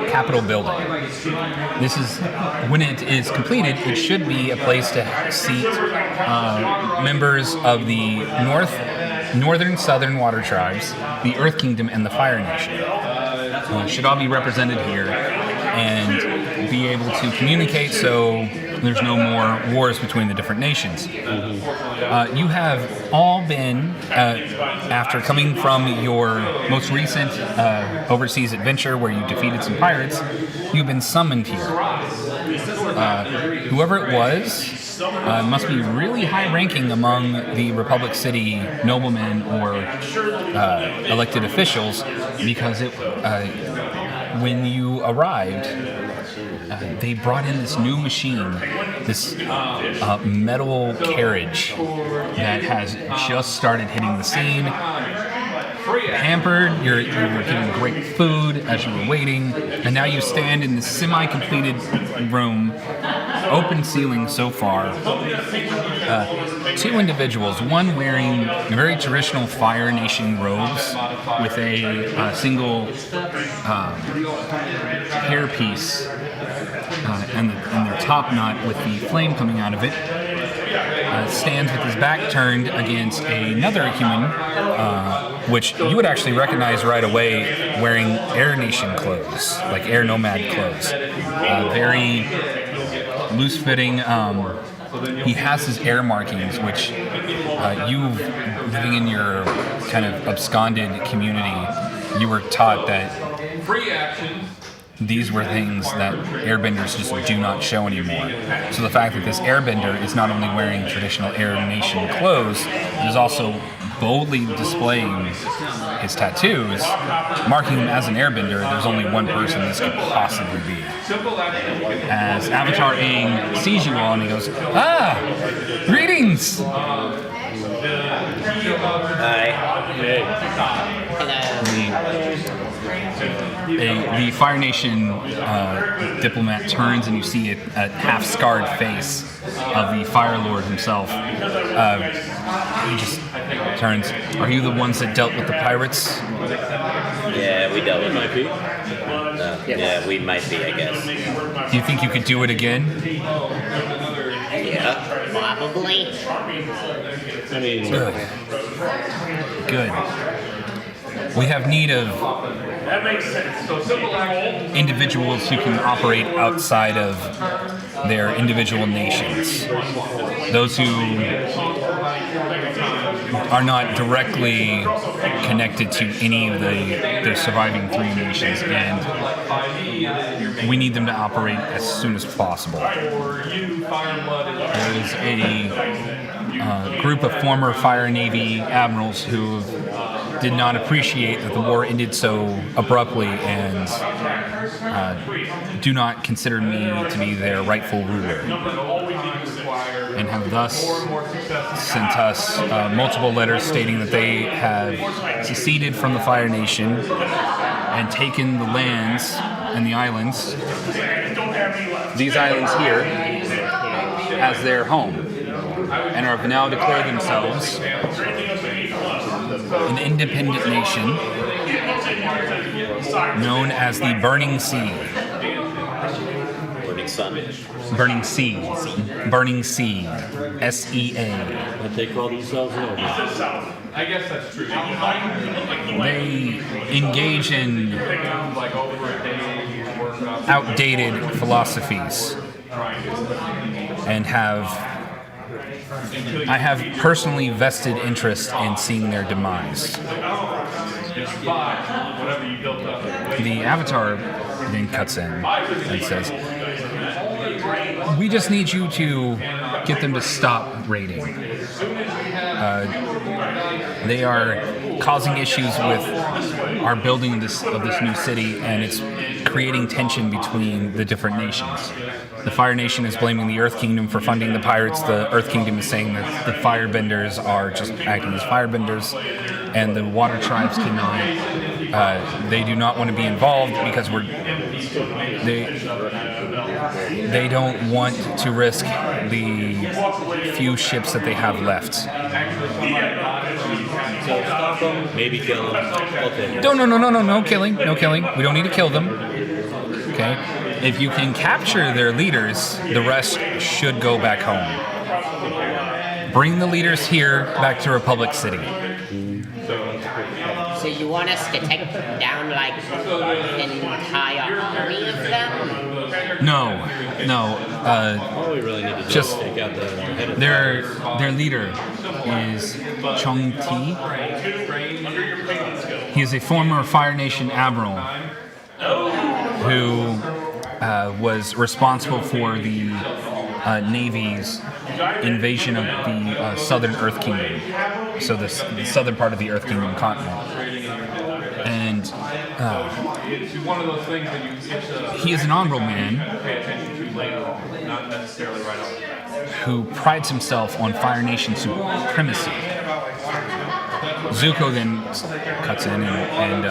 Capitol building. This is, when it is completed, it should be a place to seat members of the northern, southern water tribes, the Earth Kingdom, and the Fire Nation. Should all be represented here and be able to communicate so there's no more wars between the different nations. You have all been, after coming from your most recent overseas adventure where you defeated some pirates, you've been summoned here. Whoever it was must be really high-ranking among the Republic City noblemen or elected officials, because when you arrived, they brought in this new machine, this metal carriage that has just started hitting the scene. Pampered, you're getting great food as you were waiting, and now you stand in this semi-completed room, open ceiling so far. Two individuals, one wearing very traditional Fire Nation robes with a single hairpiece and their top knot with the flame coming out of it, stands with his back turned against another human, which you would actually recognize right away, wearing Air Nation clothes, like Air Nomad clothes. Very loose-fitting. He has his air markings, which you, living in your kind of absconded community, you were taught that these were things that airbenders just do not show anymore. So the fact that this airbender is not only wearing traditional Air Nation clothes, but is also boldly displaying his tattoos, marking him as an airbender, there's only one person this could possibly be. As Avatar Aang sees you all and he goes, "Ah! Greetings!"
Hi.
The Fire Nation diplomat turns and you see a half-scarred face of the Fire Lord himself. He just turns. "Are you the ones that dealt with the pirates?"
Yeah, we dealt with it. Yeah, we might be, I guess.
Do you think you could do it again?
Yeah.
Probably.
I mean,
Good. We have need of individuals who can operate outside of their individual nations. Those who are not directly connected to any of the surviving three nations, and we need them to operate as soon as possible. There is a group of former Fire Navy admirals who did not appreciate that the war ended so abruptly and do not consider me to be their rightful ruler, and have thus sent us multiple letters stating that they have seceded from the Fire Nation and taken the lands and the islands, these islands here, as their home, and have now declared themselves an independent nation known as the Burning Sea.
Burning Sun.
Burning Sea. Burning Sea. SEA.
but they call themselves nobles.
I guess that's true.
They engage in outdated philosophies and I have personally vested interest in seeing their demise. the Avatar then cuts in and says, "We just need you to get them to stop raiding. They are causing issues with our building of this new city, and it's creating tension between the different nations. The Fire Nation is blaming the Earth Kingdom for funding the pirates. The Earth Kingdom is saying that the Firebenders are just acting as Firebenders, and the Water Tribes Keynan, they do not want to be involved because they don't want to risk the few ships that they have left."
So stop them, maybe kill them. Okay.
No killing. We don't need to kill them. Okay? If you can capture their leaders, the rest should go back home. Bring the leaders here back to Republic City.
So you want us to take down like an entire army of them?
No.
All we really need to do
Just
is take out the head of
their leader is Chung Ti. He is a former Fire Nation admiral who was responsible for the Navy's invasion of the southern Earth Kingdom, so the southern part of the Earth Kingdom continent. And he is an honorable man who prides himself on Fire Nation supremacy. Zuko then cuts in, and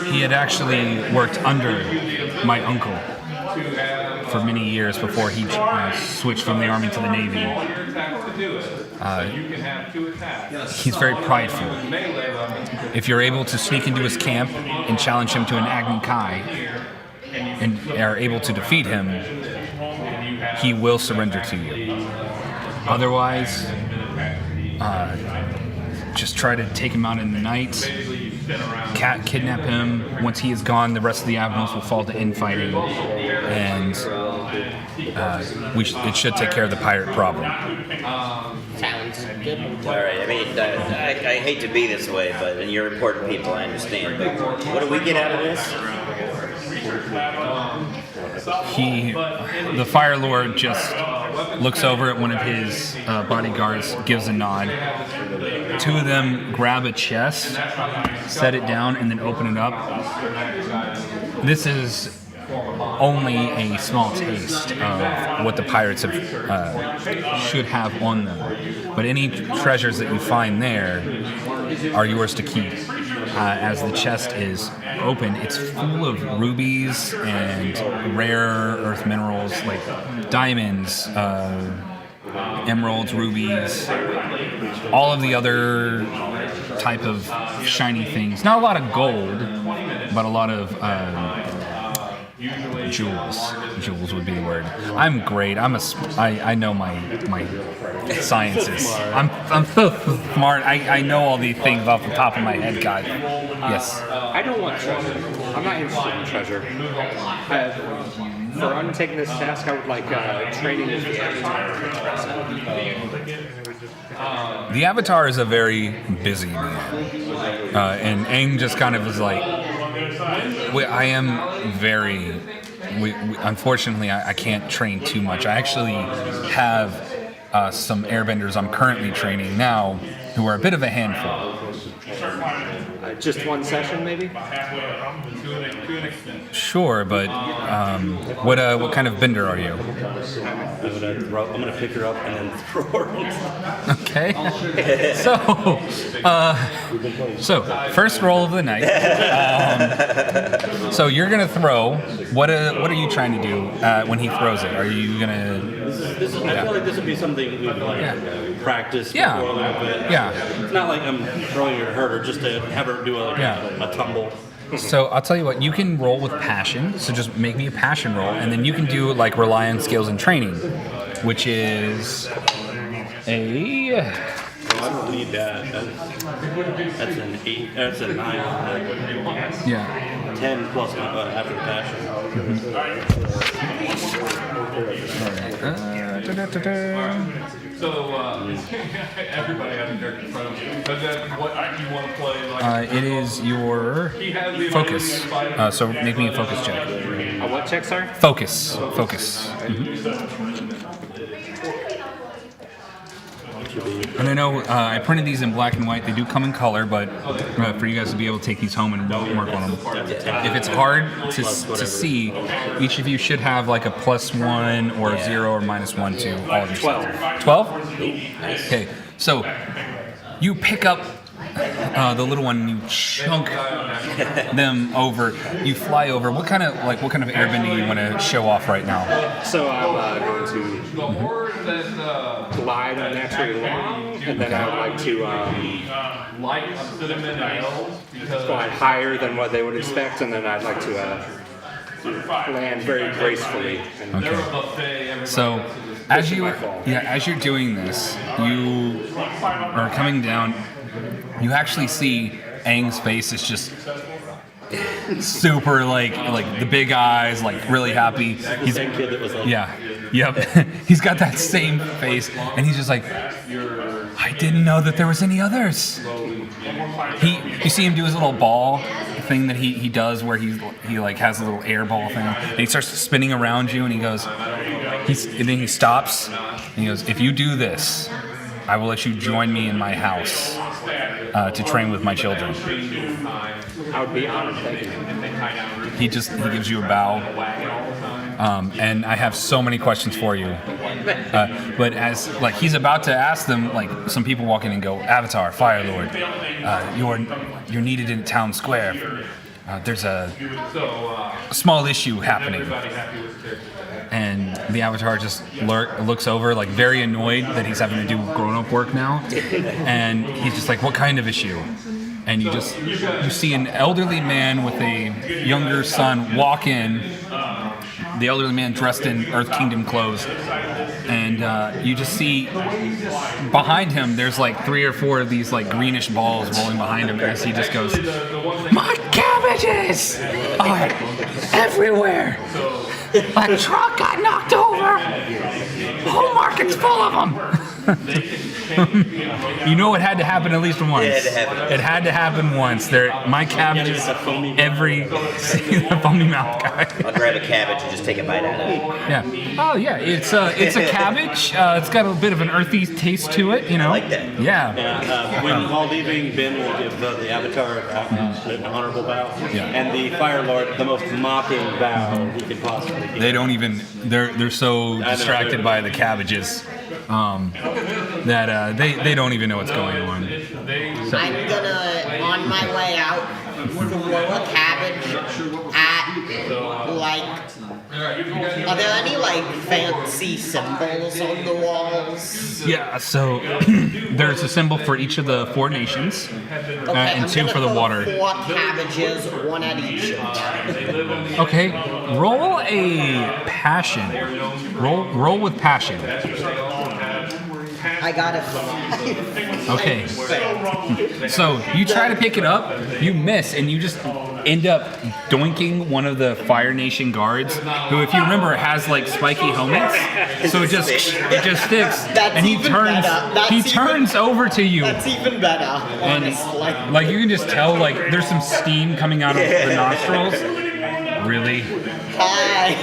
he had actually worked under my uncle for many years before he switched from the army to the navy. He's very prideful. If you're able to sneak into his camp and challenge him to an Agni Kai and are able to defeat him, he will surrender to you. Otherwise, just try to take him out in the night, kidnap him. Once he is gone, the rest of the admirals will fall to infighting, and it should take care of the pirate problem."
Sounds good.
All right. I mean, I hate to be this way, but you're important people. I understand. But what do we get out of this?
The Fire Lord just looks over at one of his bodyguards, gives a nod. Two of them grab a chest, set it down, and then open it up. This is only a small taste of what the pirates should have on them. But any treasures that you find there are yours to keep. As the chest is open, it's full of rubies and rare earth minerals like diamonds, emeralds, rubies, all of the other type of shiny things. Not a lot of gold, but a lot of jewels. Jewels would be the word. I'm great. I know my sciences. I'm so smart. I know all these things off the top of my head, guys. Yes.
I don't want treasure. I'm not interested in treasure. For undertaking this task, I would like training with the Avatar.
The Avatar is a very busy man. And Aang just kind of was like, I am very... unfortunately, I can't train too much. I actually have some airbenders I'm currently training now who are a bit of a handful.
Just one session, maybe?
Sure, but what kind of bender are you?
I'm gonna pick her up and then throw her.
Okay. So first roll of the night. So you're gonna throw. What are you trying to do when he throws it? Are you gonna?
I feel like this would be something we'd practice before a little bit.
Yeah.
It's not like I'm throwing her to hurt her, just to have her do a tumble.
So I'll tell you what, you can roll with passion, so just make me a passion roll, and then you can do like rely on skills and training, which is a...
I don't need that. That's an 8, that's a 9.
Yeah.
10 plus after the passion.
So everybody has a character in front of them. But then what you want to play? Like
It is your focus. So make me a focus check.
A what check, sorry?
Focus. Focus. And I know I printed these in black and white. They do come in color, but for you guys to be able to take these home and work on them. If it's hard to see, each of you should have like a +1 or a 0 or -1 to all of your 12. 12? Okay, so you pick up the little one and you chunk them over. You fly over. What kind of airbending do you want to show off right now?
So I'm going to glide unnaturally long, and then I would like to fly higher than what they would expect, and then I'd like to land very gracefully.
Okay. So as you're doing this, you are coming down. You actually see Aang's face is just super like the big eyes, like really happy. He's
Same kid that was like,
Yep. He's got that same face, and he's just like, I didn't know that there was any others. You see him do his little ball thing that he does, where he like has a little air ball thing, and he starts spinning around you, and he goes, and then he stops, and he goes, if you do this, I will let you join me in my house to train with my children.
I would be honored, thank you.
He gives you a bow. And I have so many questions for you. But as he's about to ask them, some people walk in and go, Avatar, Fire Lord, you're needed in town square. There's a small issue happening. And the Avatar just looks over, very annoyed that he's having to do grown-up work now. And he's just like, what kind of issue? And you see an elderly man with a younger son walk in. The elderly man dressed in Earth Kingdom clothes, and you just see behind him there's 3 or 4 of these greenish balls rolling behind him as he just goes, my cabbages are everywhere. A truck got knocked over. Whole market's full of them. You know it had to happen at least once. It had to happen once. My cabbages, the foamy mouth guy.
I'll grab a cabbage and just take a bite out of it.
Yeah. Oh yeah, it's a cabbage. It's got a bit of an earthy taste to it, you know.
I like that.
Yeah.
while leaving, Ben will give the Avatar an honorable bow, and the Fire Lord the most mocking bow he could possibly give.
They don't even. They're so distracted by the cabbages that they don't even know what's going on. So.
I'm gonna, on my way out, throw a cabbage at, are there any, fancy symbols on the walls?
Yeah, so there's a symbol for each of the 4 nations, and 2 for the water.
4 cabbages, 1 at each of them.
Okay, roll a passion. Roll with passion.
I got a 5.
Okay. So you try to pick it up, you miss, and you just end up doinking one of the Fire Nation guards, who, if you remember, has spiky helmets. So it just sticks,
That's
and he
even
turns
better.
turns over to you,
That's even better,
and
honestly.
you can just tell there's some steam coming out of the nostrils. Really.
Hi.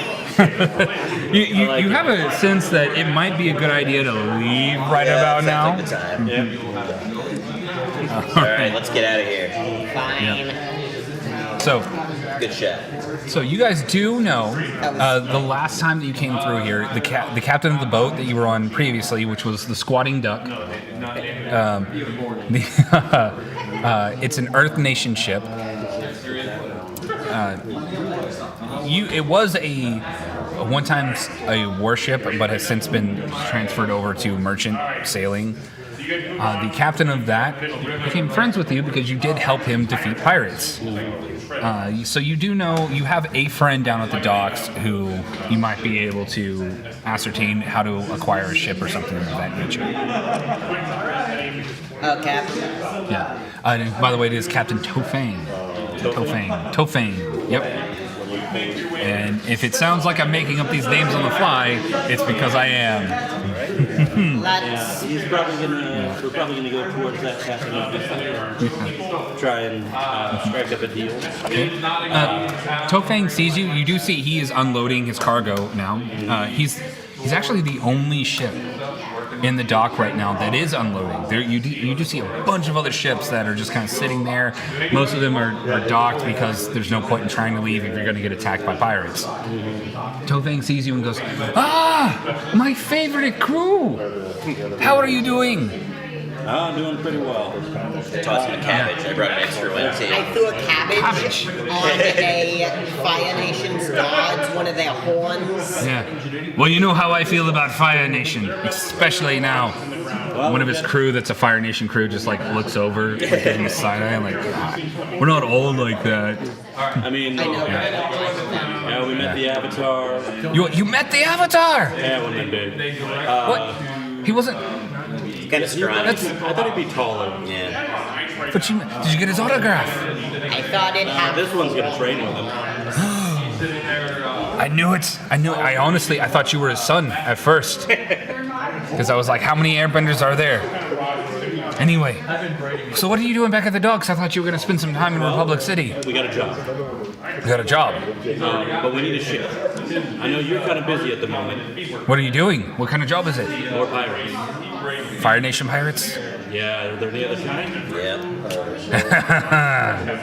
You have a sense that it might be a good idea to leave right about now.
Like the time. All right, let's get out of here.
Fine.
So,
Good shot.
so you guys do know the last time that you came through here, the captain of the boat that you were on previously, which was the Squatting Duck. It's an Earth Nation ship. It was one time a warship, but has since been transferred over to merchant sailing. The captain of that became friends with you because you did help him defeat pirates. So you do know you have a friend down at the docks who you might be able to ascertain how to acquire a ship or something of that nature.
Okay.
Yeah. And by the way, it is Captain Tofane. Tofane. Yep. And if it sounds like I'm making up these names on the fly, it's because I am.
Let's
We're probably gonna go towards that passing of this thing. Try and strike up a deal.
Tofang sees you. You do see he is unloading his cargo now. He's actually the only ship in the dock right now that is unloading. There, you do see a bunch of other ships that are just kind of sitting there. Most of them are docked because there's no point in trying to leave if you're going to get attacked by pirates. Tofang sees you and goes, "Ah, my favorite crew! How are you doing?"
I'm doing pretty well.
Toss him a cabbage. I brought an extra one too.
I threw a cabbage on a Fire Nation's gods, one of their horns.
Yeah. Well, you know how I feel about Fire Nation, especially now. One of his crew that's a Fire Nation crew just like looks over, like giving a side eye, like, "God, we're not all like that."
I mean,
I know.
yeah, we met the Avatar.
You met the Avatar?
Yeah, when they did.
What? He wasn't.
Kind of scrawny.
That's.
I thought he'd be taller.
Yeah.
But did you get his autograph?
I thought it happened.
This one's gonna train with him.
I knew it. I honestly, I thought you were his son at first. Because I was like, how many airbenders are there? Anyway, so what are you doing back at the docks? I thought you were going to spend some time in Republic City.
We got a job.
You got a job.
But we need a ship. I know you're kind of busy at the moment.
What are you doing? What kind of job is it?
More pirates.
Fire Nation pirates?
Yeah, they're the other kind.
Yeah.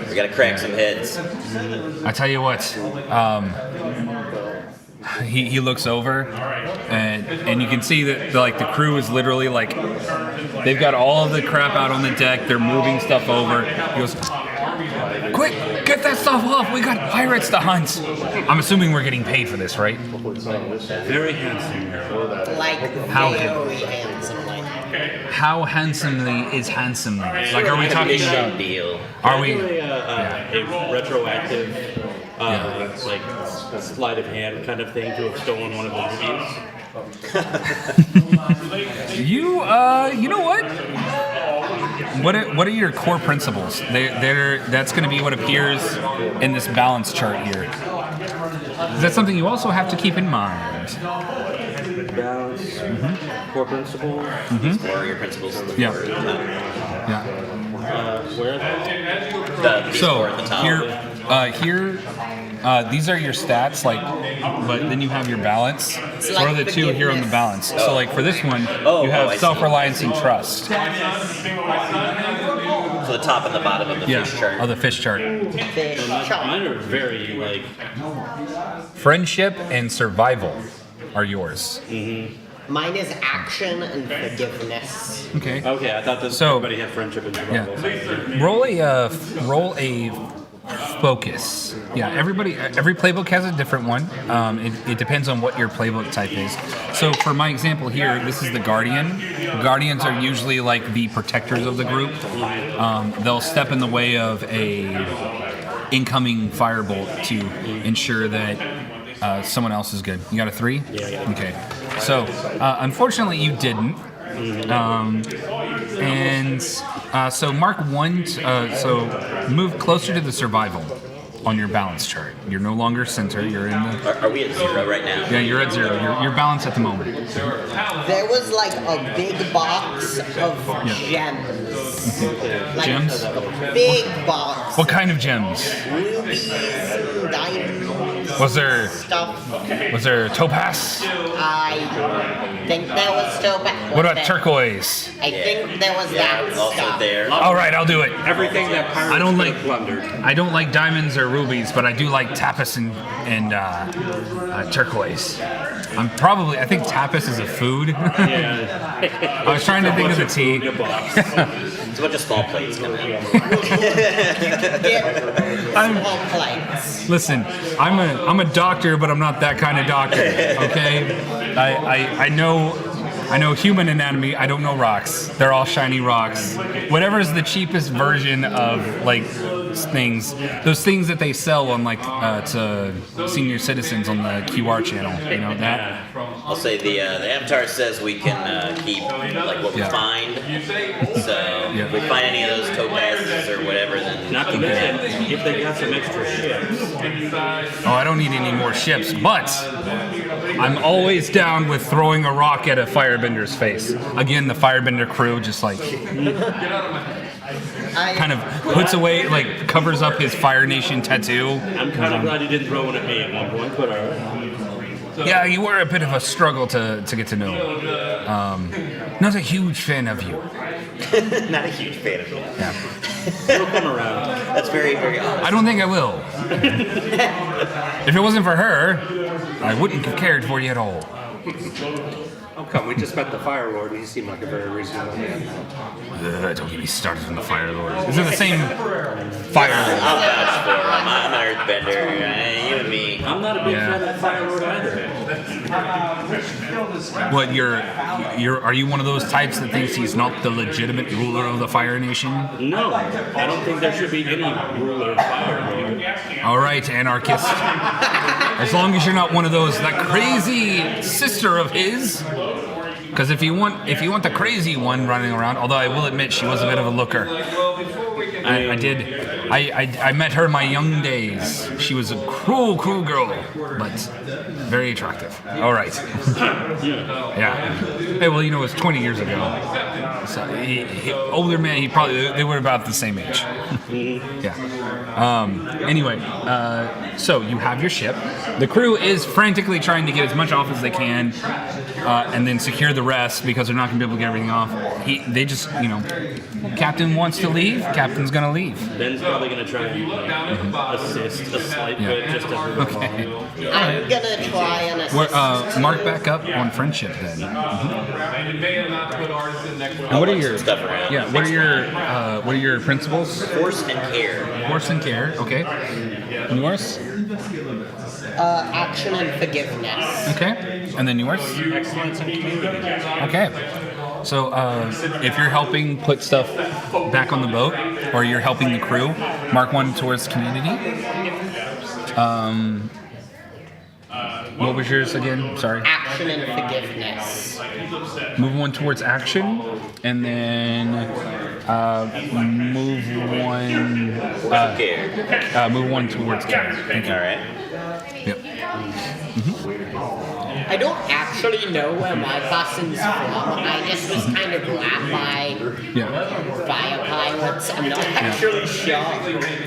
We gotta crack some heads.
I tell you what, he looks over, and you can see that the crew is literally like, they've got all of the crap out on the deck, they're moving stuff over. He goes, "Quick, get that stuff off, we got pirates to hunt." I'm assuming we're getting paid for this, right?
Very handsome.
Like,
How-
very handsomely.
How handsomely is handsomely? Like, are we talking
Mission
about,
deal.
are we,
A retroactive, like, sleight of hand kind of thing to have stolen one of the rubies?
you know what? What are your core principles? That's going to be what appears in this balance chart here. Is that something you also have to keep in mind?
Balance, core principle.
Warrior principles.
Yeah. Yeah.
Where are they?
These
So
four at the top.
here, these are your stats, like, but then you have your balance. So what are the two here on the balance? So like for this one, you have
I see.
self-reliance and trust.
So the top and the bottom of the
Yeah,
fish chart.
of the fish chart.
Fish chop.
Mine are very, like,
Friendship and survival are yours.
Mine is action and forgiveness.
Okay.
okay, I thought that
So-
everybody had friendship and survival.
Yeah. Roll a focus. Yeah, every playbook has a different one. It depends on what your playbook type is. So for my example here, this is the Guardian. Guardians are usually like the protectors of the group. They'll step in the way of a incoming firebolt to ensure that someone else is good. You got a 3?
Yeah.
Okay. So unfortunately, you didn't. So mark 1. So move closer to the survival on your balance chart. You're no longer center. You're in the.
Are we at 0 right now?
Yeah, you're at 0. You're balanced at the moment.
There was like a big box of gems. Like
Gems?
a big box.
What kind of gems?
Rubies, diamonds,
Was there topaz?
I think there was topaz.
What about turquoise?
I think there was that
Also
stuff.
there.
All right, I'll do it.
Everything that pirates
I don't
could
like-
have plundered.
I don't like diamonds or rubies, but I do like tapas and turquoise. I think tapas is a food.
Yeah.
I was trying to think of the tea.
In a box.
It's a bunch of small plates coming in.
Get small plates.
Listen, I'm a doctor, but I'm not that kind of doctor. Okay, I know human anatomy. I don't know rocks. They're all shiny rocks. Whatever is the cheapest version of like things that they sell on like to senior citizens on the QR channel. You know that.
I'll say the Avatar says we can keep like what we find. So if we find any of those topazes or whatever, then
Not to mention, if they got some extra ships.
Oh, I don't need any more ships, but I'm always down with throwing a rock at a firebender's face. Again, the firebender crew just like kind of puts away, like covers up his Fire Nation tattoo.
I'm kind of glad you didn't throw one at me at one point, but
Yeah, you were a bit of a struggle to get to know. Not a huge fan of you.
not a huge fan of it.
Yeah.
we'll come around.
That's very, very honest.
I don't think I will. If it wasn't for her, I wouldn't have cared for you at all.
Oh, come, we just met the Fire Lord, and he seemed like a very reasonable man.
Don't get me started on the Fire Lord. Is it the same Fire Lord?
I'll vouch for him. I'm an earthbender. You and me.
I'm not a big fan of the Fire Lord either.
What, are you one of those types that thinks he's not the legitimate ruler of the Fire Nation?
No, I don't think there should be any ruler of Fire Lord.
All right, anarchist. As long as you're not one of those, that crazy sister of his. Because if you want the crazy one running around, although I will admit she was a bit of a looker. I met her in my young days. She was a cruel girl, but very attractive. All right. Yeah. Hey, well, it was 20 years ago. So older man, they were about the same age. Yeah. Anyway, so you have your ship. The crew is frantically trying to get as much off as they can, and then secure the rest because they're not going to be able to get everything off. They just, Captain wants to leave. Captain's going to leave.
Ben's probably going to try and assist a slight bit just to move
Okay.
I'm gonna try and assist.
Mark back up on friendship then. And what are your
Stuff around.
yeah? What are your principles?
Force and care.
Force and care. Okay. And yours?
Action and forgiveness.
Okay. And then yours?
Excellence and community.
Okay. So if you're helping put stuff back on the boat, or you're helping the crew, mark one towards community. What was yours again? Sorry.
Action and forgiveness.
Move one towards action, and then move one towards care. Thank you.
All right.
Yep.
I don't actually know where my person's from. I just was kind of grabbed by fire pirates. I'm not actually sure.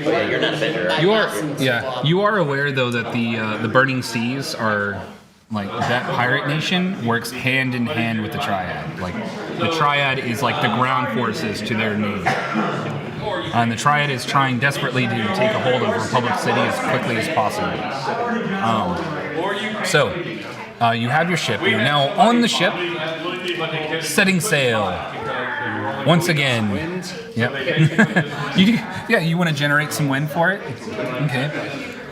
Well, you're not a bender.
You are, You are aware though that the Burning Seas are like that pirate nation works hand in hand with the Triad. Like the Triad is like the ground forces to their navy. And the Triad is trying desperately to take a hold of Republic City as quickly as possible. So, you have your ship. You're now on the ship, setting sail. Once again. Yep. You want to generate some wind for it? Okay.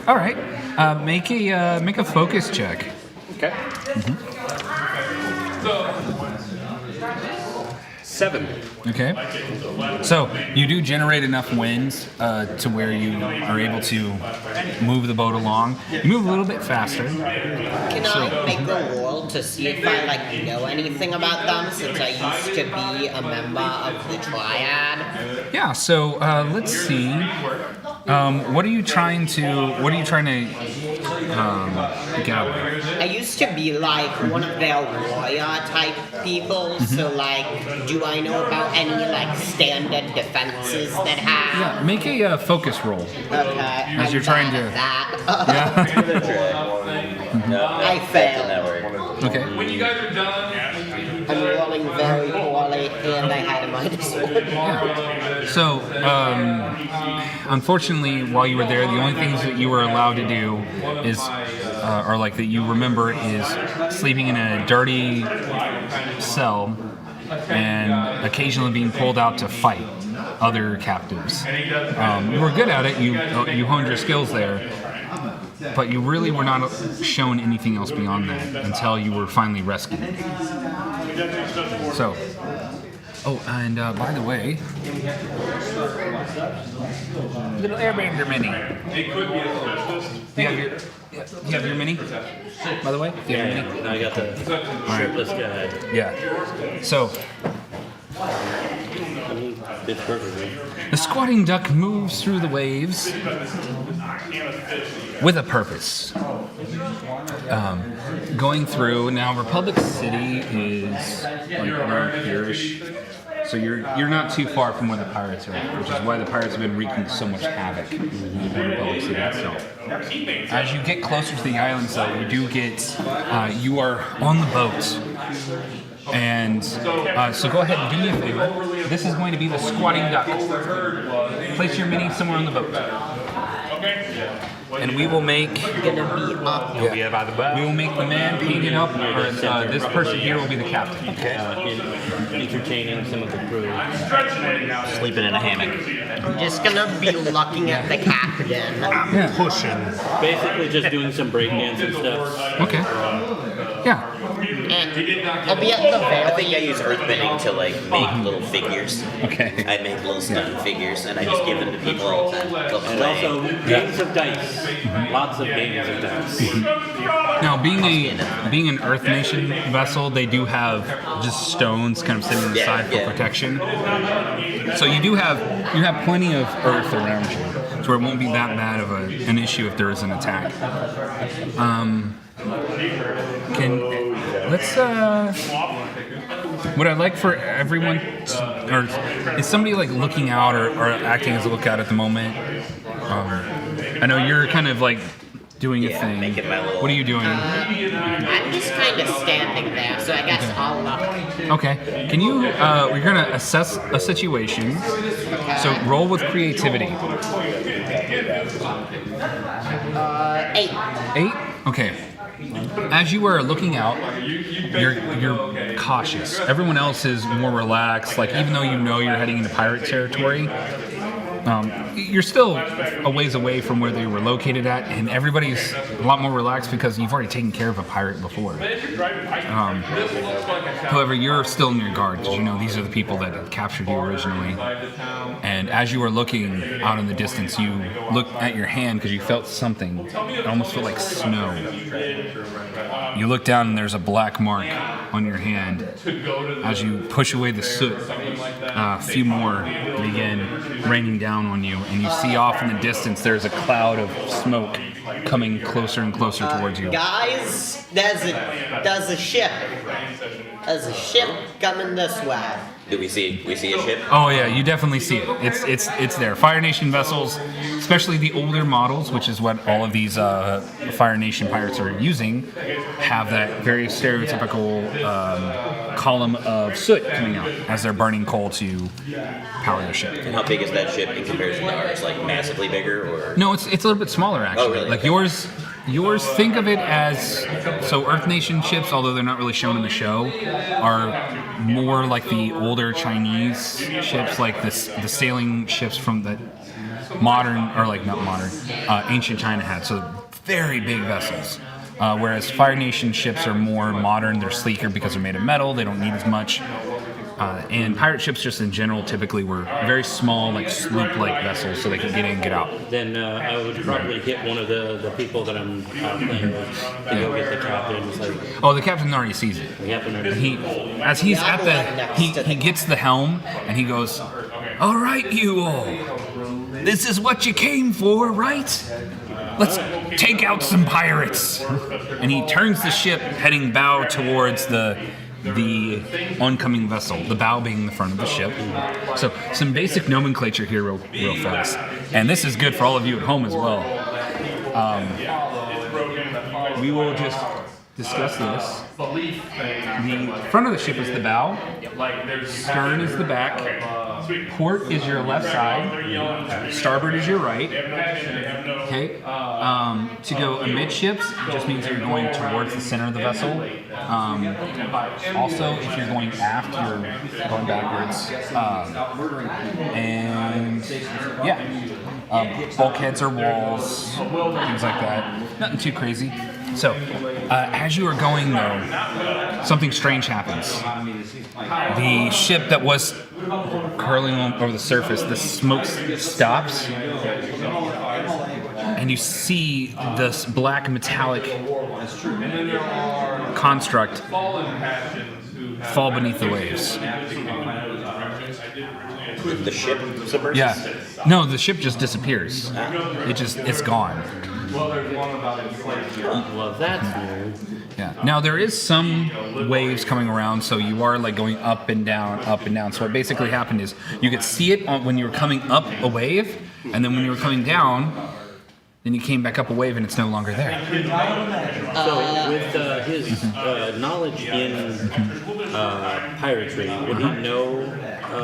All right. Make a focus check.
Okay. 7.
Okay. So you do generate enough winds to where you are able to move the boat along. You move a little bit faster.
Can I make a roll to see if I know anything about them, since I used to be a member of the Triad?
Yeah. So let's see. What are you trying to gather?
I used to be one of their warrior type people, so do I know about any standard defenses that have?
Yeah. Make a focus roll.
Okay.
As you're trying to.
That.
No,
I failed.
Okay.
When you guys are done,
I'm rolling very poorly, and I had a -1.
Yeah. So, unfortunately, while you were there, the only things that you were allowed to do is, that you remember, is sleeping in a dirty cell and occasionally being pulled out to fight other captives. You were good at it. You honed your skills there. But you really were not shown anything else beyond that until you were finally rescued. So, Oh, and by the way, little Airbender mini. Do you have your mini? By the way, do you have your mini?
I got the shirtless guy.
Yeah. So
It's perfect.
the squatting duck moves through the waves with a purpose. Going through now, Republic City is like around here-ish. So you're not too far from where the pirates are, which is why the pirates have been wreaking so much havoc in Republic City itself. As you get closer to the islands, though, you do get you are on the boat, and so go ahead and do me a favor. This is going to be the squatting duck. Place your mini somewhere on the boat. And we will make.
Gonna be up.
We will make the man painted up, or this person here will be the captain. Okay.
Entertaining some of the crew.
Sleeping in a hammock.
I'm just gonna be looking at the captain.
Pushing.
Basically just doing some breakdance and stuff.
Okay. Yeah.
And I'll be at the
I think I
very.
use earthbending to like make little figures.
Okay.
I make little stone figures, and I just give them to people all the time. Go
And
play.
also games of dice. Lots of games of dice.
Now, being an Earth Nation vessel, they do have just stones kind of sitting on the side for protection. So you have plenty of Earth around you, so it won't be that bad of an issue if there is an attack. What I'd like for everyone, or is somebody like looking out or acting as a lookout at the moment? I know you're kind of like doing a thing.
making my little-
What are you doing?
I'm just kind of standing there, so I guess I'll look.
Okay. Can you? We're gonna assess a situation. So roll with creativity.
8.
8? Okay. As you are looking out, you're cautious. Everyone else is more relaxed. Like even though you know you're heading into pirate territory, you're still a ways away from where they were located at, and everybody's a lot more relaxed because you've already taken care of a pirate before. However, you're still in your guard because you know these are the people that had captured you originally. And as you were looking out in the distance, you looked at your hand because you felt something. It almost felt like snow. You look down and there's a black mark on your hand. As you push away the soot, a few more begin raining down on you, and you see off in the distance there's a cloud of smoke coming closer and closer towards you.
Guys, there's a ship. There's a ship coming this way.
Do we see a ship?
Oh yeah, you definitely see it. It's there. Fire Nation vessels, especially the older models, which is what all of these Fire Nation pirates are using, have that very stereotypical column of soot coming out as they're burning coal to power their ship.
And how big is that ship in comparison to ours? Like massively bigger, or?
No, it's a little bit smaller actually.
Oh, really?
Like yours, think of it as, so Earth Nation ships, although they're not really shown in the show, are more like the older Chinese ships, like the sailing ships from the modern, or like not modern, ancient China had. So very big vessels. Whereas Fire Nation ships are more modern, they're sleeker because they're made of metal, they don't need as much. And pirate ships just in general typically were very small, like sloop-like vessels, so they could get in and get out.
Then I would probably hit one of the people that I'm playing with to go get the captain. It's like,
Oh, the captain already sees it.
the captain
And he gets the helm and he goes, "All right, you all, this is what you came for, right? Let's take out some pirates." And he turns the ship, heading bow towards the oncoming vessel, the bow being the front of the ship. So some basic nomenclature here real fast. And this is good for all of you at home as well. We will just discuss this. The front of the ship is the bow, stern is the back, port is your left side, starboard is your right. Okay. To go amidships just means you're going towards the center of the vessel. Also, if you're going aft, you're going backwards. And yeah. bulkheads or walls, things like that. Nothing too crazy. So, as you are going, though, something strange happens. The ship that was curling over the surface, the smoke stops, and you see this black metallic construct fall beneath the waves.
The ship submerges?
Yeah. No, the ship just disappears. It's gone.
Well, that's weird.
Yeah. Now there is some waves coming around, so you are like going up and down, up and down. So what basically happened is you could see it when you were coming up a wave, and then when you were coming down, then you came back up a wave and it's no longer there.
So with his knowledge in piratery, would he know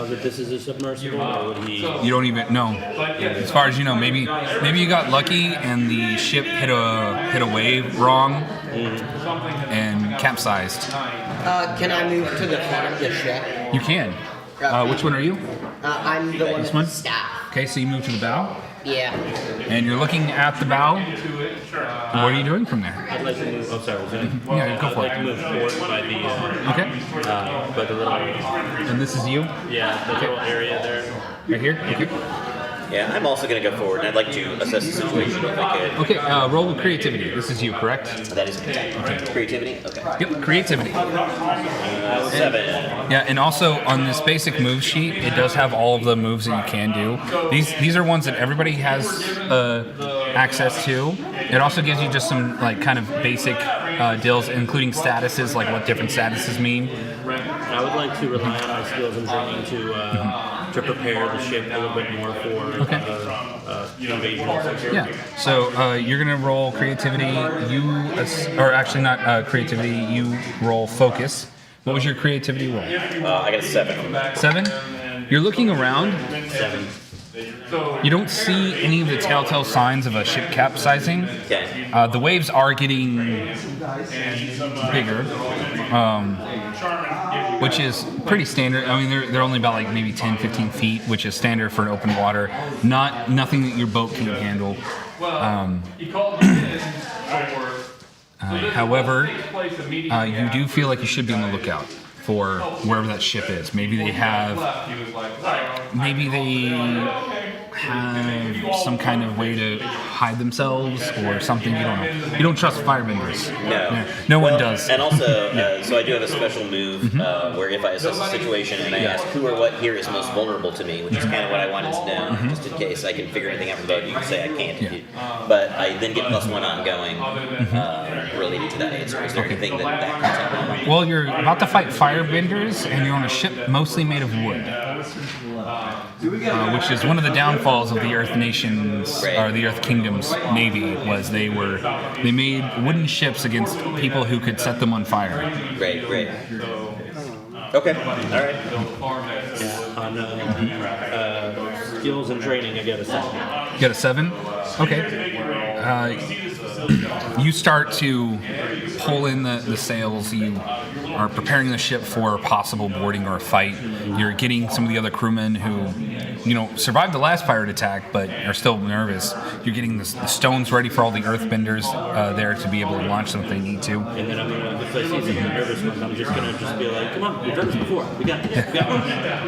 that this is a submersible, or would he?
You don't even know. As far as you know, maybe you got lucky and the ship hit a wave wrong and capsized.
Can I move to the front of the ship?
You can. Which one are you?
I'm the one
This
with
one?
the staff.
Okay, so you move to the bow,
Yeah.
and you're looking at the bow. What are you doing from there?
I'd like to move. Oh, sorry. Was that?
Yeah, go
I'd
for
like
it.
to move forward by the
Okay.
by the little
And this is you?
the little area there.
Right here? Okay.
Yeah, I'm also going to go forward, and I'd like to assess the situation if I could.
Okay, roll with creativity. This is you, correct?
That is creativity? Okay.
Yep, creativity.
7.
Yeah, and also on this basic move sheet, it does have all of the moves that you can do. These are ones that everybody has access to. It also gives you just some like kind of basic deals, including statuses, like what different statuses mean.
I would like to rely on my skills and training to prepare the ship a little bit more for invasion.
Yeah. So you're gonna roll creativity. Or actually not creativity. You roll focus. What was your creativity roll?
I got a 7.
7. You're looking around.
7.
You don't see any of the telltale signs of a ship capsizing.
Okay.
The waves are getting bigger, which is pretty standard. I mean, they're only about like maybe 10, 15 feet, which is standard for an open water. Nothing that your boat can handle. However, you do feel like you should be on the lookout for wherever that ship is. Maybe they have some kind of way to hide themselves or something. You don't know. You don't trust firebenders.
No.
No one does.
And also, so I do have a special move where if I assess the situation and I ask who or what here is most vulnerable to me, which is kind of what I wanted to know, just in case I can figure anything out from the boat, you can say I can't.
Yeah.
But I then get +1 ongoing related to that answer. Is there anything that comes up?
Well, you're about to fight firebenders, and you're on a ship mostly made of wood, which is one of the downfalls of the Earth Nations or the Earth Kingdom's navy. Was they made wooden ships against people who could set them on fire.
Great. Okay. All right.
Yeah. On skills and training, I got a 7.
You got a 7? Okay. You start to pull in the sails. You are preparing the ship for a possible boarding or a fight. You're getting some of the other crewmen who, survived the last pirate attack but are still nervous. You're getting the stones ready for all the earthbenders there to be able to launch them if they need to.
And then I'm gonna, if I see some nervous ones, I'm just gonna be like, come on, we've done this before. We got this. We got one.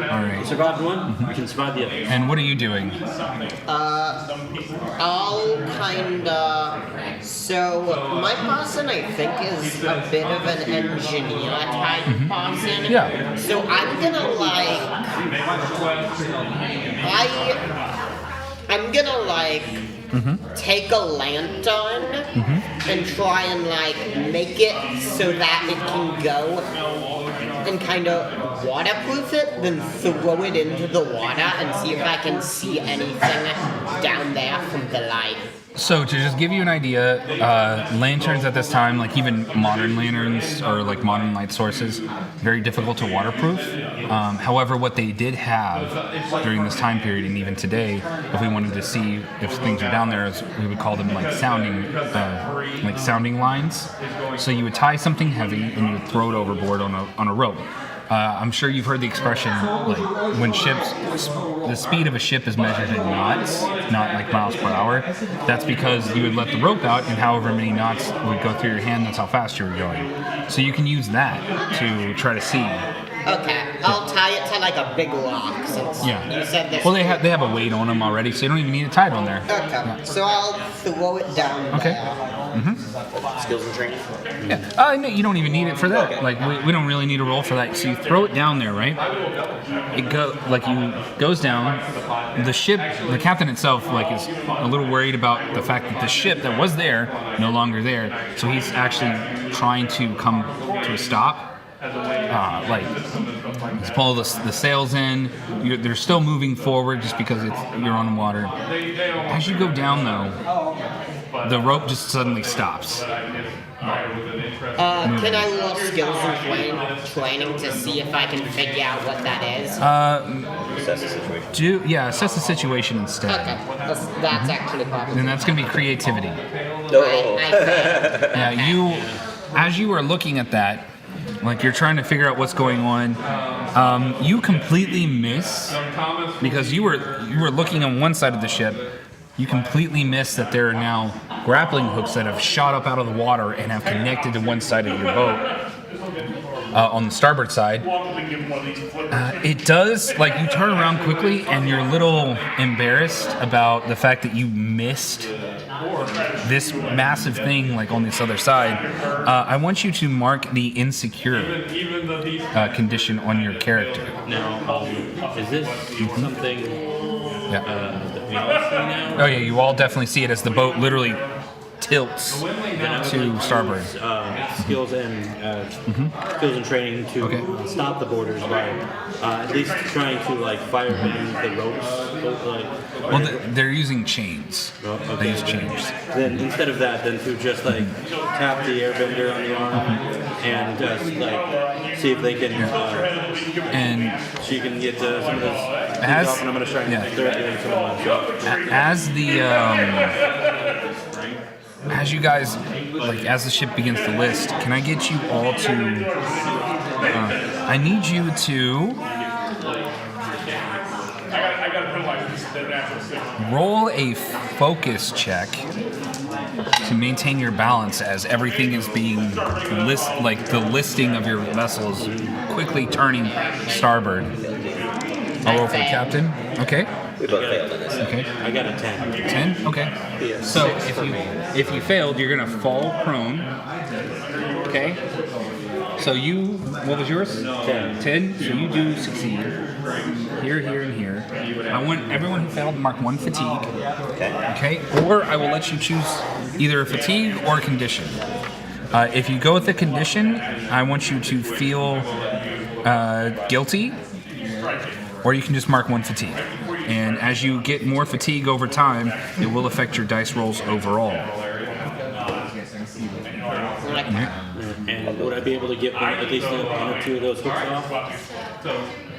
All right.
We survived one. We can survive the other.
And what are you doing?
I'll kinda. So my person, I think, is a bit of an engineer type person.
Yeah.
So I'm gonna I'm gonna take a lantern and try and make it so that it can go and kind of waterproof it, then throw it into the water and see if I can see anything down there from the light.
So to just give you an idea, lanterns at this time, like even modern lanterns or like modern light sources, very difficult to waterproof. However, what they did have during this time period and even today, if we wanted to see if things are down there, is we would call them like sounding lines. So you would tie something heavy and you would throw it overboard on a rope. I'm sure you've heard the expression, like, when ships, the speed of a ship is measured in knots, not like miles per hour. That's because you would let the rope out, and however many knots would go through your hand, that's how fast you were going. So you can use that to try to see.
Okay, I'll tie it to like a big lock since you said this.
Well, they have a weight on them already, so you don't even need to tie it on there.
Okay, so I'll throw it down.
Okay.
Skills and training.
Yeah. No, you don't even need it for that. Like we don't really need a roll for that. So you throw it down there, right? It goes down. The ship, the captain itself, like is a little worried about the fact that the ship that was there no longer there. So he's actually trying to come to a stop. Like he's pulled the sails in. They're still moving forward just because you're on the water. As you go down though, the rope just suddenly stops.
Can I roll skills and training to see if I can figure out what that is?
Assess the situation.
Assess the situation instead.
Okay, that's actually probably.
And that's going to be creativity.
No.
As you are looking at that, like you're trying to figure out what's going on, you completely miss because you were looking on one side of the ship. You completely miss that there are now grappling hooks that have shot up out of the water and have connected to one side of your boat. On the starboard side, it does, like you turn around quickly and you're a little embarrassed about the fact that you missed this massive thing like on this other side. I want you to mark the insecure condition on your character.
Now, is this something that we all see now?
Oh yeah, you all definitely see it as the boat literally tilts to starboard.
Skills and training to stop the boarders by at least trying to like fire bend the ropes.
They're using chains. They use chains.
Then instead of that, then to just like tap the airbender on the arm and just like see if they can
and
she can get some of this off, and I'm going to try and throw it into some of my
as you guys, like, as the ship begins to list, can I get you all to, I need you to roll a focus check to maintain your balance as everything is being the listing of your vessel is quickly turning starboard. I'll roll for the captain. Okay.
We both failed on this.
Okay.
I got a 10.
10? Okay. So if you failed, you're gonna fall prone. Okay. So what was yours?
10.
10. So you do succeed. Here, and here. I want everyone who failed to mark 1 fatigue. Okay. Or I will let you choose either a fatigue or a condition. If you go with the condition, I want you to feel guilty, or you can just mark 1 fatigue. And as you get more fatigue over time, it will affect your dice rolls overall.
And would I be able to get at least 1 or 2 of those hooks off?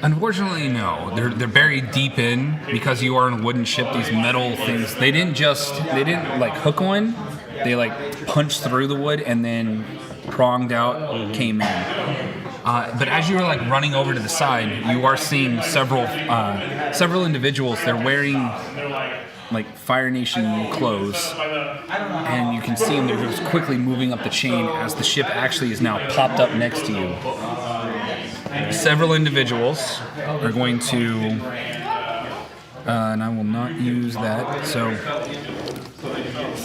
Unfortunately, no. They're buried deep in because you are on a wooden ship. These metal things, they didn't like hook on. They like punched through the wood and then pronged out, came in. But as you are like running over to the side, you are seeing several individuals. They're wearing like Fire Nation clothes, and you can see them. They're just quickly moving up the chain as the ship actually is now popped up next to you. Several individuals are going to, and I will not use that. So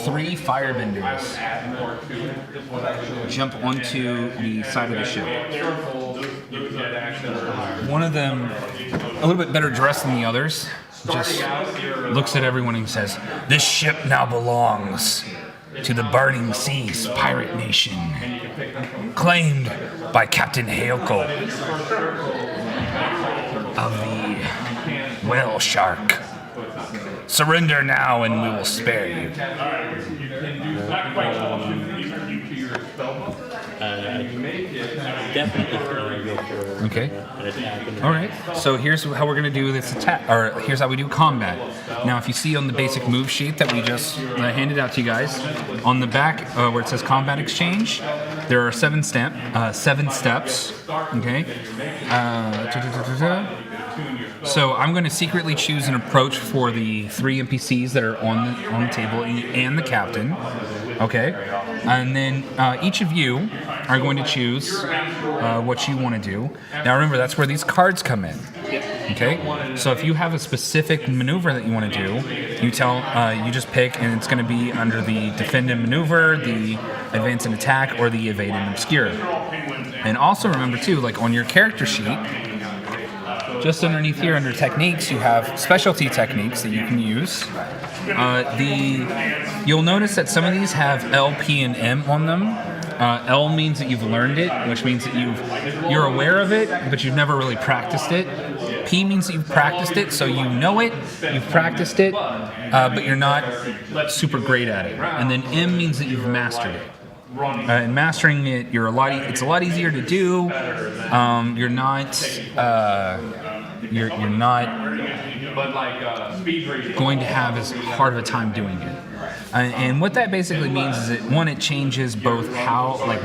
3 firebenders jump onto the side of the ship. One of them, a little bit better dressed than the others, just looks at everyone and says, "This ship now belongs to the Burning Seas Pirate Nation, claimed by Captain Hailco of the Whale Shark. Surrender now and we will spare you."
Definitely go for
Okay.
an attack.
All right. So here's how we're gonna do this attack, or here's how we do combat. Now, if you see on the basic move sheet that we just handed out to you guys, on the back where it says Combat Exchange, there are seven steps. Okay. So I'm going to secretly choose an approach for the 3 NPCs that are on the table and the captain. Okay. And then each of you are going to choose what you want to do. Now remember, that's where these cards come in. Okay. So if you have a specific maneuver that you want to do, you just pick, and it's going to be under the defend and maneuver, the advance and attack, or the evade and obscure. And also remember too, like on your character sheet, just underneath here under techniques, you have specialty techniques that you can use. You'll notice that some of these have L, P, and M on them. L means that you've learned it, which means that you're aware of it, but you've never really practiced it. P means that you've practiced it, so you know it, you've practiced it, but you're not super great at it. And then M means that you've mastered it. And mastering it, it's a lot easier to do. You're not going to have as hard of a time doing it. And what that basically means is that, one, it changes both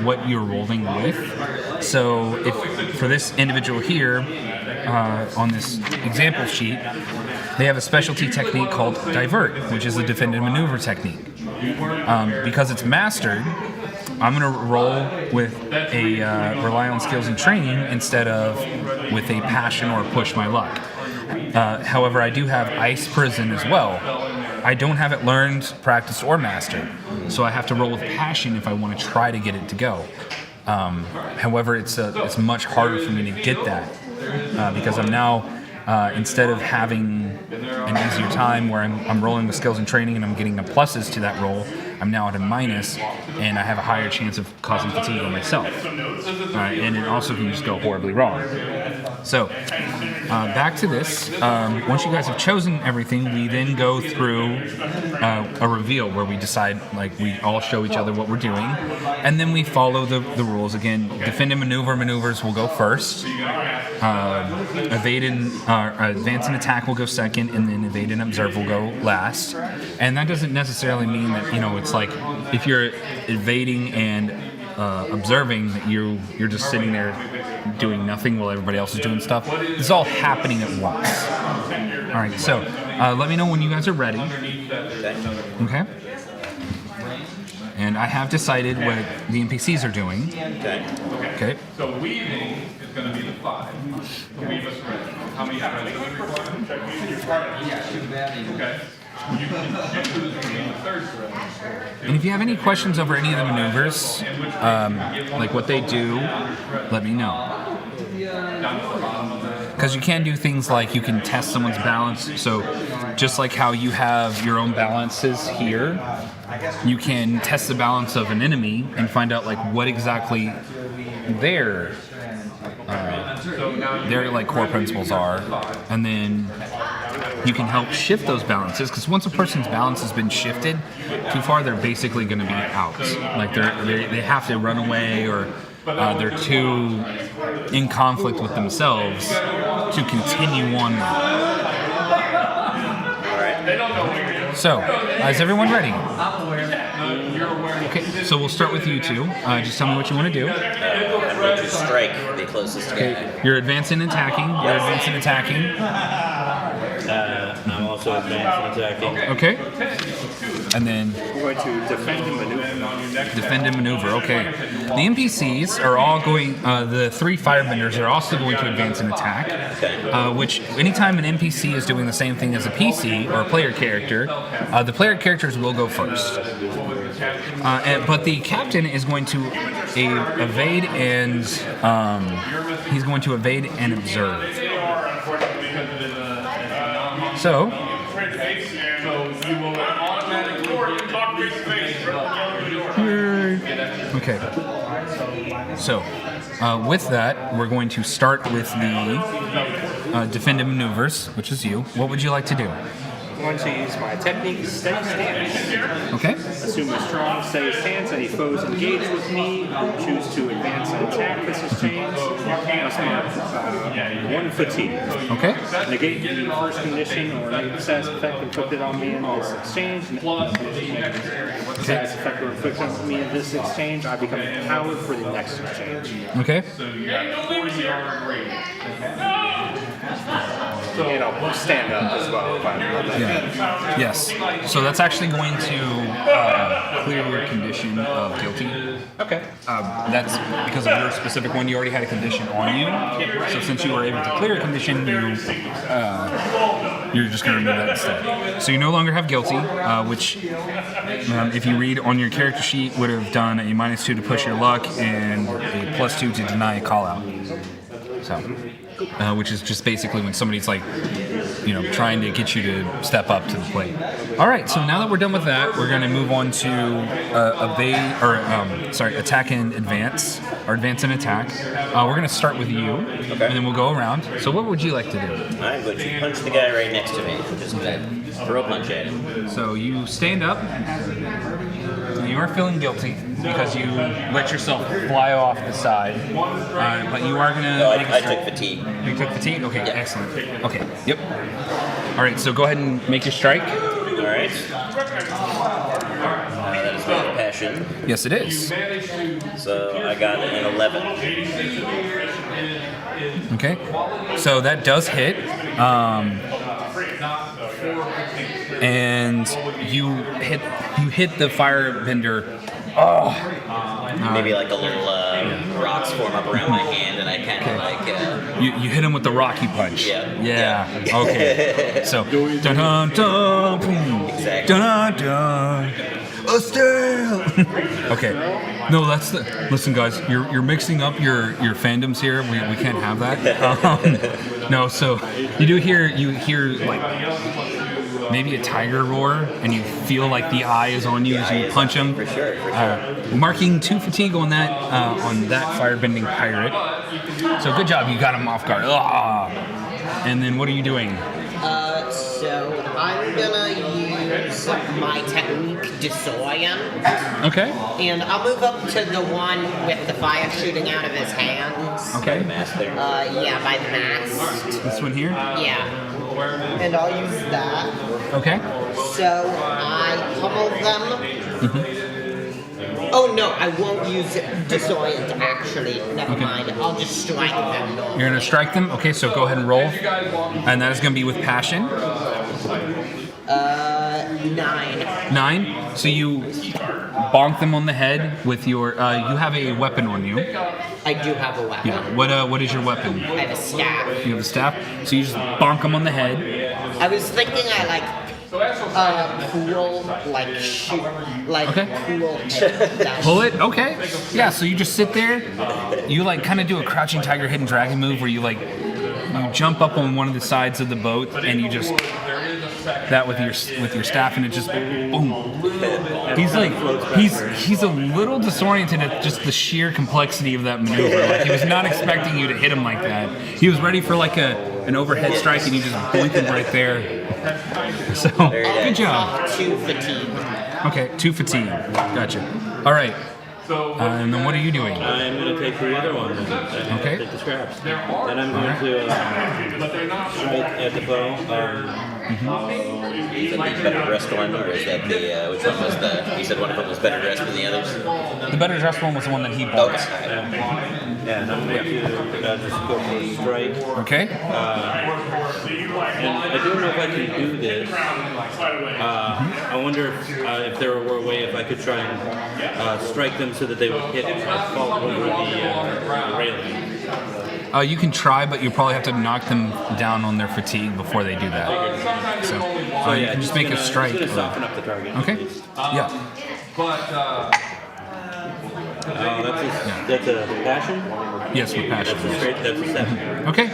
what you're rolling with. So if for this individual here, on this example sheet, they have a specialty technique called divert, which is a defend and maneuver technique. Because it's mastered, I'm going to roll with a rely on skills and training instead of with a passion or push my luck. However, I do have ice prison as well. I don't have it learned, practiced, or mastered, so I have to roll with passion if I want to try to get it to go. However, it's much harder for me to get that because I'm now, instead of having an easier time where I'm rolling with skills and training and I'm getting the pluses to that roll, I'm now at a minus, and I have a higher chance of causing fatigue on myself. And it also can just go horribly wrong. So, back to this. Once you guys have chosen everything, we then go through a reveal where we decide, we all show each other what we're doing, and then we follow the rules. Again, defend and maneuvers will go first. Evade and advance and attack will go second, and then evade and observe will go last. And that doesn't necessarily mean that, it's like if you're evading and observing, that you're just sitting there doing nothing while everybody else is doing stuff. It's all happening at once. All right, so let me know when you guys are ready. Okay. And I have decided what the NPCs are doing. Okay.
So weaving is going to be the 5. Weave a thread. How many threads? Okay. You can choose between the third thread.
And if you have any questions over any of the maneuvers, like what they do, let me know. Because you can do things like you can test someone's balance. So just like how you have your own balances here, you can test the balance of an enemy and find out what exactly their core principles are, and then you can help shift those balances, because once a person's balance has been shifted too far, they're basically going to be out. They have to run away, or they're too in conflict with themselves to continue on. So, is everyone ready? Okay, so we'll start with you two. Just tell me what you want to do.
I'm going to strike the closest guy.
Okay, you're advancing and attacking. You're advancing and attacking.
I'm also advancing and attacking.
Okay. And then
We're going to defend and maneuver.
defend and maneuver. Okay. The NPCs are all going. The 3 firebenders are also going to advance and attack. Which anytime an NPC is doing the same thing as a PC or a player character, the player characters will go first. But the captain is going to evade and he's going to evade and observe. So. Okay. So, with that, we're going to start with the defend and maneuvers, which is you. What would you like to do?
going to use my technique, steady stance.
Okay.
Assume a strong, steady stance. Any foes engaged with me who choose to advance and attack this exchange must mark 1 fatigue.
Okay.
Negate the first condition or negative status effect inflicted on me in this exchange. Status effect inflicted on me in this exchange, I become empowered for the next exchange.
Okay.
And I'll stand up as well if I'm
Yeah. Yes. So that's actually going to clear your condition of guilty.
Okay.
That's because of your specific one. You already had a condition on you. So since you were able to clear a condition, you're just going to remove that instead. So you no longer have guilty, which, if you read on your character sheet, would have done a -2 to push your luck and a +2 to deny a call out. So, which is just basically when somebody's like, trying to get you to step up to the plate. All right, so now that we're done with that, we're going to move on to attack and advance, or advance and attack. We're going to start with you, and then we'll go around. So what would you like to do?
I'm going to punch the guy right next to me. Just throw a punch at him.
So you stand up. You are feeling guilty because you let yourself fly off the side, but you are going to...
No, I took fatigue.
You took fatigue? Okay,
Yeah.
excellent. Okay, yep. All right, so go ahead and make your strike.
All right. That is my passion.
Yes, it is.
So I got an 11.
Okay, so that does hit. And you hit the firebender.
Maybe like a little rocks form up around my hand, and I kind of like.
You hit him with the Rocky punch.
Yeah.
Okay. So dun dun dun boom.
Exactly.
Dun dun. A still. Okay. No, that's the. Listen, guys, you're mixing up your fandoms here. We can't have that. No, so you hear like maybe a tiger roar, and you feel like the eye is on you as you punch him.
For sure.
Marking 2 fatigue on that firebending pirate. So good job, you got him off guard. And then what are you doing?
So I'm gonna use my technique Disorient.
Okay.
And I'll move up to the one with the fire shooting out of his hands.
Okay.
Mask there.
Yeah, by the mast.
This one here.
Yeah. And I'll use that.
Okay.
So I pummel them. Oh no, I won't use Disorient actually. Never mind. I'll just strike them. Normally.
You're gonna strike them. Okay, so go ahead and roll, and that is gonna be with passion.
9.
9. So you bonk them on the head with your. You have a weapon on you.
I do have a weapon.
Yeah. What is your weapon?
I have a staff.
You have a staff. So you just bonk them on the head.
I was thinking I like cool, like shoot, like cool hit.
Pull it. Okay. Yeah. So you just sit there. You like kind of do a crouching tiger, hidden dragon move where you jump up on one of the sides of the boat and you just that with your staff and it just boom. He's a little disoriented at just the sheer complexity of that maneuver. Like, he was not expecting you to hit him like that. He was ready for like an overhead strike and you just blinked him right there. So good job.
2 fatigue.
Okay, 2 fatigue. Gotcha. All right. And then what are you doing?
I'm going to take the other one.
Okay.
Take the scraps. Then I'm going to strike at the bow.
Is that the better dressed one, or is that the which one was the? You said one of them was better dressed than the others.
The better dressed one was the one that he bought.
Yeah, and I'm going to just go for a strike.
Okay.
And I don't know if I can do this. I wonder if there were a way if I could try and strike them so that they would hit fall over the railing.
You can try, but you probably have to knock them down on their fatigue before they do that. So you can just make a strike.
It's going to soften up the target.
Okay. Yeah.
That's a passion?
Yes, with passion.
That's a 7.
Okay.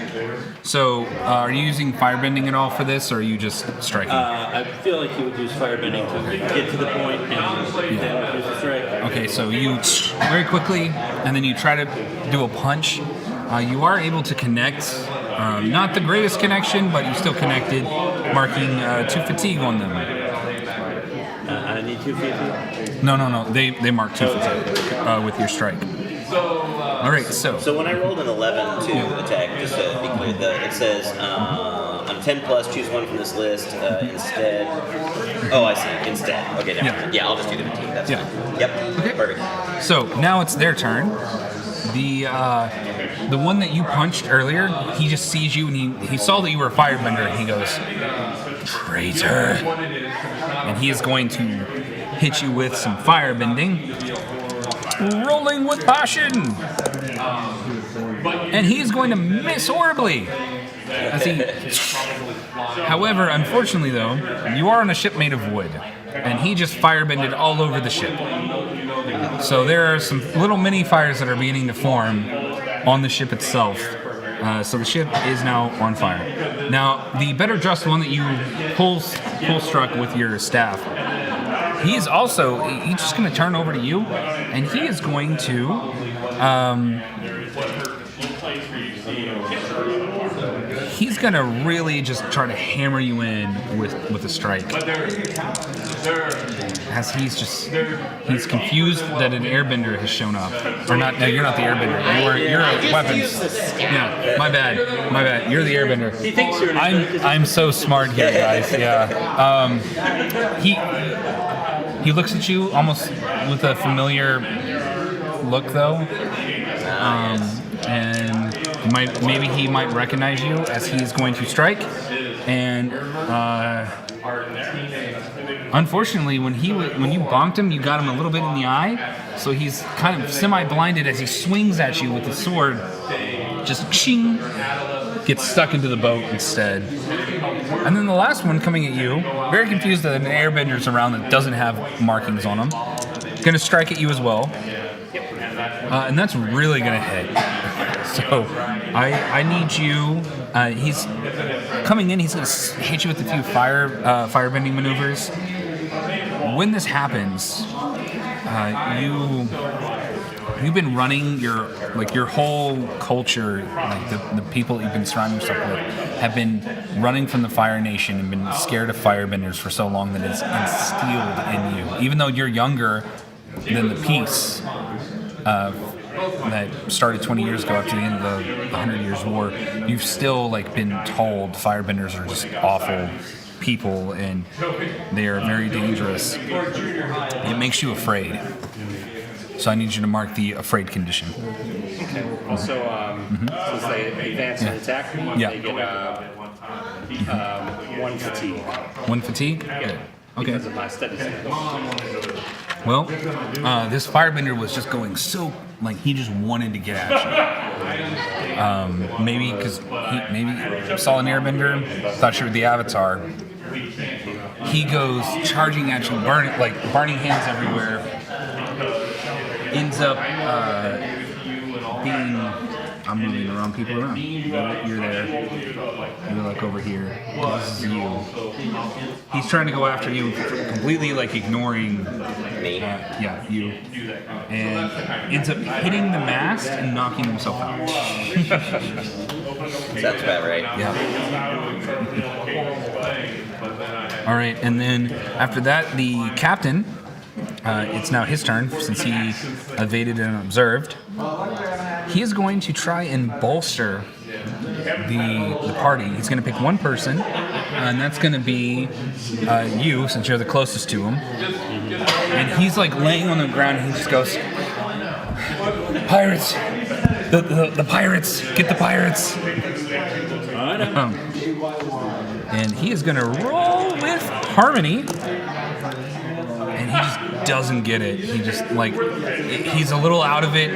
So are you using firebending at all for this, or are you just striking?
I feel like you would use firebending to get to the point and then use the strike.
Okay, so you very quickly, and then you try to do a punch. You are able to connect Not the greatest connection, but you still connected, marking 2 fatigue on them.
I need 2 fatigue.
No. They mark 2 fatigue with your strike. All right,
So when I rolled an 11 to attack, just to be clear, it says on a 10 plus, choose one from this list instead. Oh, I see. Instead. Okay, never mind. Yeah, I'll just do the fatigue. That's fine. Yep.
Okay.
Perfect.
So now it's their turn. The one that you punched earlier, he just sees you and he saw that you were a firebender and he goes, traitor. And he is going to hit you with some firebending. Rolling with passion. And he's going to miss horribly. However, unfortunately though, you are on a ship made of wood. And he just firebended all over the ship. So there are some little mini fires that are beginning to form on the ship itself. So the ship is now on fire. Now, the better dressed one that you pull struck with your staff, he's just going to turn over to you, and he is going to he's going to really just try to hammer you in with a strike. As he's confused that an airbender has shown up. Or not, no, you're not the airbender. You're a weapons. Yeah, my bad. You're the airbender.
He thinks you're
I'm so smart here, guys. Yeah. He looks at you almost with a familiar look though. And maybe he might recognize you as he's going to strike. And unfortunately, when you bonked him, you got him a little bit in the eye, so he's kind of semi-blinded as he swings at you with the sword. Just ching, gets stuck into the boat instead. And then the last one coming at you, very confused that an airbender's around that doesn't have markings on him, gonna strike at you as well. And that's really gonna hit. So I need you. He's coming in. He's going to hit you with a few firebending maneuvers. When this happens, you've been running your whole culture, like the people that you've been surrounding yourself with, have been running from the Fire Nation and been scared of firebenders for so long that it's instilled in you. Even though you're younger than the peace that started 20 years ago after the end of the 100 Years' War, you've still been told firebenders are just awful people and they are very dangerous. It makes you afraid. So I need you to mark the afraid condition.
Okay. So since they advance and attack me, they get 1 fatigue.
1 fatigue? Good. Okay.
Because of my steady stand.
Well, this firebender was just going so, he just wanted to get at you. Maybe because he saw an airbender, thought you were the Avatar. He goes charging at you, burning hands everywhere. Ends up being... I'm moving the wrong people around. You're there. You're over here. This is you. He's trying to go after you, completely ignoring
me.
You. And ends up hitting the mast and knocking himself out.
Sounds about right.
Yeah. All right, and then after that, the captain. It's now his turn since he evaded and observed. He is going to try and bolster the party. He's going to pick one person, and that's going to be you, since you're the closest to him. And he's laying on the ground, and he just goes, "Pirates! The pirates! Get the pirates!" And he is going to roll with Harmony. And he just doesn't get it. He just he's a little out of it.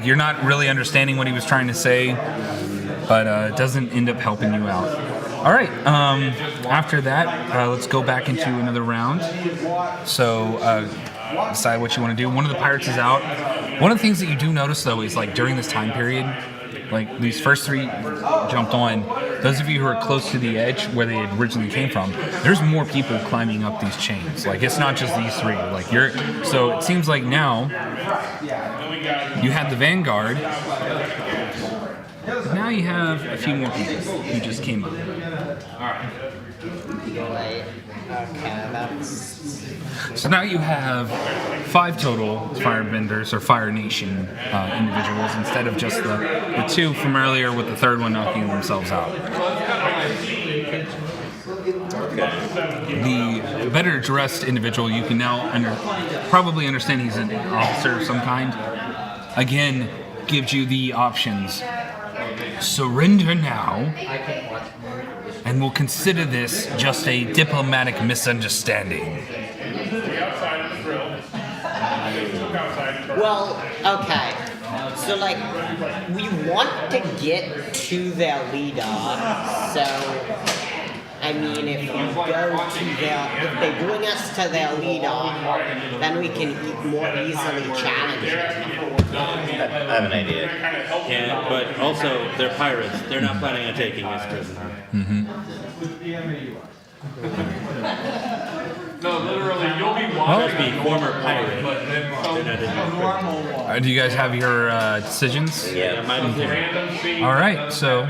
You're not really understanding what he was trying to say, but it doesn't end up helping you out. All right. After that, let's go back into another round. So decide what you want to do. One of the pirates is out. One of the things that you do notice though is during this time period, these first 3 jumped on. Those of you who are close to the edge where they originally came from, there's more people climbing up these chains. It's not just these 3. So it seems like now you have the Vanguard But now you have a few more people who just came up.
Wait. Okay, that's.
So now you have 5 total Firebenders or Fire Nation individuals instead of just the 2 from earlier, with the third one knocking themselves out. The better dressed individual, you can now probably understand he's an officer of some kind. Again, gives you the options. Surrender now, and we'll consider this just a diplomatic misunderstanding.
Well, okay. So, like, we want to get to their leader, so, I mean, if they bring us to their leader, then we can more easily challenge them.
I have an idea.
And, but also, they're pirates. They're not planning on taking us prisoner.
No, literally, you'll be
Must be former pirate. They're not in
Do you guys have your decisions?
Yeah.
Mine is here.
All right, so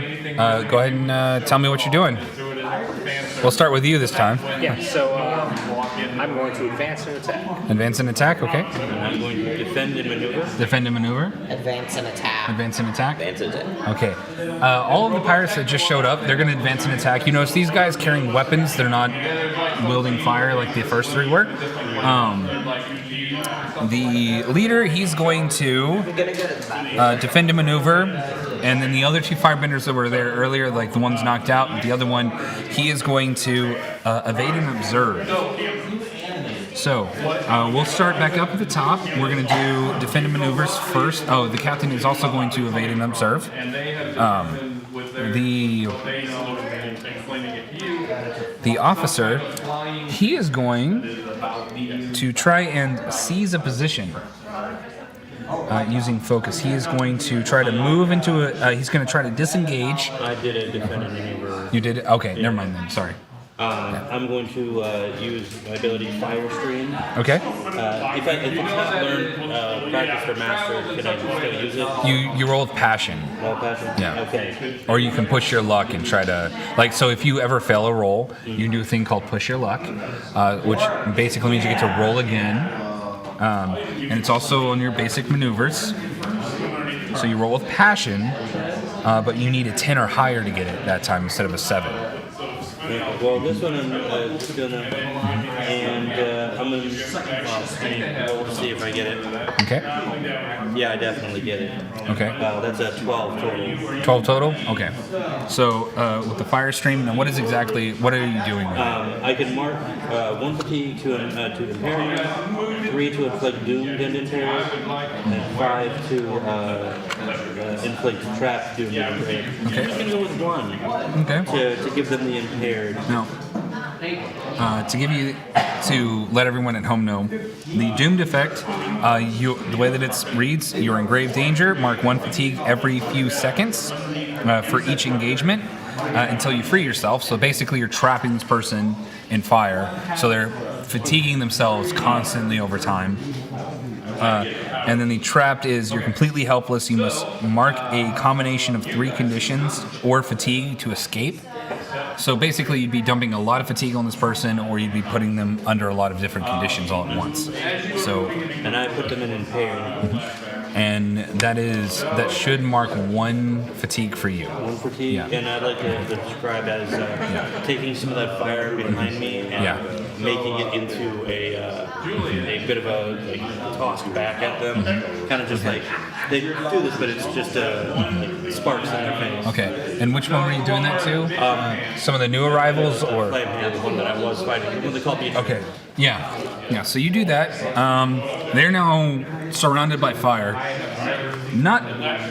go ahead and tell me what you're doing. We'll start with you this time.
Yeah, so I'm going to advance and attack.
Advance and attack, okay.
I'm going to defend and maneuver.
Defend and maneuver.
Advance and attack.
Advance and attack.
Advance and attack.
Okay. All of the pirates that just showed up, they're going to advance and attack. You notice these guys carrying weapons. They're not wielding fire like the first 3 were. The leader, he's going to defend and maneuver. And then the other 2 firebenders that were there earlier, like the one's knocked out, the other one, he is going to evade and observe. So, we'll start back up at the top. We're going to do defend and maneuvers first. Oh, the captain is also going to evade and observe. The officer, he is going to try and seize a position. Using focus, he is going to try to move into a. He's going to try to disengage.
I did a defend and maneuver.
You did it? Okay, never mind then. Sorry.
I'm going to use my ability Fire Stream.
Okay.
If it's not learned, practice or master, can I still use it?
You roll with passion.
All passion?
Yeah.
Okay.
Or you can push your luck and try to so if you ever fail a roll, you can do a thing called push your luck, which basically means you get to roll again. And it's also on your basic maneuvers. So you roll with passion, but you need a 10 or higher to get it that time instead of a 7.
Yeah, well, this one I'm gonna, and I'm gonna see if I get it.
Okay.
Yeah, I definitely get it.
Okay.
That's a 12 total.
12 total? Okay. So with the fire stream, now what are you doing with it?
I can mark 1 fatigue to impairment, 3 to inflict doom and impairment, and 5 to inflict trap, doom, and impairment.
Okay.
I'm just gonna go with 1.
Okay.
To give them the impaired.
Now, to let everyone at home know, the doomed effect, the way that it reads, you're in grave danger, mark 1 fatigue every few seconds for each engagement until you free yourself. So basically you're trapping this person in fire, so they're fatiguing themselves constantly over time. And then the trapped is you're completely helpless. You must mark a combination of 3 conditions or fatigue to escape. So basically you'd be dumping a lot of fatigue on this person, or you'd be putting them under a lot of different conditions all at once. So,
and I put them in impaired.
And that should mark 1 fatigue for you.
1 fatigue,
yeah.
And I'd like to describe as taking some of that fire behind me and making it into a bit of a toss back at them. Kind of just like they do this, but it's just sparks in their face.
Okay. And which one were you doing that to? Some of the new arrivals, or
the one that I was fighting. What they call me.
Okay. Yeah. So you do that. They're now surrounded by fire. Not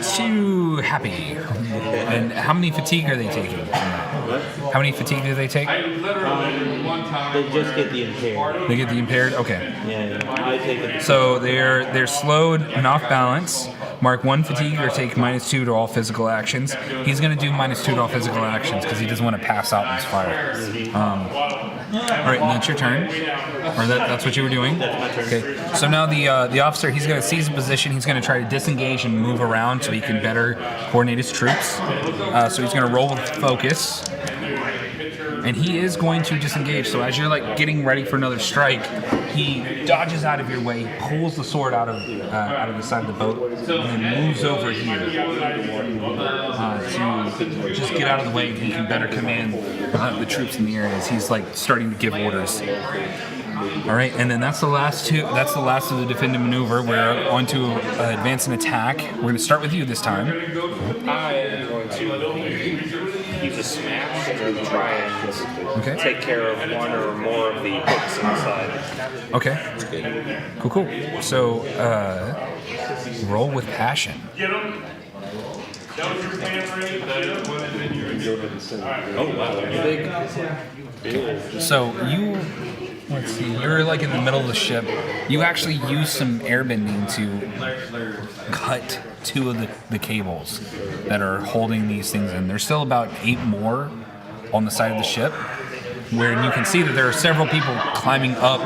too happy. And how many fatigue are they taking?
What?
How many fatigue do they take?
They just get the impaired.
They get the impaired? Okay.
Yeah. I take it.
So they're slowed and off balance, mark 1 fatigue or take -2 to all physical actions. He's going to do -2 to all physical actions because he doesn't want to pass out in his fire. All right, and that's your turn, or that's what you were doing. Okay. So now the officer, he's going to seize a position. He's going to try to disengage and move around so he can better coordinate his troops. So he's going to roll with focus. And he is going to disengage. So as you're like getting ready for another strike, he dodges out of your way, pulls the sword out of the side of the boat, and then moves over here to just get out of the way. And he can better command the troops in the area as he's like starting to give orders. All right, and then that's the last two. That's the last of the defensive maneuver. We're on to advance and attack. We're going to start with you this time.
I am going to use a smash to try and take care of one or more of the hooks inside.
Okay. Cool. So, roll with passion.
Get him. That was your plan, ready?
Oh wow, big.
So let's see, you're like in the middle of the ship. You actually use some airbending to cut 2 of the cables that are holding these things in. There's still about 8 more on the side of the ship, where you can see that there are several people climbing up,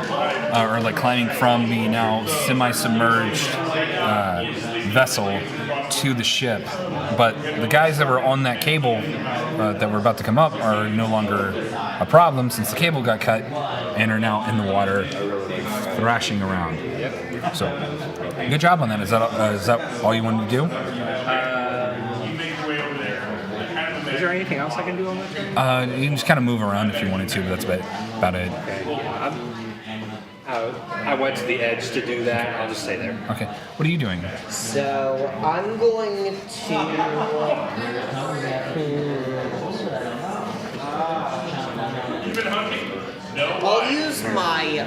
or like climbing from the now semi-submerged vessel to the ship. But the guys that were on that cable that were about to come up are no longer a problem since the cable got cut and are now in the water thrashing around. So, good job on that. Is that all you wanted to do?
Is there anything else I can do on that turn?
You can just kind of move around if you wanted to, but that's about it.
I went to the edge to do that. I'll just stay there.
Okay. What are you doing?
So I'm going to. I'll use my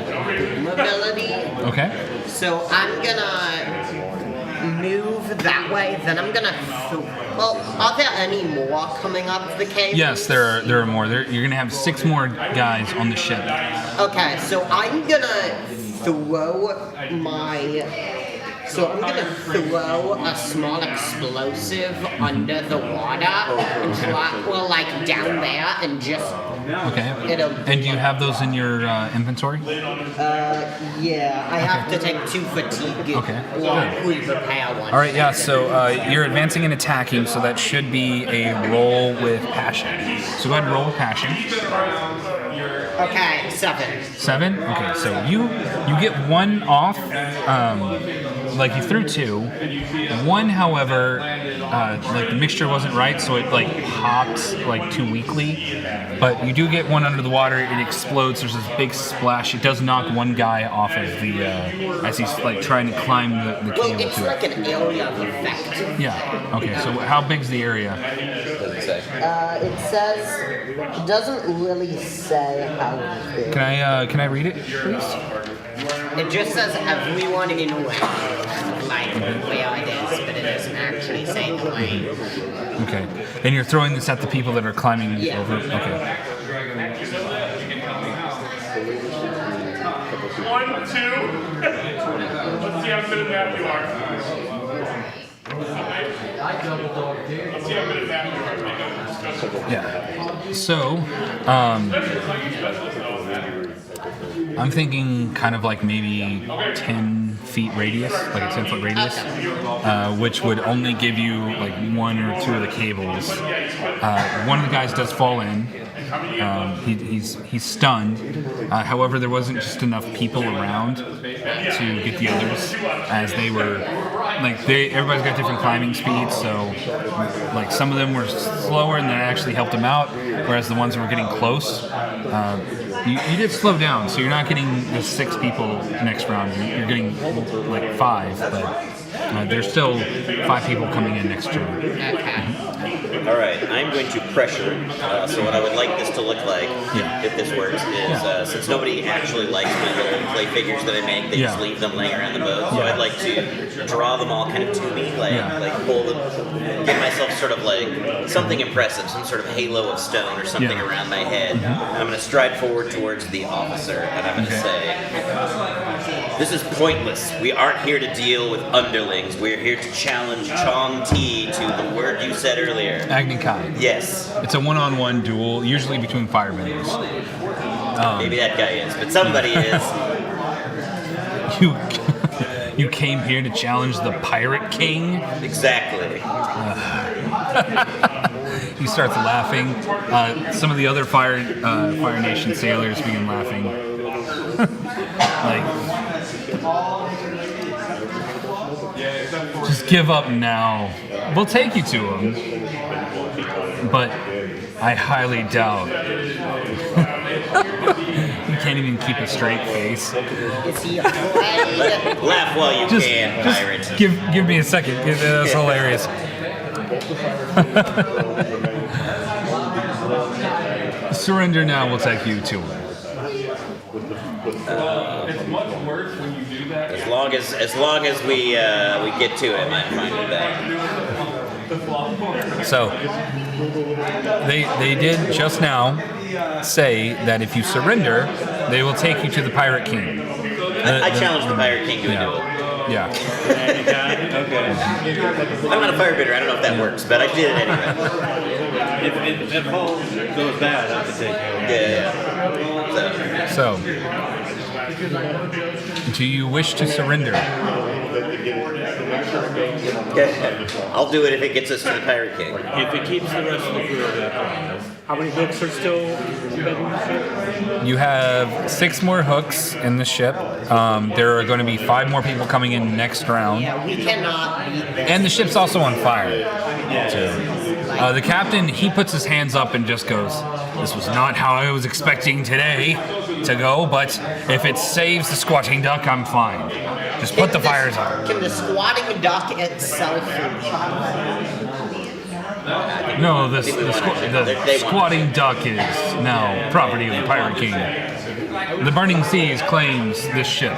mobility.
Okay.
So I'm gonna move that way. Then I'm gonna. Well, are there any more coming up the cave?
Yes, there are more. You're gonna have 6 more guys on the ship.
Okay, so I'm gonna throw my. So I'm gonna throw a small explosive under the water and try, well, like down there, and just.
Okay. And do you have those in your inventory?
Yeah, I have to take 2 fatigue.
Okay.
Or pre-prepare one.
All right. Yeah. So you're advancing and attacking, so that should be a roll with passion. So go ahead and roll with passion.
Okay, 7.
7. Okay. So you get 1 off. Like you threw 2. 1, however, like the mixture wasn't right, so it like popped like too weakly. But you do get 1 under the water. It explodes. There's this big splash. It does knock 1 guy off of the as he's like trying to climb the cable.
Well, it's like an area effect.
Yeah. Okay. So how big's the area?
It says it doesn't really say how big.
Can I read it, please?
It just says everyone in range, like where it is, but it doesn't actually say the range.
Okay. And you're throwing this at the people that are climbing over? Okay.
1, 2. Let's see how good a map you are. Let's see how good a map you are.
Yeah. So, I'm thinking kind of like maybe 10 feet radius, like a 10-foot radius, which would only give you like 1 or 2 of the cables. One of the guys does fall in. He's stunned. However, there wasn't just enough people around to get the others, as they were like everybody's got different climbing speeds. So like some of them were slower, and that actually helped them out. Whereas the ones that were getting close, you did slow down. So you're not getting the 6 people next round. You're getting like 5, but there's still 5 people coming in next turn.
All right, I'm going to pressure. So what I would like this to look like, if this works, is since nobody actually likes my little play figures that I make, they just leave them laying around the boat. So I'd like to draw them all kind of to me, like pull them, give myself sort of like something impressive, some sort of halo of stone or something around my head. I'm going to stride forward towards the officer, and I'm going to say, This is pointless. We aren't here to deal with underlings. We're here to challenge Chong Ti to the word you said earlier.
Agni Kai.
Yes.
It's a one-on-one duel, usually between firebenders.
Maybe that guy is, but somebody is.
You came here to challenge the Pirate King?
Exactly.
He starts laughing. Some of the other Fire Nation sailors begin laughing. Like, just give up now. We'll take you to him. But I highly doubt. You can't even keep a straight face.
Is he afraid?
Laugh while you can, pirate.
Give me a second. That's hilarious. Surrender now. We'll take you to him.
As long as we get to him, I'm fine with that.
So they did just now say that if you surrender, they will take you to the Pirate King.
I challenged the Pirate King to a duel.
Yeah.
Okay.
I'm not a firebender. I don't know if that works, but I did it anyway.
If all goes bad, I have to take it.
Yeah.
So, do you wish to surrender?
I'll do it if it gets us to the Pirate King.
If it keeps the rest of the crew alive.
How many hooks are still embedded in the ship?
You have 6 more hooks in the ship. There are going to be 5 more people coming in next round.
Yeah, we cannot beat this.
And the ship's also on fire. The captain, he puts his hands up and just goes, "This was not how I was expecting today to go, but if it saves the squatting duck, I'm fine. Just put the fires out."
Can the squatting duck itself
No, the squatting duck is now property of the Pirate King. The Burning Seas claims this ship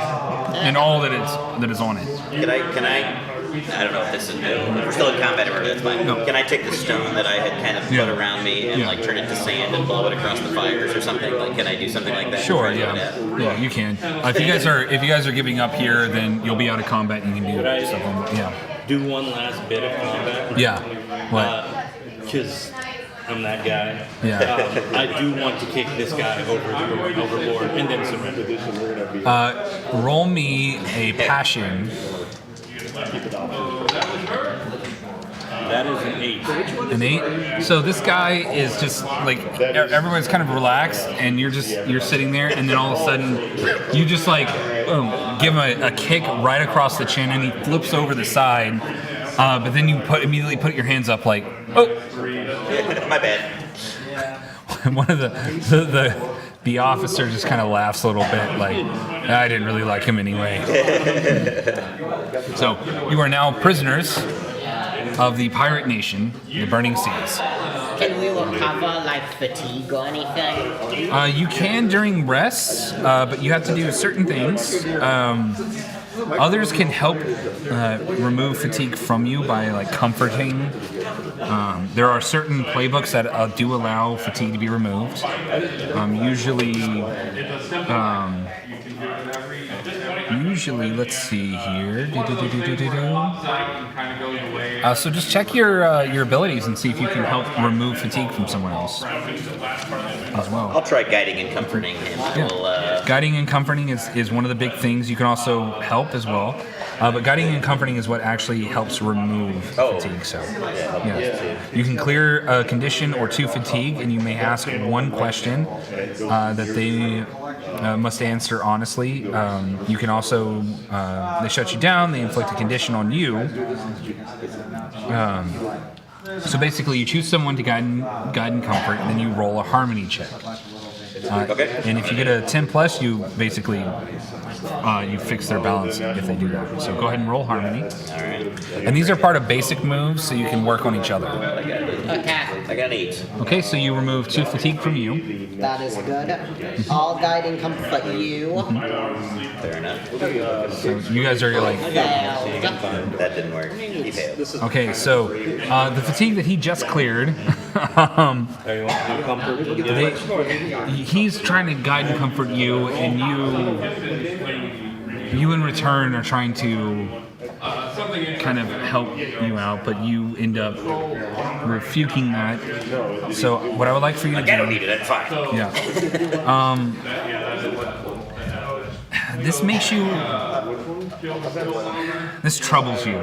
and all that is on it.
Can I? I don't know if this is new. We're still in combat, or that's fine.
No.
Can I take the stone that I had kind of put around me and like turn it to sand and blow it across the fires or something? Like, can I do something like that?
Sure, yeah, you can. If you guys are giving up here, then you'll be out of combat. And you can do something. Yeah.
Do one last bit of combat.
Yeah. What?
Because I'm that guy.
Yeah.
I do want to kick this guy overboard and then surrender.
Roll me a passion.
That is an 8.
An 8. So this guy is just like everyone's kind of relaxed, and you're sitting there, and then all of a sudden you just like give him a kick right across the chin, and he flips over the side. But then you immediately put your hands up like, oh,
my bad.
One of the officer just kind of laughs a little bit, like, I didn't really like him anyway. So you are now prisoners of the Pirate Nation, the Burning Seas.
Can we recover like fatigue or anything?
You can during rests, but you have to do certain things. Others can help remove fatigue from you by like comforting. There are certain playbooks that do allow fatigue to be removed. Usually, let's see here. So just check your abilities and see if you can help remove fatigue from someone else as well.
I'll try guiding and comforting him.
Yeah. Guiding and comforting is one of the big things. You can also help as well. But guiding and comforting is what actually helps remove fatigue. So, yeah. You can clear a condition or 2 fatigue, and you may ask 1 question that they must answer honestly. You can also, they shut you down, they inflict a condition on you. So basically, you choose someone to guide and comfort, and then you roll a harmony check. And if you get a 10 plus, you basically you fix their balance if they do that. So go ahead and roll harmony.
All right.
And these are part of basic moves, so you can work on each other.
Okay.
I got 8.
Okay, so you remove 2 fatigue from you.
That is good. I'll guide and comfort you.
Fair enough.
So you guys are like,
That didn't work. He failed.
okay, so the fatigue that he just cleared, he's trying to guide and comfort you, and you in return are trying to kind of help you out, but you end up refuting that. So what I would like for you to do...
I don't need it, I'm fine.
Yeah. This makes you... This troubles you.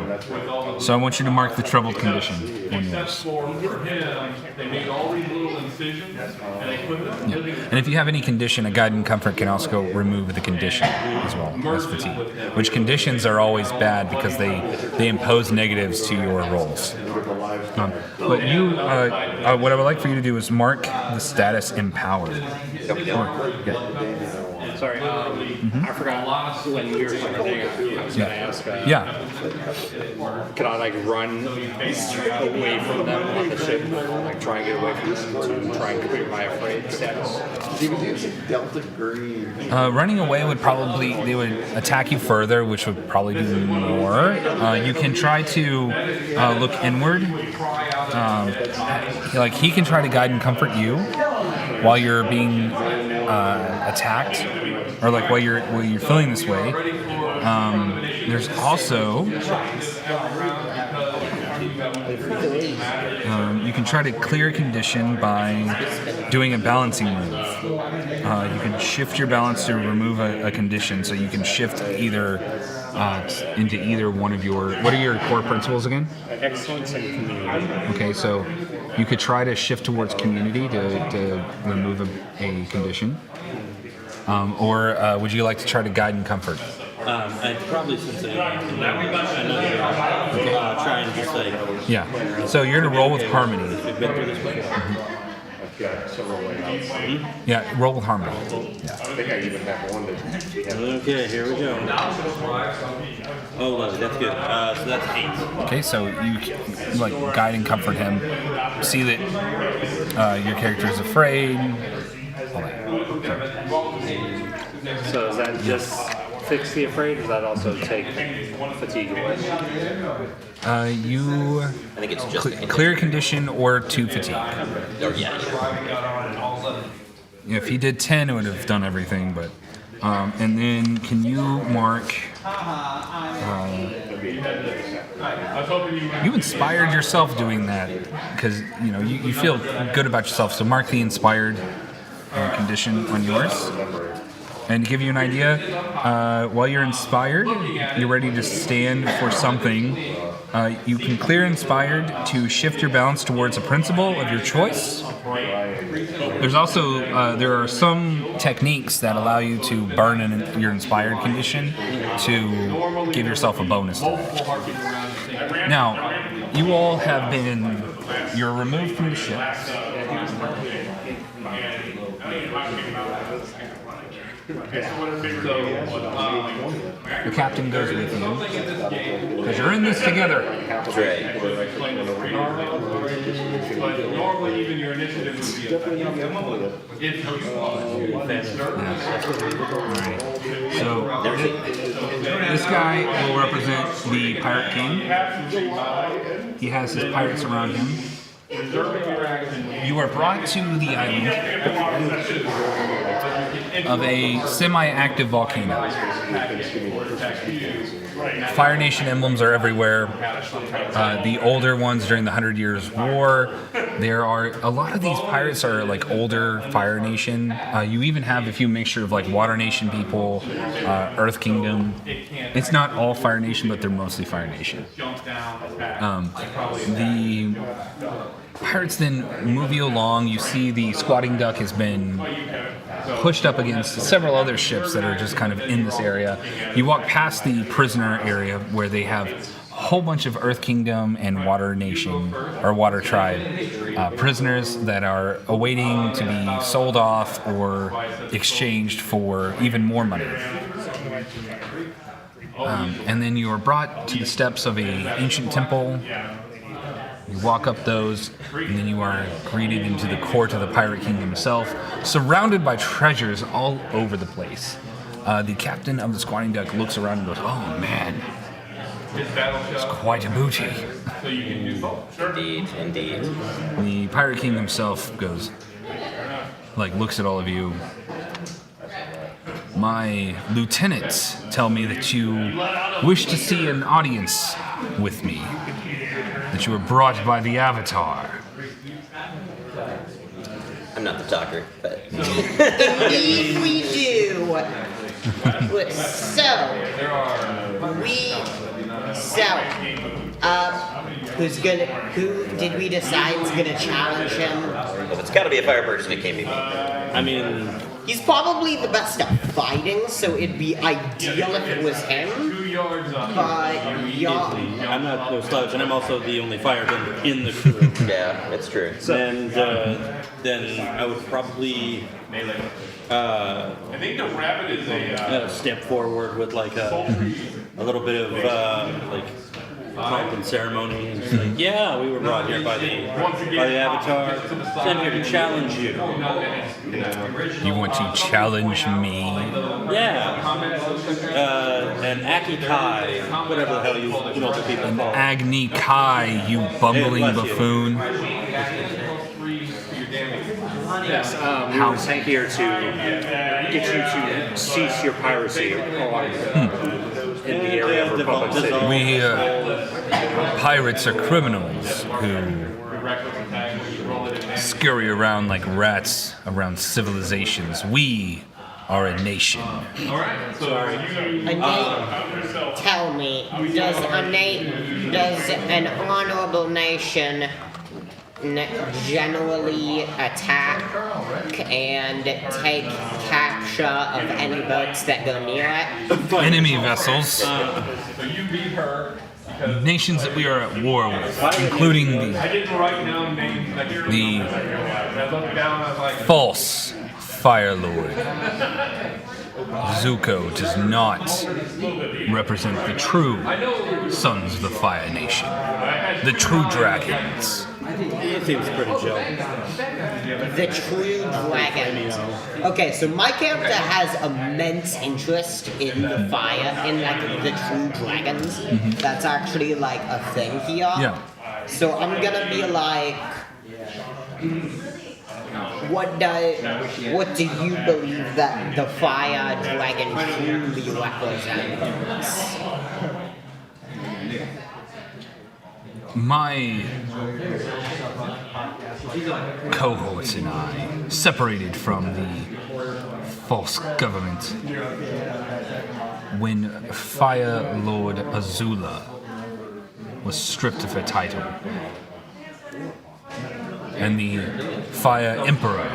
So I want you to mark the troubled condition on yours. Yeah. And if you have any condition, a guide and comfort can also remove the condition as well as fatigue. Which conditions are always bad because they impose negatives to your rolls. But you, what I would like for you to do is mark the status empowered.
Sorry, I forgot when you were starting. I was going to ask. Could I like run away from them on the ship, like try and get away from them to try and complete my afraid status?
You could use Delta Green.
Running away would probably, they would attack you further, which would probably do more. You can try to look inward. Like he can try to guide and comfort you while you're being attacked, or like while you're feeling this way. There's also you can try to clear a condition by doing a balancing move. You can shift your balance to remove a condition, so you can shift either into either one of your... What are your core principles again?
Excellence and community.
Okay, so you could try to shift towards community to remove a condition. Or would you like to try to guide and comfort?
I'd probably, since I try and just like...
Yeah. So you're going to roll with harmony.
We've been through this before.
Yeah, roll with harmony. Yeah.
I think I even have one that...
Okay, here we go. Oh, lovely, that's good. So that's 8.
Okay, so you like guide and comfort him. See that your character is afraid.
So is that just fix the afraid, or does that also take fatigue away?
You
I think it's just
clear condition or 2 fatigue.
Or, yeah.
If he did 10, it would have done everything. But and then can you mark? You inspired yourself doing that because you feel good about yourself. So mark the inspired condition on yours. And to give you an idea, while you're inspired, you're ready to stand for something. You can clear inspired to shift your balance towards a principle of your choice. There's also there are some techniques that allow you to burn in your inspired condition to give yourself a bonus to that. Now, you all have been you're removed from the ship. The captain goes with you because you're in this together.
That's right.
Normally, even your initiative would be if you
So this guy will represent the Pirate King. He has his pirates around him. You are brought to the island of a semi-active volcano. Fire Nation emblems are everywhere. The older ones during the 100 Years' War. There are a lot of these pirates are like older Fire Nation. You even have a few mixture of like Water Nation people, Earth Kingdom. It's not all Fire Nation, but they're mostly Fire Nation. The pirates then move you along. You see the squatting duck has been pushed up against several other ships that are just kind of in this area. You walk past the prisoner area where they have a whole bunch of Earth Kingdom and Water Nation or Water Tribe prisoners that are awaiting to be sold off or exchanged for even more money. And then you are brought to the steps of an ancient temple. You walk up those, and then you are greeted into the court of the Pirate King himself, surrounded by treasures all over the place. The captain of the squatting duck looks around and goes, "Oh man, it's quite a booty."
Indeed.
The Pirate King himself goes, looks at all of you. My lieutenants tell me that you wish to see an audience with me, that you were brought by the Avatar.
I'm not the talker, but
Indeed we do. Who did we decide is gonna challenge him?
well, it's got to be a fire person. It can't be me.
I mean,
He's probably the best at fighting, so it'd be ideal if it was him. But yeah,
I'm not no slouch, and I'm also the only firebender in the crew.
Yeah, that's true.
And then I would probably
I think the rabbit is a.
step forward with like a little bit of like pomp and ceremony, and it's like, yeah, we were brought here by the Avatar, sent here to challenge you.
You want to challenge me?
Yeah, and Aki Kai, whatever the hell you know the people call it.
Agni Kai, you bumbling
Bless you.
buffoon.
Yes, we were sent here to get you to cease your piracy on, in the area of Republic City.
We, pirates are criminals who scurry around like rats around civilizations. We are a nation.
tell me, does an honorable nation generally attack and take capture of any boats that go near it?
Enemy vessels. Nations that we are at war with, including the false Fire Lord. Zuko does not represent the true sons of the Fire Nation, the true dragons.
It seems pretty chill.
The true dragons. Okay, so my character has immense interest in the fire, in like the true dragons. That's actually like a thing here.
Yeah.
So I'm gonna be like, what do you believe that the fire dragon truly represents?
My cohorts and I separated from the false government when Fire Lord Azula was stripped of her title, and the Fire Emperor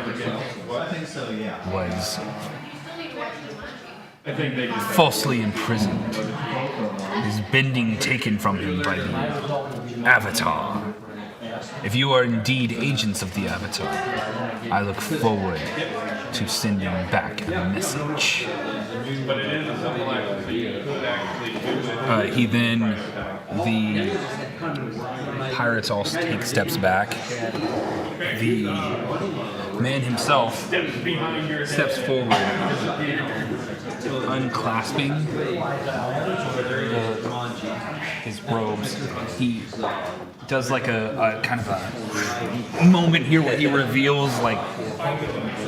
was falsely imprisoned, his bending taken from him by the Avatar. If you are indeed agents of the Avatar, I look forward to sending back a message. The pirates all take steps back. The man himself steps forward, unclasping his robes. He does like a kind of a moment here where he reveals like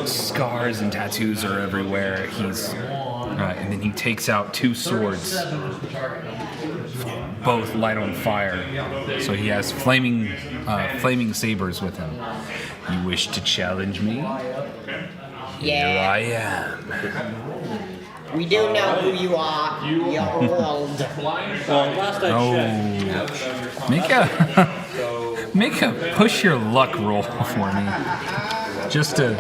scars and tattoos are everywhere. And then he takes out two swords, both light on fire. So he has flaming sabers with him. You wish to challenge me? Here I am.
We do know who you are. You're old.
Last I checked.
Make a push your luck roll for me. Just to.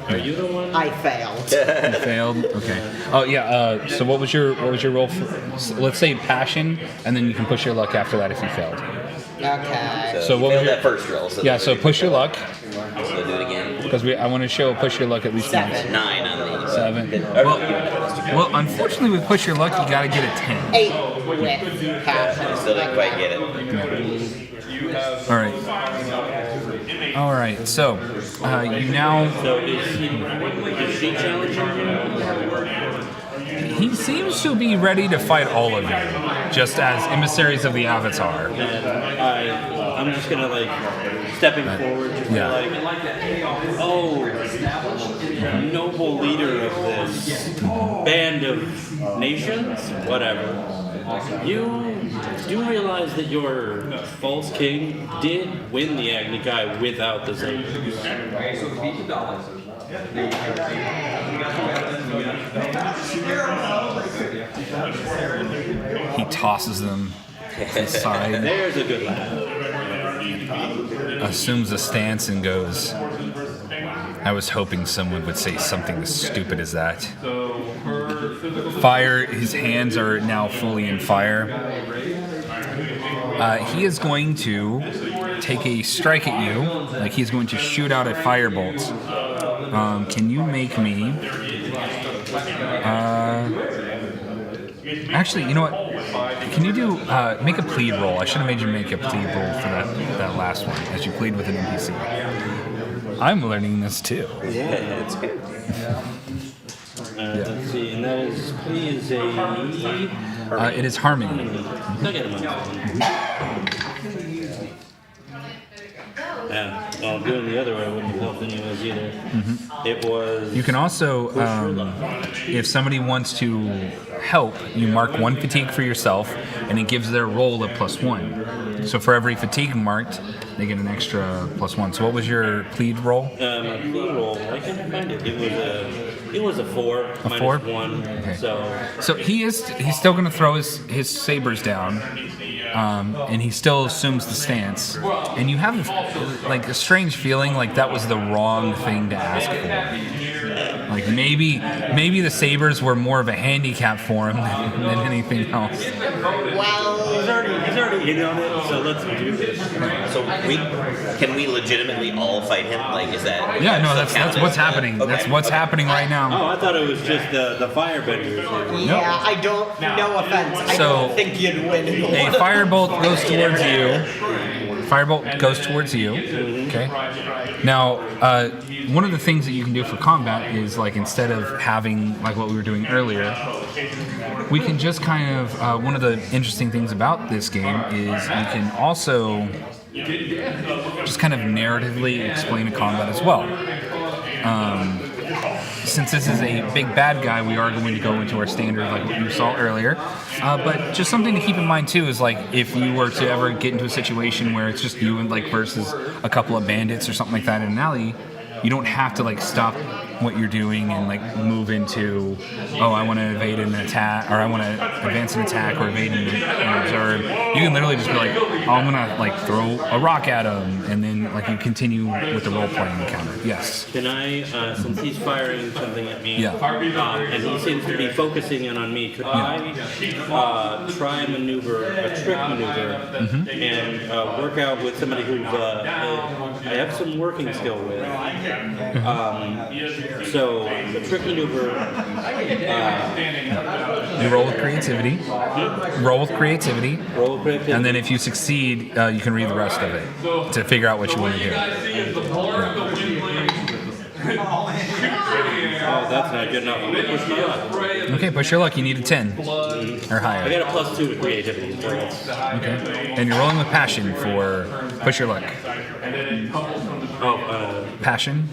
Are you the one?
I failed.
You failed. Okay. Oh yeah. So what was your roll for? Let's say passion, and then you can push your luck after that if you failed.
Okay.
So what was
failed
your
that first roll? So
So push your luck.
So do it again.
Because I want to show push your luck at least once.
9 on the
7. Well, unfortunately with push your luck, you gotta get a 10.
8 with passion.
Still didn't quite get it.
All right. So you now.
So is she challenging you?
He seems to be ready to fight all of you, just as emissaries of the Avatar.
And I'm just gonna like stepping forward, just
Yeah.
like, oh, noble leader of this band of nations, whatever, you do realize that your false king did win the Agni Kai without the sabers.
He tosses them aside,
There's a good laugh.
assumes a stance, and goes, I was hoping someone would say something as stupid as that. Fire, his hands are now fully in fire. He is going to take a strike at you, like he's going to shoot out a firebolt. Can you make me... actually, you know what? Can you do make a plead roll? I should have made you make a plead roll for that last one, as you plead with an NPC. I'm learning this too.
Yeah, it's good. Let's see, and that is please a...
It is harmony.
I'll get him on that one. Yeah, well, doing the other way wouldn't have helped anyways either. It was...
You can also, if somebody wants to help, you mark one fatigue for yourself, and it gives their roll a +1. So for every fatigue marked, they get an extra +1. So what was your plead roll?
My plead roll, I can't find it. It was a 4.
A 4?
-1.
Okay.
So
he's still going to throw his sabers down, and he still assumes the stance. And you have like a strange feeling like that was the wrong thing to ask for. Like maybe the sabers were more of a handicap for him than anything else.
Well,
he's already in on it. So let's do this.
So can we legitimately all fight him? Like, is that?
Yeah, no, that's what's happening.
Okay.
That's what's happening right now.
Oh, I thought it was just the firebenders.
yeah, I don't. No offense. I
So,
don't think you'd win.
A firebolt goes towards you. Firebolt goes towards you. Okay. Now, one of the things that you can do for combat is, like, instead of having like what we were doing earlier, we can just kind of. One of the interesting things about this game is you can also just kind of narratively explain a combat as well. Since this is a big bad guy, we are going to go into our standard, like what you saw earlier. But just something to keep in mind too is, like, if you were to ever get into a situation where it's just you and like versus a couple of bandits or something like that in an alley, you don't have to like stop what you're doing and like move into, oh, I want to evade an attack, or I want to advance an attack, or evade and observe. You can literally just be like, oh, I'm gonna like throw a rock at him, and then like you continue with the role playing encounter. Yes.
Can I, since he's firing something at me,
Yeah.
And he seems to be focusing in on me, could I try a maneuver, a trick maneuver, and work out with somebody who's I have some working skill with. So the trick maneuver.
You roll with creativity. Roll with creativity.
Roll with creativity.
And then if you succeed, you can read the rest of it to figure out what you want to do.
Oh, that's not good enough. Push my luck.
Okay, push your luck. You need a 10 or
I
higher.
got a +2 to creativity. So that's,
Okay. And you're rolling with passion for push your luck. Passion.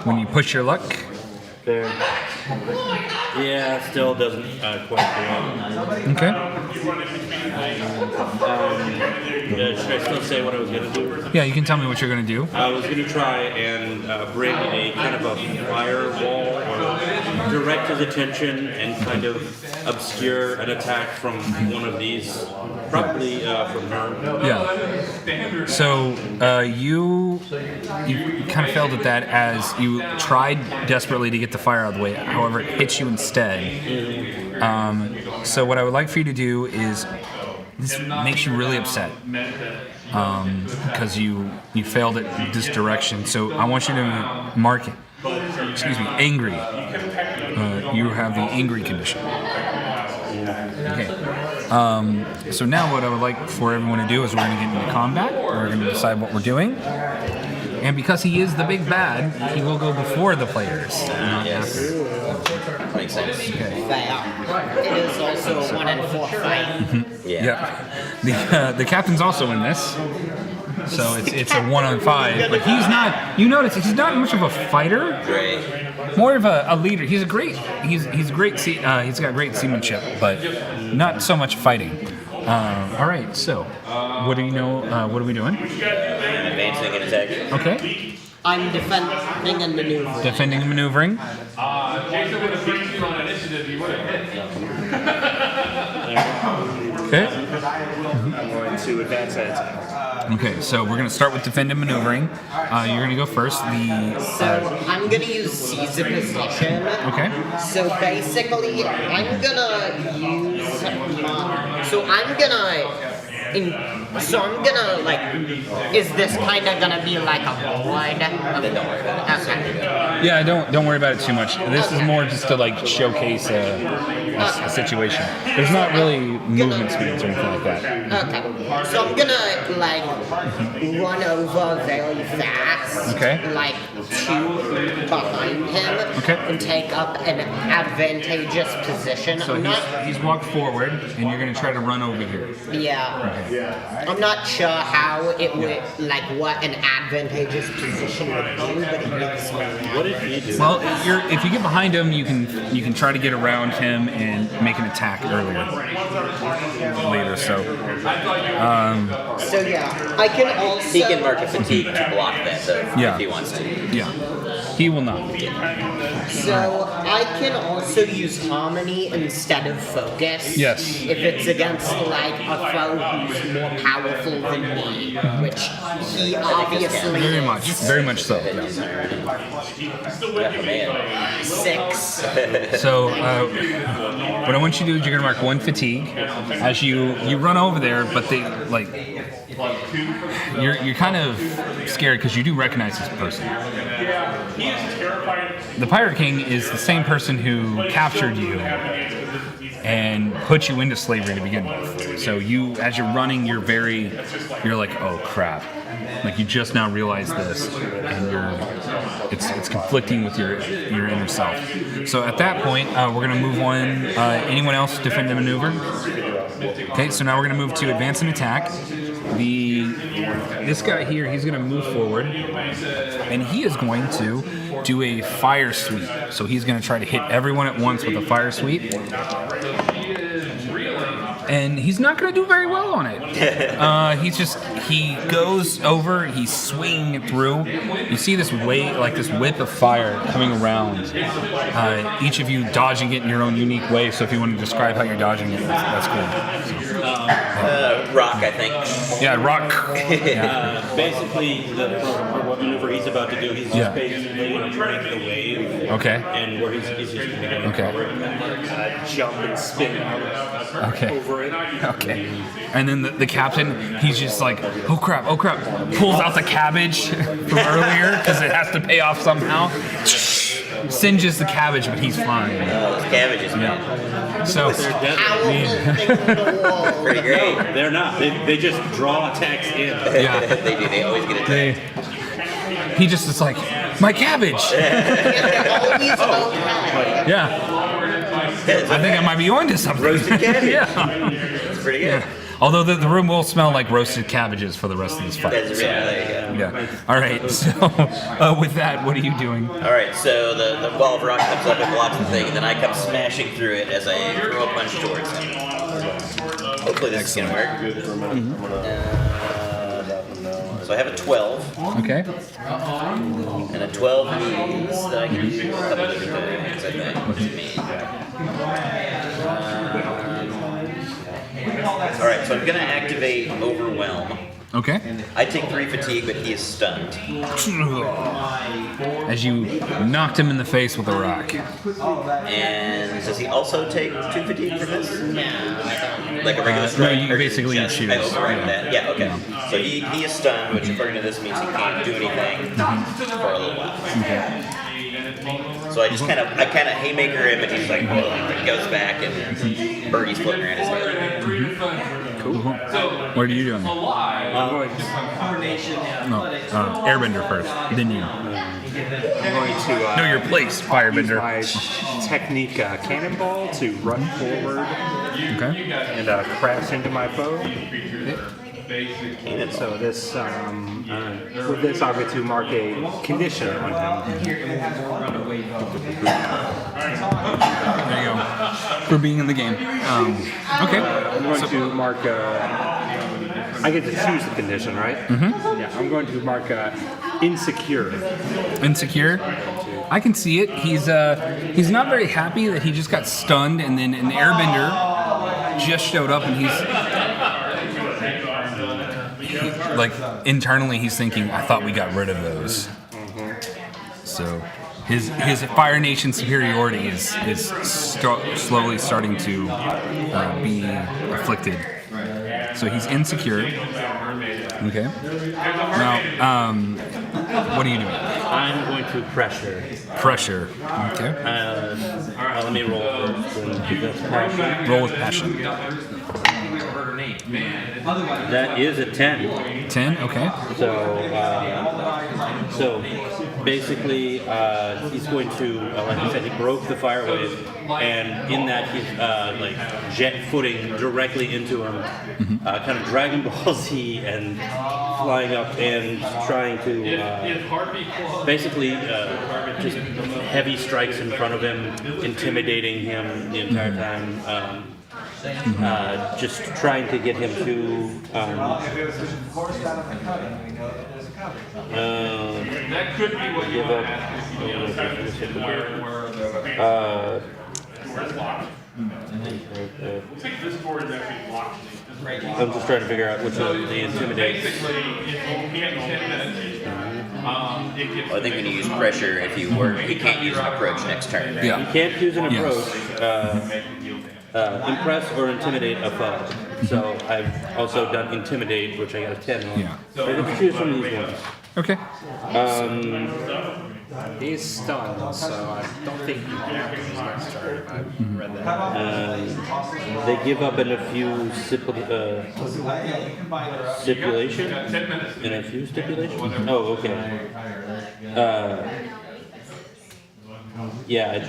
When you push your luck.
there. Yeah, still doesn't quite do it.
Okay.
Should I still say what I was going to do?
Yeah, you can tell me what you're going to do.
I was going to try and bring a kind of a firewall or direct his attention and kind of obscure an attack from one of these, probably from her.
Yeah. So you kind of failed at that as you tried desperately to get the fire out of the way. However, it hits you instead. So what I would like for you to do is, this makes you really upset because you failed at this direction. So I want you to mark it. Excuse me, angry. You have the angry condition. Okay. So now what I would like for everyone to do is we're going to get into combat. We're going to decide what we're doing. And because he is the big bad, he will go before the players.
Yes. Makes sense.
Okay.
It is also a 1 in 4 fight.
Yeah.
Yep. The captain's also in this. So it's a 1-on-5, but he's not. You notice he's not much of a fighter.
Right.
More of a leader. He's great. He's great. He's got great seamanship, but not so much fighting. All right. So, what do you know? What are we doing?
Advancing and attacking.
Okay.
I'm defending and maneuvering.
Defending and maneuvering.
Jason would have beat you on initiative, you would have hit.
Okay.
I'm going to advance and attack.
Okay. So we're gonna start with defend and maneuvering. You're gonna go first.
So I'm gonna use seize a position.
Okay.
So basically, I'm gonna use so I'm gonna like. Is this kind of gonna be like a board?
Then don't worry about it.
Okay.
Yeah. Don't worry about it too much. This is more just to like showcase a situation. There's not really movement speeds or anything like that.
Okay. So I'm gonna like run over very fast.
Okay.
Like to behind him.
Okay.
And take up an advantageous position.
So he's walked forward, and you're gonna try to run over here.
Yeah. I'm not sure how it would, like, what an advantageous position would be, but it makes me.
What did he do?
Well, if you get behind him, you can try to get around him and make an attack later. So
So yeah, I can also.
He can mark a fatigue to block that, though,
Yeah.
if he wants to.
yeah, he will not.
So I can also use harmony instead of focus.
Yes.
If it's against like a foe who's more powerful than me, which he obviously
Very
is.
much so.
Yeah, man.
6.
So what I want you to do is you're gonna mark 1 fatigue as you run over there, but they like you're kind of scared because you do recognize this person. The Pirate King is the same person who captured you and put you into slavery to begin with. So you, as you're running, you're like, oh crap. Like you just now realize this, and it's conflicting with your inner self. So at that point, we're gonna move on. Anyone else defend and maneuver? Okay, so now we're gonna move to advance and attack. This guy here, he's gonna move forward, and he is going to do a fire sweep. So he's gonna try to hit everyone at once with a fire sweep. And he's not going to do very well on it. He goes over, he's swinging it through. You see this whip of fire coming around. Each of you dodging it in your own unique way. So if you want to describe how you're dodging it, that's cool.
Rock, I think.
Yeah, rock.
Basically, what maneuver he's about to do, he's just basically going to break the wave.
Okay.
And where he's just going to go
Okay.
Jump and spin
Okay.
over it.
Okay. And then the captain, he's just like, oh crap, pulls out the cabbage from earlier because it has to pay off somehow. Singes the cabbage, but he's fine.
Those cabbages, man.
So,
Powerful thing in the world.
Pretty great.
They're not. They just draw attacks in.
yeah,
They do. They always get attacked.
he just is like, my cabbage.
Always okay.
Yeah, I think I might be onto something.
Roasted cabbage.
Yeah.
It's pretty good.
Although the room will smell like roasted cabbages for the rest of this fight.
That's
so,
there you go.
yeah. All right. So with that, what are you doing?
All right, so the ball of rock comes up and blocks the thing, and then I come smashing through it as I throw a punch towards him. Hopefully this is gonna work. So I have a 12,
Okay.
and a 12 means that I can do a couple different things, I think, which means. All right, so I'm gonna activate Overwhelm.
Okay.
I take 3 fatigue, but he is stunned.
As you knocked him in the face with a rock.
And does he also take 2 fatigue for this? Like a regular strike?
no, you
or
basically
just,
choose.
I override that. Yeah, okay. So he is stunned, which according to this means he can't do anything for a little while. So I just kind of haymaker him, and he's like, whoa, and he goes back, and Birdie's floating around his head.
Cool. What are you doing?
I'm going to,
Airbender first, then you.
I'm going to
Know your place,
use
Firebender.
my technique cannonball to run forward
Okay.
and crash into my foe. So this, with this, I'm going to mark a condition on him.
There you go. For being in the game. Okay.
I'm going to mark I get to choose the condition, right? Mm-hmm. Yeah, I'm going to mark insecure.
Insecure? I can see it. He's not very happy that he just got stunned, and then an airbender just showed up, and like internally he's thinking, I thought we got rid of those. So his Fire Nation superiority is slowly starting to be afflicted. So he's insecure. Okay. Now, what are you doing?
I'm going to pressure.
Pressure. Okay.
Let me roll first. And that's passion.
Roll with passion.
That is a 10.
10. Okay.
So basically, he's going to, like I said, he broke the fire wave, and in that he's like jet footing directly into him, kind of Dragon Ball Z, and flying up and trying to basically just heavy strikes in front of him, intimidating him the entire time. Just trying to get him to give up. I'm just trying to figure out which of the intimidates.
I think when you use pressure, if you he can't use an approach next turn, right?
Yeah.
You can't use an approach. Impress or intimidate a foe. So I've also done intimidate, which I got a 10 on.
Yeah.
So I have to choose from these ones.
Okay.
He's stunned, so I don't think he can have his next turn. I've read that.
They give up in a few stipulation. In a few stipulation. Oh, okay. Yeah,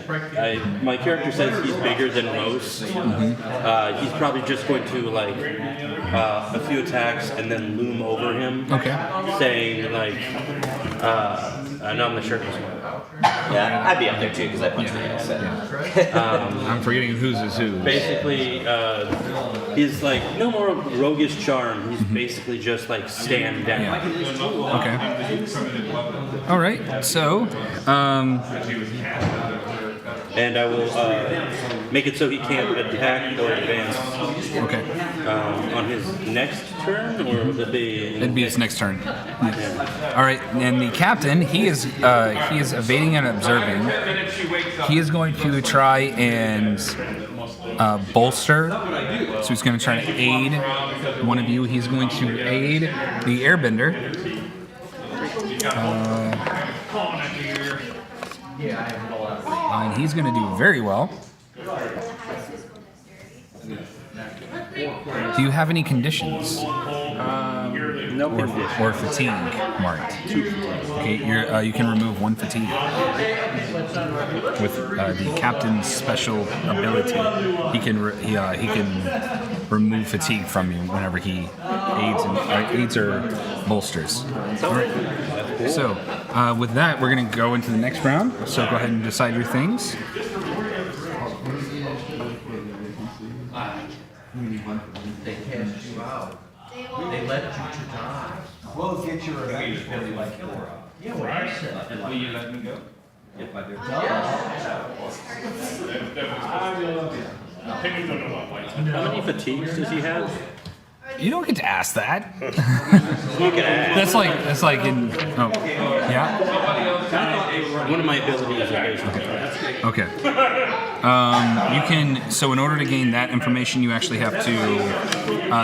my character says he's bigger than most. He's probably just going to like a few attacks and then loom over him.
Okay.
Saying like, I know I'm the shirtless one.
Yeah, I'd be up there too because I punched the guy. So.
I'm forgetting whose is who.
Basically, he's like no more roguish charm. He's basically just like stand down.
Yeah. Okay. All right. So,
and I will make it so he can't attack or advance.
Okay.
On his next turn, or would it be?
It'd be his next turn. All right. And the captain, he is evading and observing. He is going to try and bolster. So he's going to try to aid one of you. He's going to aid the airbender. And he's going to do very well. Do you have any conditions?
No condition.
Or fatigue marked? Okay, you can remove one fatigue with the captain's special ability. He can remove fatigue from you whenever he aids or bolsters. All right. So with that, we're going to go into the next round. So go ahead and decide your things.
They cast you out. They let you to die. We'll get your revenge for you like killer. Yeah, what I said. Will you let me go? If I do.
How many fatigues does he have?
You don't get to ask that.
You can ask.
That's like in. Oh, yeah.
One of my abilities is based on that.
Okay. You can. So in order to gain that information, you actually have to.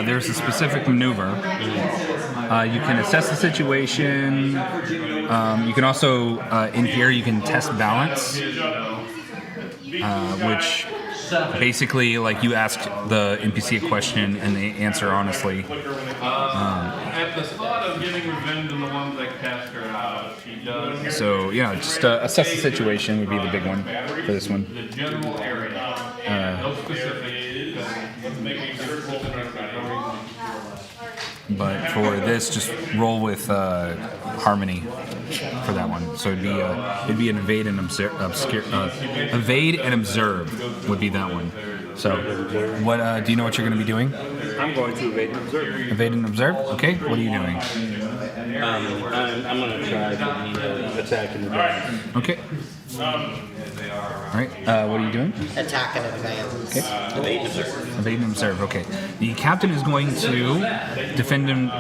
There's a specific maneuver. You can assess the situation. You can also in here you can test balance, which. Basically, like you ask the NPC a question and they answer honestly.
At the thought of getting revenge on the ones that cast her out, she does.
So yeah, just assess the situation would be the big one for this one.
The general area, no specifics. Making difficult.
but for this, just roll with harmony for that one. So it'd be an evade and evade and observe would be that one. So, what do you know what you're going to be doing?
I'm going to evade and observe.
Evade and observe. Okay. What are you doing?
I'm going to try to attack and advance.
Okay. All right. What are you doing?
Attack and advance.
Okay.
Evade and observe.
Evade and observe. Okay. The captain is going to defend him,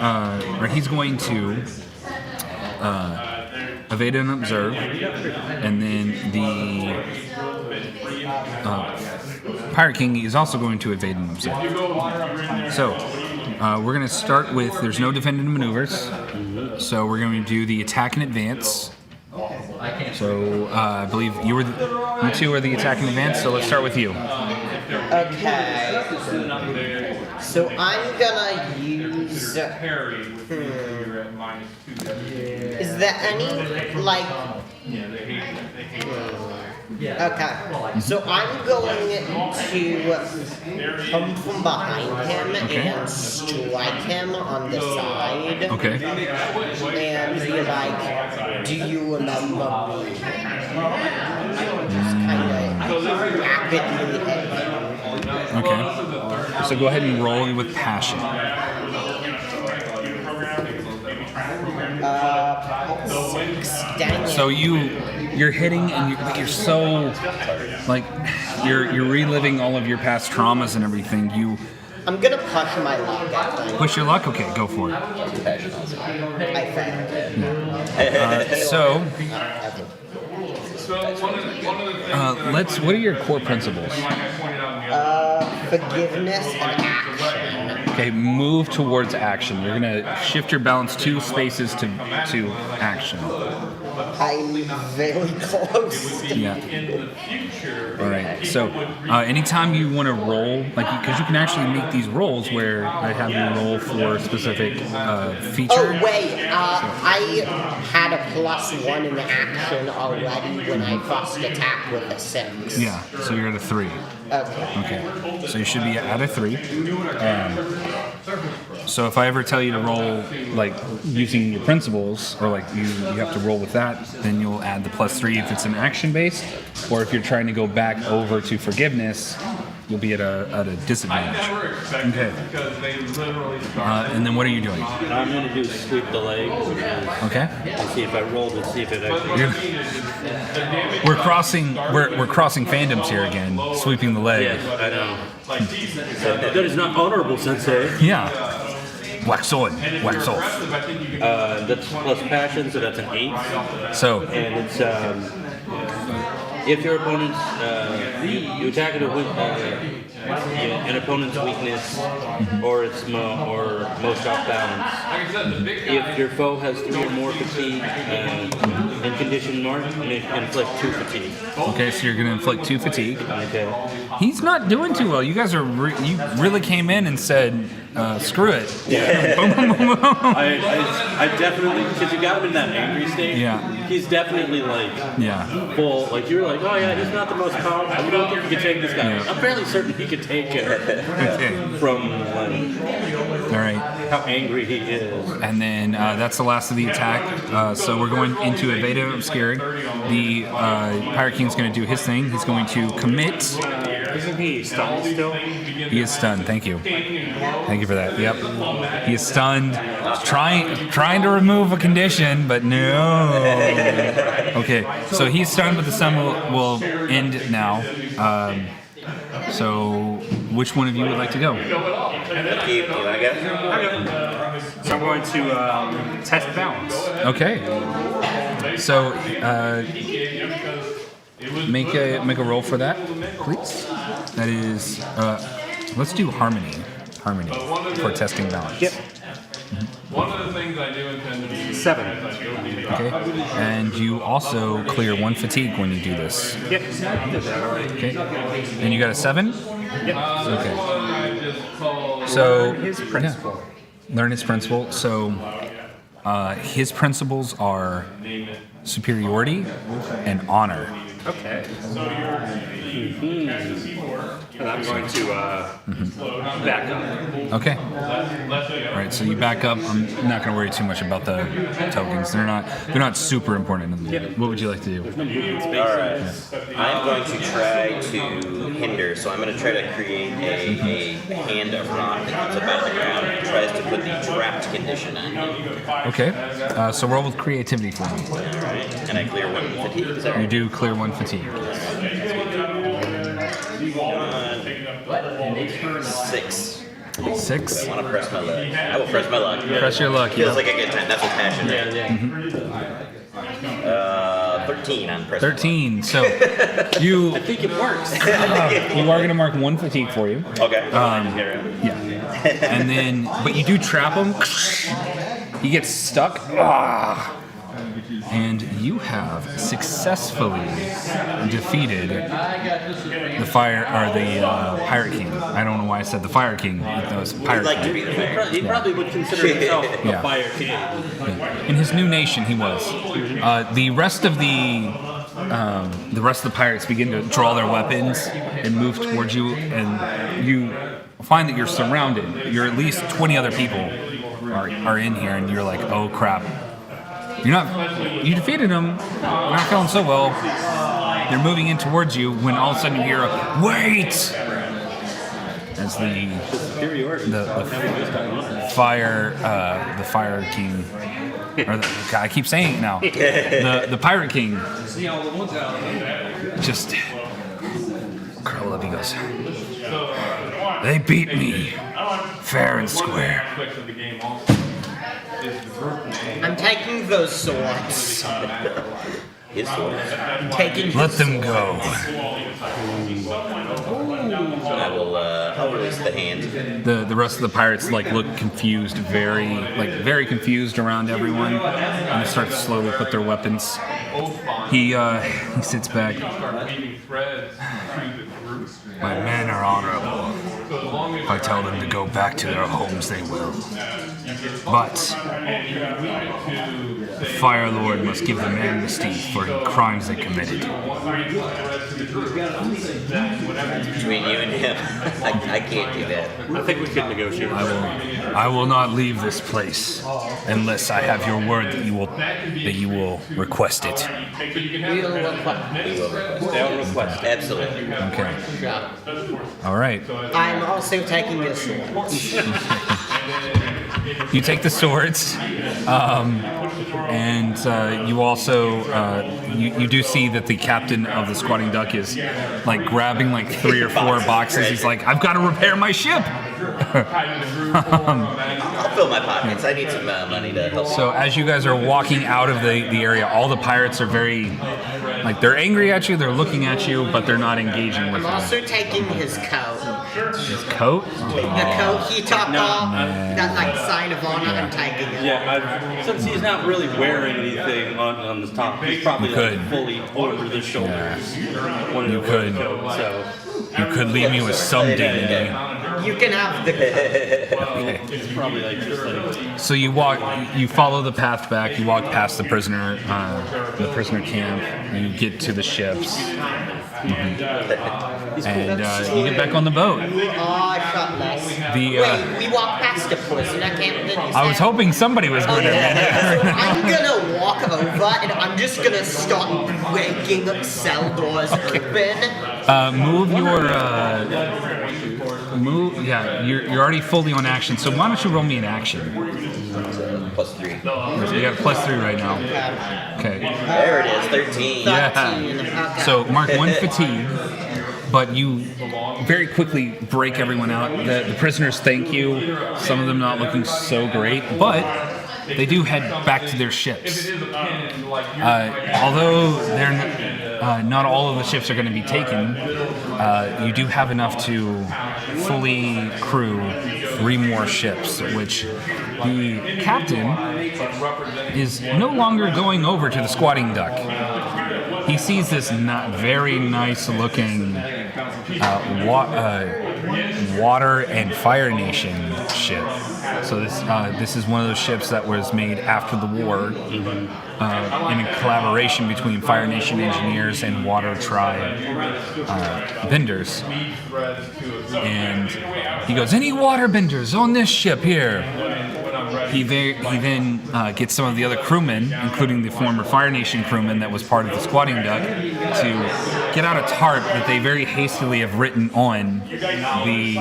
or he's going to evade and observe, and then the Pirate King is also going to evade and observe. So we're going to start with. There's no defend and maneuvers, so we're going to do the attack and advance. So I believe you two are the attack and advance. So let's start with you.
Okay. So I'm gonna use. Is there any like? Okay. So I'm going to come from behind him and strike him on the side.
Okay.
And be like, "Do you remember me?" Just kind of rapidly hit him.
Okay. So go ahead and roll with passion.
6. Dang it.
So you're hitting but you're so like you're reliving all of your past traumas and everything.
I'm gonna push my luck, I think.
Push your luck. Okay, go for it.
I
What are your core principles?
Forgiveness and action.
Okay, move towards action. You're gonna shift your balance 2 spaces to action.
I'm very close.
Yeah. All right. So, anytime you want to roll, like, because you can actually make these rolls where I have you roll for a specific feature.
Oh wait, I had a +1 in action already when I first attacked with a 6.
Yeah. So you're at a 3.
Okay.
Okay. So you should be at a 3. So if I ever tell you to roll, like, using your principles, or like you have to roll with that, then you'll add the +3 if it's an action based, or if you're trying to go back over to forgiveness, you'll be at a disadvantage. Okay. And then what are you doing?
I'm going to do sweep the leg.
Okay.
And see if I rolled it, see if it actually...
We're crossing fandoms here again, sweeping the leg.
Yes, I know. That is not honorable, Sensei.
Yeah. Wax on, wax off.
That's plus passion, so that's an 8.
So.
And it's if your opponent's you attack an opponent's weakness or its most off balance. If your foe has 3 or more fatigue and condition mark, inflict 2 fatigue.
Okay, so you're going to inflict 2 fatigue.
Okay.
He's not doing too well. You guys are you really came in and said, screw it.
Yeah. I definitely, because you got him in that angry state.
Yeah.
He's definitely like full. Like you're like, oh yeah, he's not the most powerful. I don't think you can take this guy.
Yeah.
I'm fairly certain he could take it from like
all right,
how angry he is.
And then that's the last of the attack. So we're going into evade and obscure. The Pirate King's going to do his thing. He's going to commit.
Isn't he stunned still?
He is stunned. Thank you. Thank you for that. Yep. He is stunned. Trying to remove a condition, but no. Okay. So he's stunned, but the stun will end now. So which one of you would like to go?
Keith, you want to go?
So I'm going to test balance.
Okay. So make a roll for that, please. That is let's do harmony for testing balance.
Yep.
One of the things I do intend to be
7.
Okay. And you also clear 1 fatigue when you do this.
Yep.
Okay. And you got a 7?
Yep.
Okay. So
His principle.
learn his principle. So his principles are superiority and honor.
Okay. And I'm going to back up.
Okay. All right, so you back up. I'm not going to worry too much about the tokens. They're not super important. What would you like to do?
All right. I'm going to try to hinder, so I'm going to try to create a hand of rock that comes up out of the ground and tries to put the trapped condition on him.
Okay. So roll with creativity for me.
All right. And I clear 1 fatigue. Is that right?
You do clear 1 fatigue.
6.
6.
I want to press my luck. I will press my luck.
Press your luck.
Feels like a good time. That's what passion is. 13 on press.
13. So you.
I think it works.
You are going to mark 1 fatigue for you.
Okay.
Yeah. And then, but you do trap him. He gets stuck. And you have successfully defeated the Pirate King. I don't know why I said the Fire King. It was Pirate King.
He probably would consider himself a fire king.
In his new nation, he was. The rest of the pirates begin to draw their weapons and move towards you, and you find that you're surrounded. You're at least 20 other people are in here, and you're like, oh crap. You defeated them. You're not feeling so well. They're moving in towards you when all of a sudden you hear a wait as the Fire King, or I keep saying it now, the Pirate King just curl up. He goes, they beat me fair and square.
I'm taking those swords.
His sword.
Let them go.
I'll release the hand.
The rest of the pirates look confused, very confused around everyone, and they start to slowly put their weapons. He sits back. My men are honorable. If I tell them to go back to their homes, they will. But the Fire Lord must give them amnesty for the crimes they committed.
Between you and him, I can't do that.
I think we could negotiate.
I will not leave this place unless I have your word that you will request it.
We will request.
They'll request.
Absolutely.
Okay. All right.
I'm also taking your sword.
You take the swords, and you also you do see that the captain of the Squatting Duck is grabbing 3 or 4 boxes. He's like, I've got to repair my ship.
I'll fill my pockets. I need some money to help.
So as you guys are walking out of the area, all the pirates are very they're angry at you. They're looking at you, but they're not engaging with you.
I'm also taking his coat.
His coat?
The coat he took off, that sign of honor, I'm taking it.
Yeah, since he's not really wearing anything on the top, he's probably fully over the shoulders.
You could. You could leave me with some dignity.
You can have the
Okay.
It's probably
So you follow the path back. You walk past the prisoner camp. You get to the ships, and you get back on the boat.
I shot less. Wait, we walked past the prisoner camp.
I was hoping somebody was going to.
I'm gonna walk over and I'm just gonna start breaking cell doors open.
Move your Yeah, you're already fully on action. So why don't you roll me an action?
+3.
So you got a +3 right now. Okay.
There it is, 13.
Yeah. So mark 1 fatigue, but you very quickly break everyone out. The prisoners thank you. Some of them not looking so great, but they do head back to their ships. Although not all of the ships are going to be taken, you do have enough to fully crew 3 more ships, which the captain is no longer going over to the Squatting Duck. he sees this not very nice looking water and Fire Nation ship. So this is one of those ships that was made after the war in a collaboration between Fire Nation engineers and Water Tribe vendors. And he goes, any water benders on this ship here? He then gets some of the other crewmen, including the former Fire Nation crewman that was part of the squatting duck, to get out a tarp that they very hastily have written on the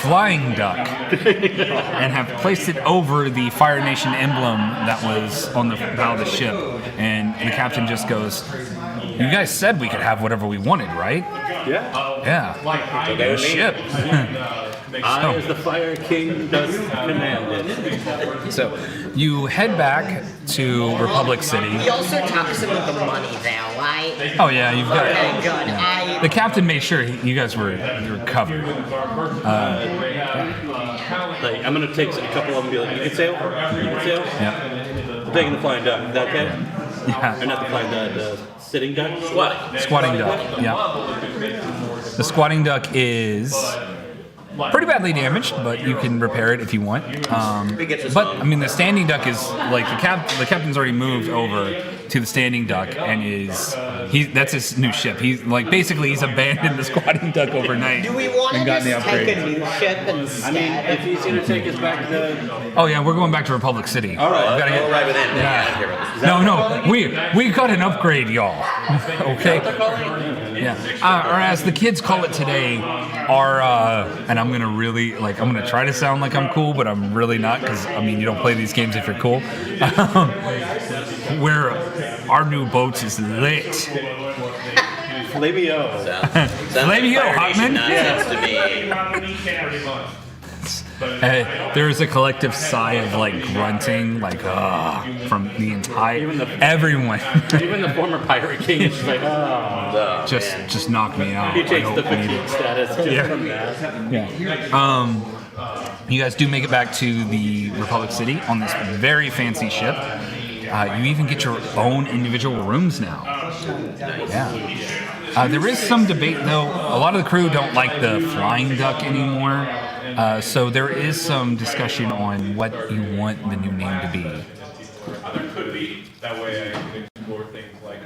flying duck and have placed it over the Fire Nation emblem that was on the bow of the ship. And the captain just goes, you guys said we could have whatever we wanted, right? Yeah.
Okay,
ship.
I, as the Fire King, does command it.
So you head back to Republic City.
We also took some of the money there, right?
Oh yeah, you've got.
Okay, good.
Yeah. The captain made sure you guys were covered.
Like, I'm gonna take a couple of them and be like, you can sail? You can sail?
Yeah.
I'm taking the flying duck. Is that okay?
Yeah.
Or not the flying duck, the sitting duck?
Squatting duck. Yeah. The squatting duck is pretty badly damaged, but you can repair it if you want. But I mean, the standing duck is like the captain's already moved over to the standing duck, and that's his new ship. He's like basically he's abandoned the squatting duck overnight.
Do we want to
and gotten
just
the
take
upgrade.
a new ship instead?
I mean, if he's gonna take us back to...
Oh yeah, we're going back to Republic City.
All right.
We gotta get,
We'll arrive within.
yeah. No, we got an upgrade, y'all. Okay. Yeah. Or as the kids call it today, our and I'm gonna try to sound like I'm cool, but I'm really not, because I mean you don't play these games if you're cool. Where our new boat is lit.
Flavio.
Sounds
Flavio,
like Fire Nation
Hotman.
nonsense to me.
There's a collective sigh of like grunting, like from the entire everyone.
Even the former Pirate King is just like, oh.
Just knock me out.
He takes
I
the
don't need
fatigue
it.
status just from that.
Yeah. You guys do make it back to the Republic City on this very fancy ship. You even get your own individual rooms now. Yeah. There is some debate, though. A lot of the crew don't like the flying duck anymore. So there is some discussion on what you want the new name to be.
There could be. That way I can explore things like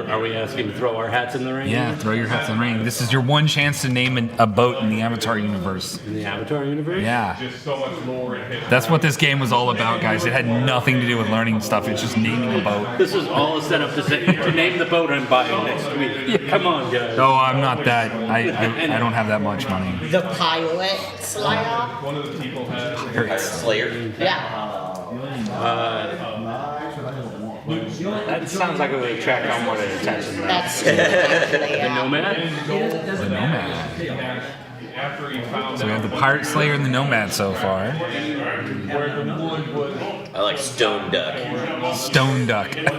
Are we asking to throw our hats in the ring?
Yeah, throw your hats in the ring. This is your one chance to name a boat in the Avatar universe.
In the Avatar universe?
Yeah.
just so much lore and history.
That's what this game was all about, guys. It had nothing to do with learning stuff. It's just naming a boat.
This is all a setup to name the boat I'm buying next week. Come on, guys.
No, I'm not that. I don't have that much money.
The Pilot Slayer?
One of the people had
Pirate Slayer.
Yeah.
That sounds like it would attract on more attention.
That's exactly
The Nomad?
The Nomad.
after he found
So we have the Pirate Slayer and the Nomad so far.
where the wood was.
I like Stone Duck.
Stone Duck.
I like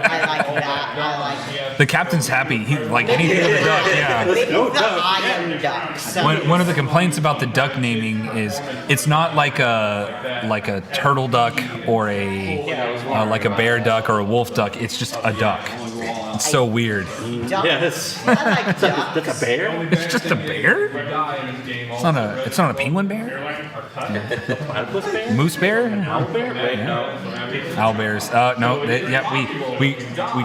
that. I like
The captain's happy. He like anything with the duck. Yeah.
maybe the Iron Duck. So
One of the complaints about the duck naming is it's not like a turtle duck or like a bear duck or a wolf duck. It's just a duck. It's so weird.
duck.
Yes.
I like ducks.
That's a bear?
It's just a bear? It's not a penguin bear?
Platypus bear?
Moose bear?
Owl bear? Wait, no.
Owl bears. No, we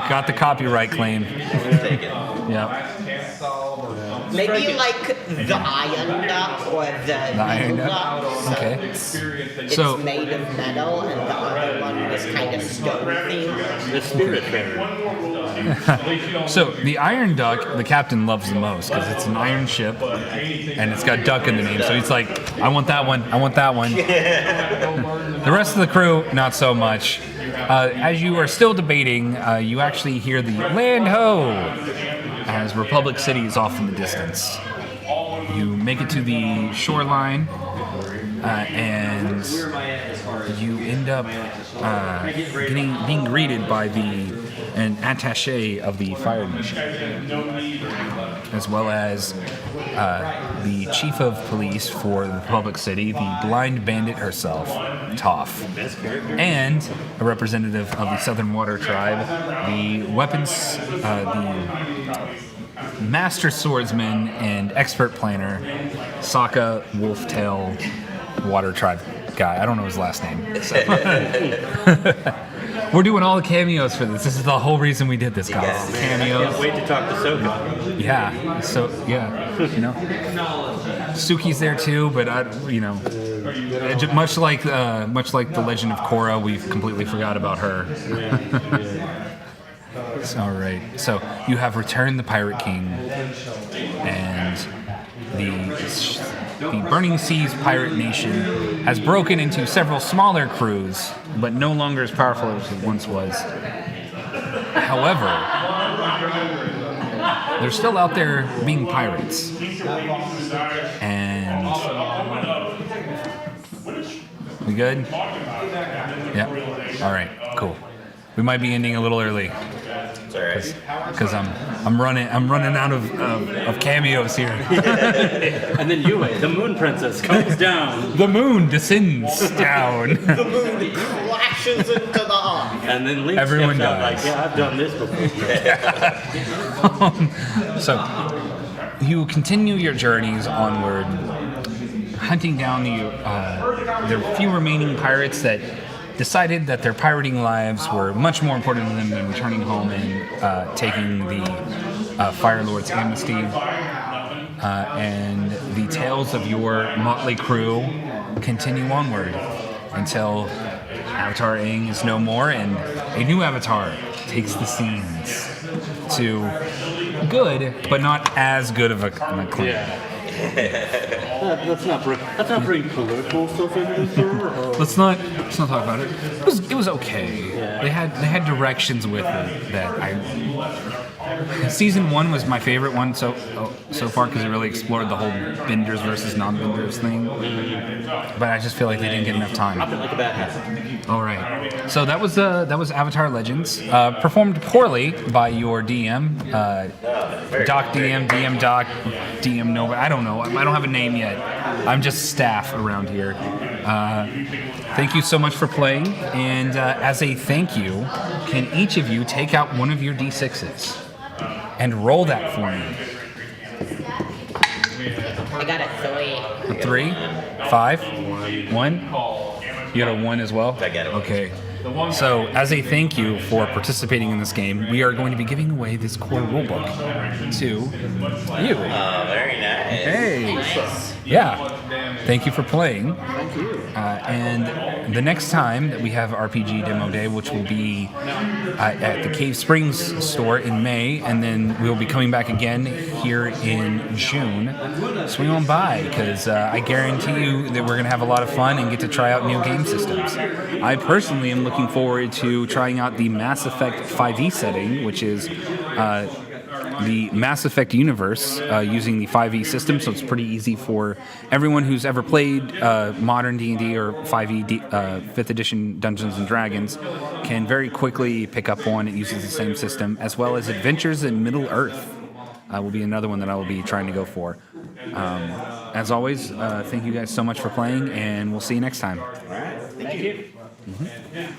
got the copyright claim.
Take it.
Yeah.
Maybe like the Iron Duck or the
Iron
Eagle
Duck?
Duck. So
Okay.
It's
So-
made of metal, and the other one was kind of stone themed.
The spirit bear.
So the Iron Duck, the captain loves the most because it's an iron ship and it's got duck in the name. So he's like, I want that one. I want that one. The rest of the crew, not so much. As you are still debating, you actually hear the land ho as Republic City is off in the distance. You make it to the shoreline, and you end up being greeted by an attaché of the Fire Nation. as well as the chief of police for the Republic City, the blind bandit herself, Toph, and a representative of the Southern Water Tribe, the weapons, the master swordsman and expert planner, Sokka Wolftail Water Tribe guy. I don't know his last name. So. We're doing all the cameos for this. This is the whole reason we did this, guys.
Yes.
Cameos.
Can't wait to talk to Sokka.
Yeah. So Suki's there too, but much like the Legend of Korra, we've completely forgot about her. All right. So you have returned the Pirate King, and the Burning Seas Pirate Nation has broken into several smaller crews, but no longer as powerful as it once was. However, they're still out there being pirates. And we good? Yeah. All right. Cool. We might be ending a little early. Because I'm running out of cameos here.
And then Yue, the Moon Princess, comes down.
The moon descends down.
The moon crashes into the eye.
And then Link
Everyone
steps out
dies.
like, yeah, I've done this before.
So you continue your journeys onward, hunting down the few remaining pirates that decided that their pirating lives were much more important to them than returning home and taking the Fire Lord's amnesty. And the tales of your motley crew continue onward until Avatar Aang is no more and a new Avatar takes the scenes to good, but not as good of a claim.
Yeah. Let's not bring political stuff into this.
Let's not talk about it. It was okay.
Yeah.
They had directions with it that Season 1 was my favorite one so far because it really explored the whole benders versus non-benders thing. But I just feel like they didn't get enough time.
Like a bad habit.
All right. So that was Avatar Legends, performed poorly by your DM, Doc DM, DM Doc, DM Nova. I don't know. I don't have a name yet. I'm just staff around here. Thank you so much for playing. And as a thank you, can each of you take out one of your D6s and roll that for me?
I got a 3.
A 3, 5, 1. You got a 1 as well?
I got it.
Okay. So, as a thank you for participating in this game, we are going to be giving away this core rulebook to you.
Oh, very nice.
Hey.
Nice.
Yeah. Thank you for playing. Thank you. And the next time that we have RPG Demo Day, which will be at the Cave Springs store in May, and then we'll be coming back again here in June, swing on by, because I guarantee you that we're going to have a lot of fun and get to try out new game systems. I personally am looking forward to trying out the Mass Effect 5e setting, which is the Mass Effect universe using the 5e system, so it's pretty easy for everyone who's ever played modern D&D or 5e 5th edition Dungeons & Dragons can very quickly pick up on. It uses the same system, as well as Adventures in Middle-earth will be another one that I will be trying to go for. As always, thank you guys so much for playing, and we'll see you next time.
Thank you.
Mm-hmm.